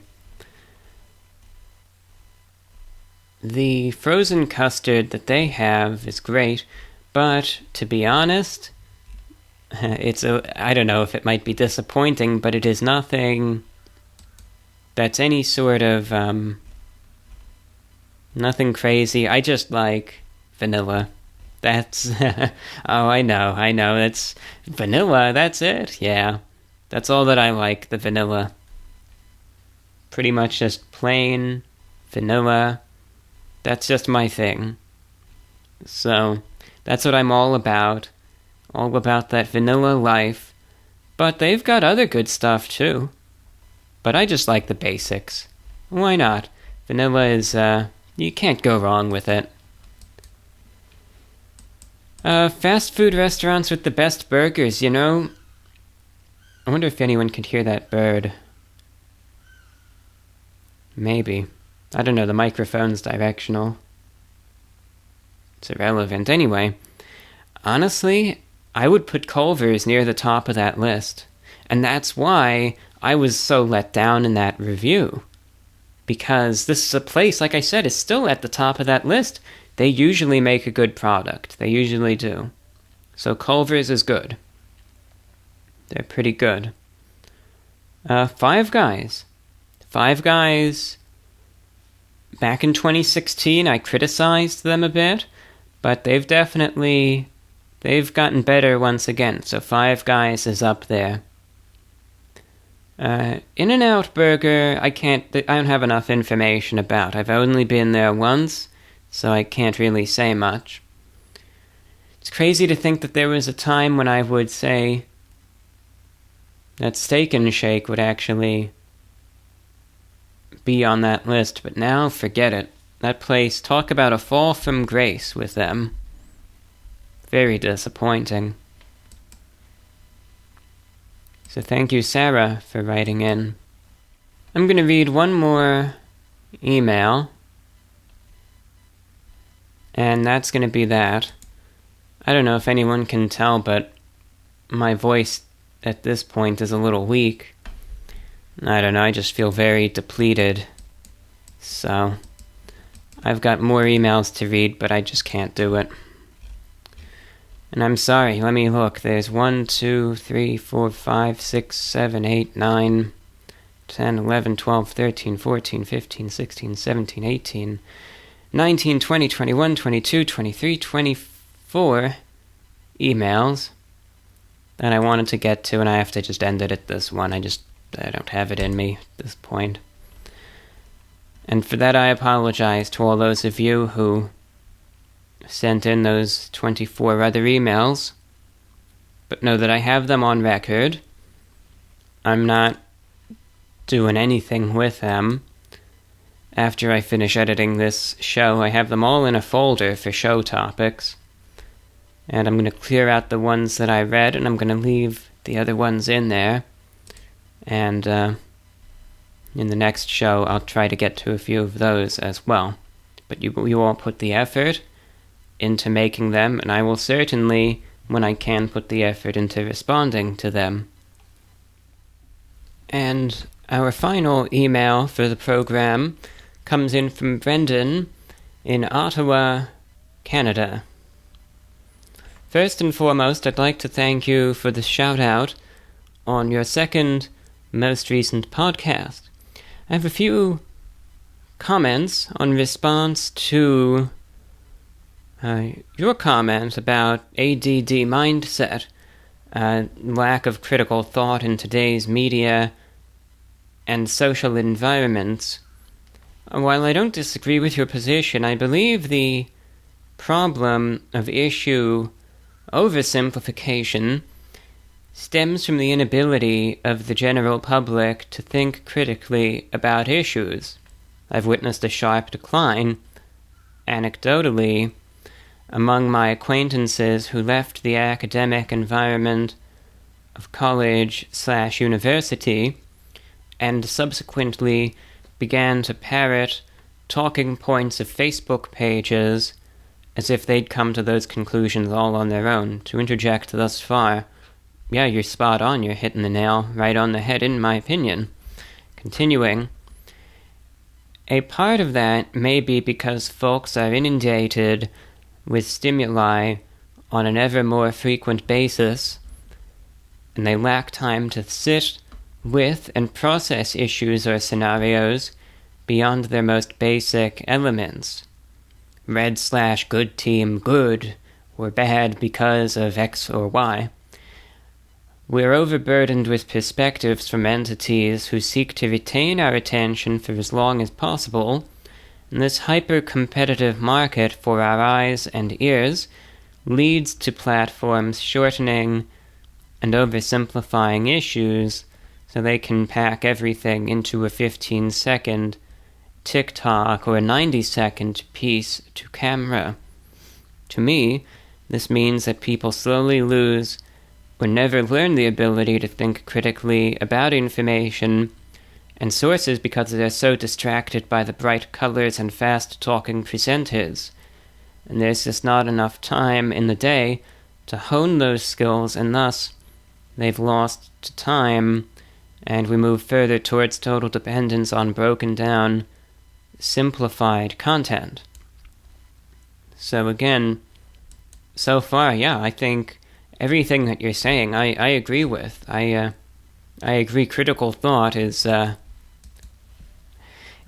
the frozen custard that they have is great, but to be honest, I don't know if it might be disappointing, but it is nothing that's any sort of, nothing crazy. I just like vanilla. That's, oh, I know, that's vanilla, that's it, yeah. That's all that I like, the vanilla. Pretty much just plain vanilla. That's just my thing. So, that's what I'm all about that vanilla life. But they've got other good stuff too. But I just like the basics. Why not? Vanilla is, you can't go wrong with it. Fast food restaurants with the best burgers, I wonder if anyone could hear that bird. Maybe. I don't know, the microphone's directional. It's irrelevant. Anyway, honestly, I would put Culver's near the top of that list. And that's why I was so let down in that review. Because this is a place, like I said, is still at the top of that list. They usually make a good product. They usually do. So Culver's is good. They're pretty good. Five Guys. Five Guys, back in 2016, I criticized them a bit, but they've gotten better once again, so Five Guys is up there. In-N-Out Burger, I don't have enough information about. I've only been there once, so I can't really say much. It's crazy to think that there was a time when I would say that Steak and Shake would actually be on that list, but now forget it. That place, talk about a fall from grace with them. Very disappointing. So thank you, Sarah, for writing in. I'm going to read one more email, and that's going to be that. I don't know if anyone can tell, but my voice at this point is a little weak. I don't know, I just feel very depleted So, I've got more emails to read, but I just can't do it. And I'm sorry, let me look. There's 1, 2, 3, 4, 5, 6, 7, 8, 9, 10, 11, 12, 13, 14, 15, 16, 17, 18, 19, 20, 21, 22, 23, 24 emails that I wanted to get to, and I have to just end it at this one. I don't have it in me at this point. And for that I apologize to all those of you who sent in those 24 other emails, but know that I have them on record. I'm not doing anything with them. After I finish editing this show, I have them all in a folder for show topics, and I'm going to clear out the ones that I read, and I'm going to leave the other ones in there, and in the next show I'll try to get to a few of those as well. But you all put the effort into making them, and I will certainly, when I can, put the effort into responding to them. And our final email for the program comes in from Brendan in Ottawa, Canada. First and foremost, I'd like to thank you for the shout-out on your second most recent podcast. I have a few comments on response to your comment about ADD mindset, lack of critical thought in today's media and social environments. While I don't disagree with your position, I believe the problem of issue oversimplification stems from the inability of the general public to think critically about issues. I've witnessed a sharp decline, anecdotally, among my acquaintances who left the academic environment of college/university and subsequently began to parrot talking points of Facebook pages as if they'd come to those conclusions all on their own. To interject thus far, yeah, you're spot on, you're hitting the nail right on the head in my opinion. Continuing, a part of that may be because folks are inundated with stimuli on an ever more frequent basis, and they lack time to sit with and process issues or scenarios beyond their most basic elements. Red/good team good or bad because of X or Y. We're overburdened with perspectives from entities who seek to retain our attention for as long as possible, and this hyper-competitive market for our eyes and ears leads to platforms shortening and oversimplifying issues so they can pack everything into a 15-second TikTok or a 90-second piece to camera. To me, this means that people slowly lose or never learn the ability to think critically about information and sources because they're so distracted by the bright colors and fast-talking presenters. And there's just not enough time in the day to hone those skills, and thus they've lost time, and we move further towards total dependence on broken down, simplified content. So again, so far, yeah, I think everything that you're saying, I agree with. I agree critical thought is,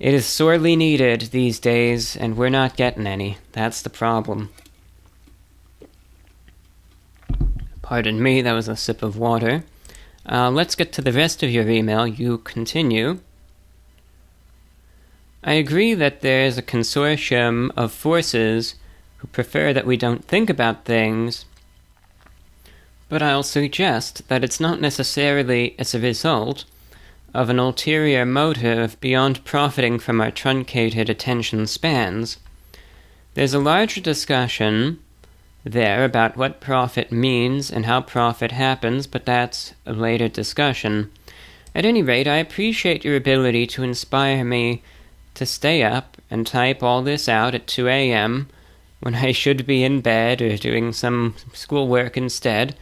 it is sorely needed these days, and we're not getting any. That's the problem. Pardon me, that was a sip of water. Let's get to the rest of your email. You continue. I agree that there is a consortium of forces who prefer that we don't think about things, but I'll suggest that it's not necessarily as a result of an ulterior motive beyond profiting from our truncated attention spans. There's a larger discussion there about what profit means and how profit happens, but that's a later discussion. At any rate, I appreciate your ability to inspire me to stay up and type all this out at 2 a.m. when I should be in bed or doing some schoolwork instead.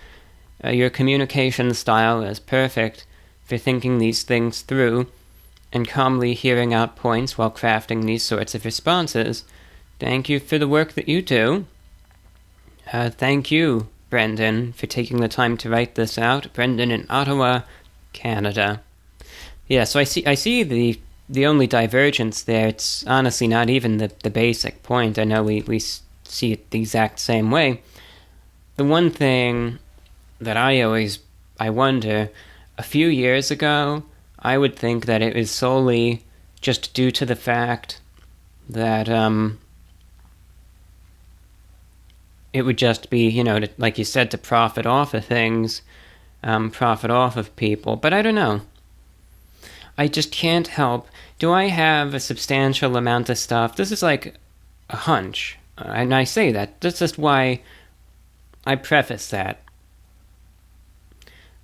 Your communication style is perfect for thinking these things through, and calmly hearing out points while crafting these sorts of responses. Thank you for the work that you do. Thank you, Brendan, for taking the time to write this out. Brendan in Ottawa, Canada. Yeah, so I see the only divergence there. It's honestly not even the basic point. I know we see it the exact same way. The one thing that I wonder, a few years ago, I would think that it was solely just due to the fact that it would just be, like you said, to profit off of things, profit off of people. But I don't know. I just can't help. Do I have a substantial amount of stuff? This is like a hunch. And I say that. That's just why I preface that.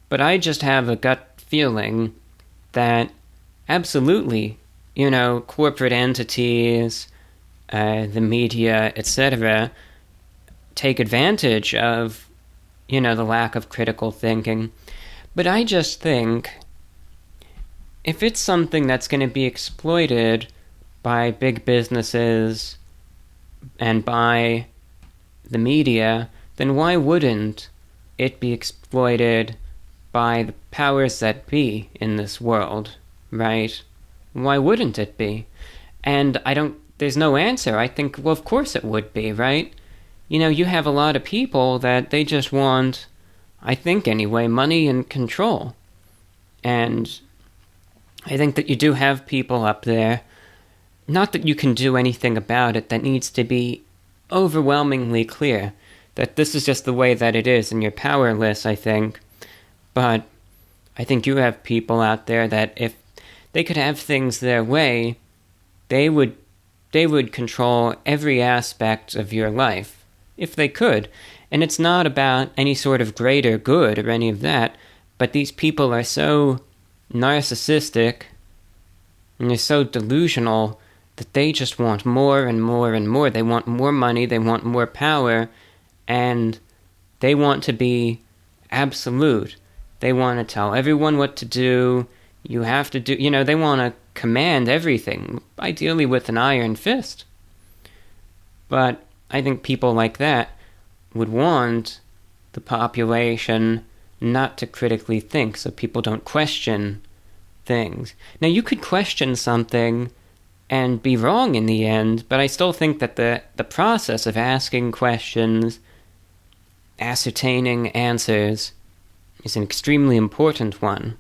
But I just have a gut feeling that absolutely, corporate entities, the media, etc., take advantage of, the lack of critical thinking. But I just think if it's something that's going to be exploited by big businesses and by the media, then why wouldn't it be exploited by the powers that be in this world, right? Why wouldn't it be? And there's no answer. I think, well, of course it would be, right? You have a lot of people that they just want, I think anyway, money and control. And I think that you do have people up there, not that you can do anything about it, that needs to be overwhelmingly clear that this is just the way that it is and you're powerless, I think. But I think you have people out there that if they could have things their way, they would control every aspect of your life, if they could. And it's not about any sort of greater good or any of that, but these people are so narcissistic and they're so delusional that they just want more and more and more. They want more money, they want more power, and they want to be absolute. They want to tell everyone what to do. You have to do, they want to command everything, ideally with an iron fist. But I think people like that would want the population not to critically think, so people don't question things. Now, you could question something and be wrong in the end, but I still think that the process of asking questions, ascertaining answers, is an extremely important one.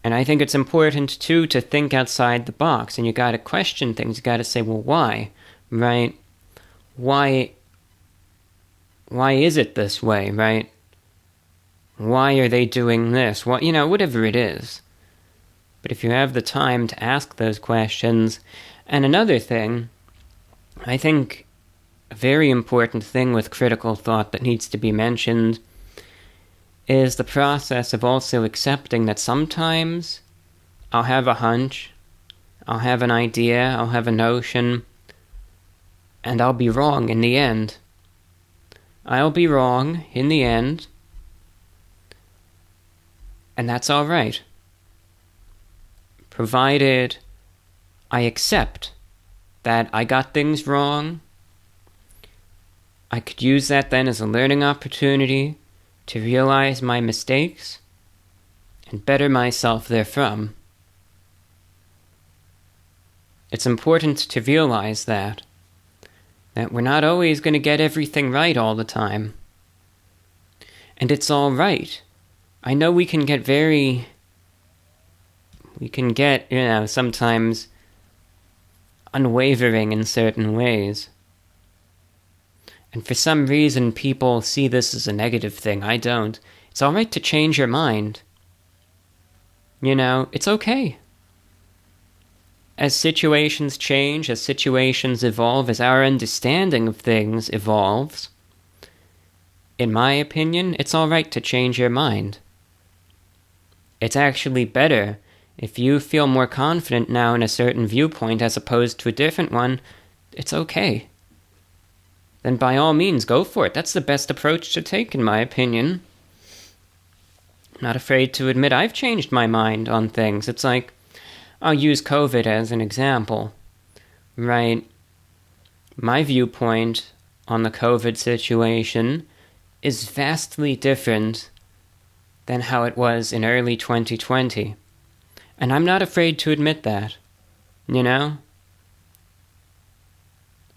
And I think it's important, too, to think outside the box, and you gotta question things. You gotta say, well, why? Right? Why is it this way, right? Why are they doing this? Whatever it is. But if you have the time to ask those questions. And another thing, I think a very important thing with critical thought that needs to be mentioned is the process of also accepting that sometimes I'll have a hunch, I'll have an idea, I'll have a notion, and I'll be wrong in the end. I'll be wrong in the end, and that's all right. Provided I accept that I got things wrong, I could use that then as a learning opportunity to realize my mistakes and better myself therefrom. It's important to realize that we're not always going to get everything right all the time. And it's all right. I know we can get sometimes unwavering in certain ways. And for some reason, people see this as a negative thing. I don't. It's all right to change your mind. It's okay. As situations change, as situations evolve, as our understanding of things evolves, in my opinion, it's all right to change your mind. It's actually better if you feel more confident now in a certain viewpoint as opposed to a different one. It's okay. Then by all means, go for it. That's the best approach to take, in my opinion. I'm not afraid to admit I've changed my mind on things. It's like, I'll use COVID as an example, right? My viewpoint on the COVID situation is vastly different than how it was in early 2020. And I'm not afraid to admit that, you know?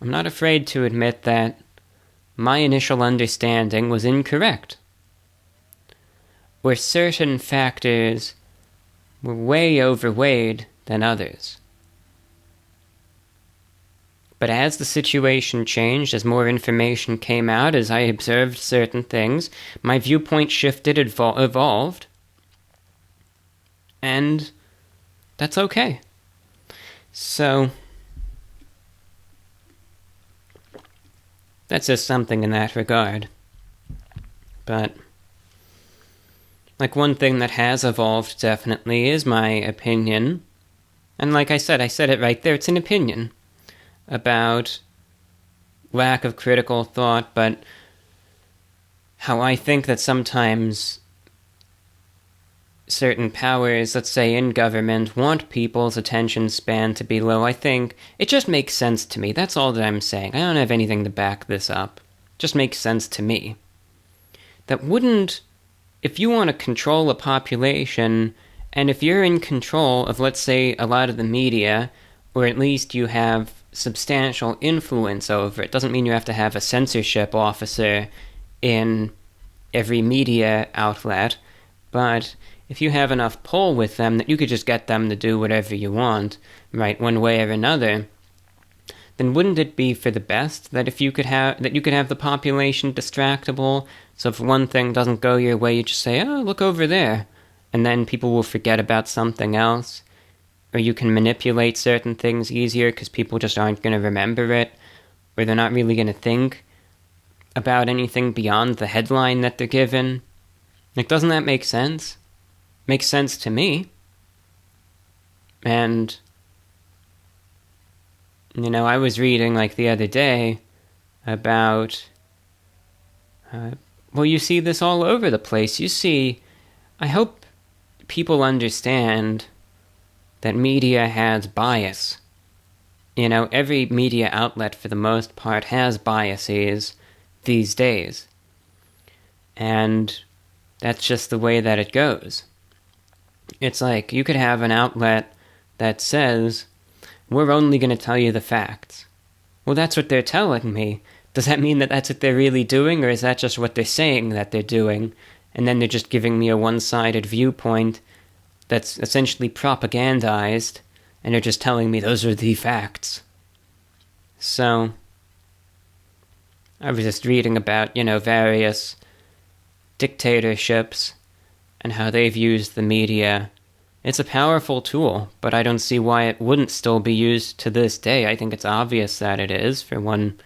I'm not afraid to admit that my initial understanding was incorrect, where certain factors were way overweighed than others. But as the situation changed, as more information came out, as I observed certain things, my viewpoint shifted, evolved, and that's okay. So, that's just something in that regard. But, like, one thing that has evolved definitely is my opinion. And like I said it right there, it's an opinion about lack of critical thought, but how I think that sometimes certain powers, let's say in government, want people's attention span to be low. I think it just makes sense to me. That's all that I'm saying. I don't have anything to back this up. It just makes sense to me. That wouldn't, if you want to control a population, and if you're in control of, let's say, a lot of the media, or at least you have substantial influence over it, doesn't mean you have to have a censorship officer in every media outlet, but if you have enough pull with them that you could just get them to do whatever you want, right, one way or another, then wouldn't it be for the best that you could have the population distractible, so if one thing doesn't go your way, you just say, oh, look over there, and then people will forget about something else? Or you can manipulate certain things easier because people just aren't going to remember it, or they're not really going to think about anything beyond the headline that they're given. Like, doesn't that make sense? Makes sense to me. And, you know, I was reading, like, the other day about, well, you see this all over the place. You see, I hope people understand that media has bias. You know, every media outlet, for the most part, has biases these days. And that's just the way that it goes. It's like, you could have an outlet that says, we're only going to tell you the facts. Well, that's what they're telling me. Does that mean that that's what they're really doing, or is that just what they're saying that they're doing? And then they're just giving me a one-sided viewpoint that's essentially propagandized, and they're just telling me those are the facts. So, I was just reading about, you know, various dictatorships and how they've used the media. It's a powerful tool, but I don't see why it wouldn't still be used to this day. I think it's obvious that it is, for one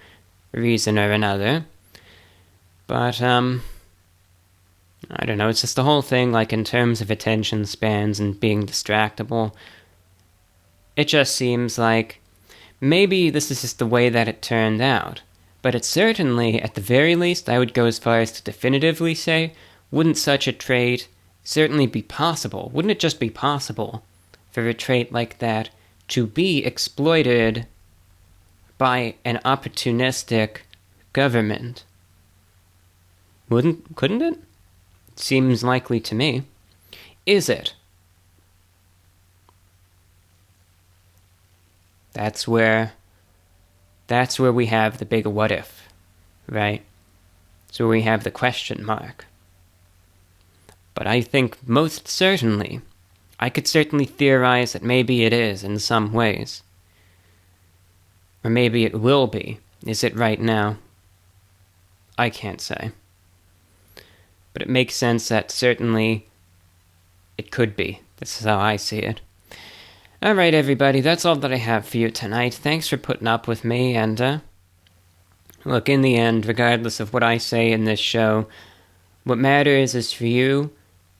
reason or another. But, I don't know, it's just the whole thing, like, in terms of attention spans and being distractible. It just seems like maybe this is just the way that it turned out. But it certainly, at the very least, I would go as far as to definitively say, wouldn't such a trait certainly be possible? Wouldn't it just be possible for a trait like that to be exploited by an opportunistic government? Couldn't it? Seems likely to me. Is it? That's where we have the big what if, right? So we have the question mark. But I think most certainly, I could certainly theorize that maybe it is in some ways. Or maybe it will be. Is it right now? I can't say. But it makes sense that certainly it could be. This is how I see it. Alright, everybody, that's all that I have for you tonight. Thanks for putting up with me, and, look, in the end, regardless of what I say in this show, what matters is for you,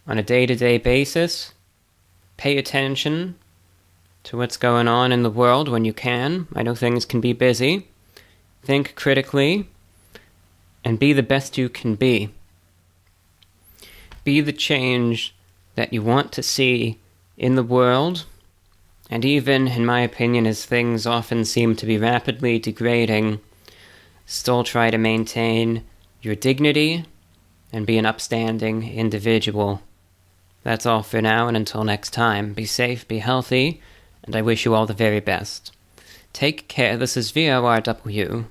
on a day-to-day basis, pay attention to what's going on in the world when you can. I know things can be busy. Think critically, and be the best you can be. Be the change that you want to see in the world, And even, in my opinion, as things often seem to be rapidly degrading, still try to maintain your dignity and be an upstanding individual. That's all for now, and until next time, be safe, be healthy, and I wish you all the very best. Take care. This is VORW.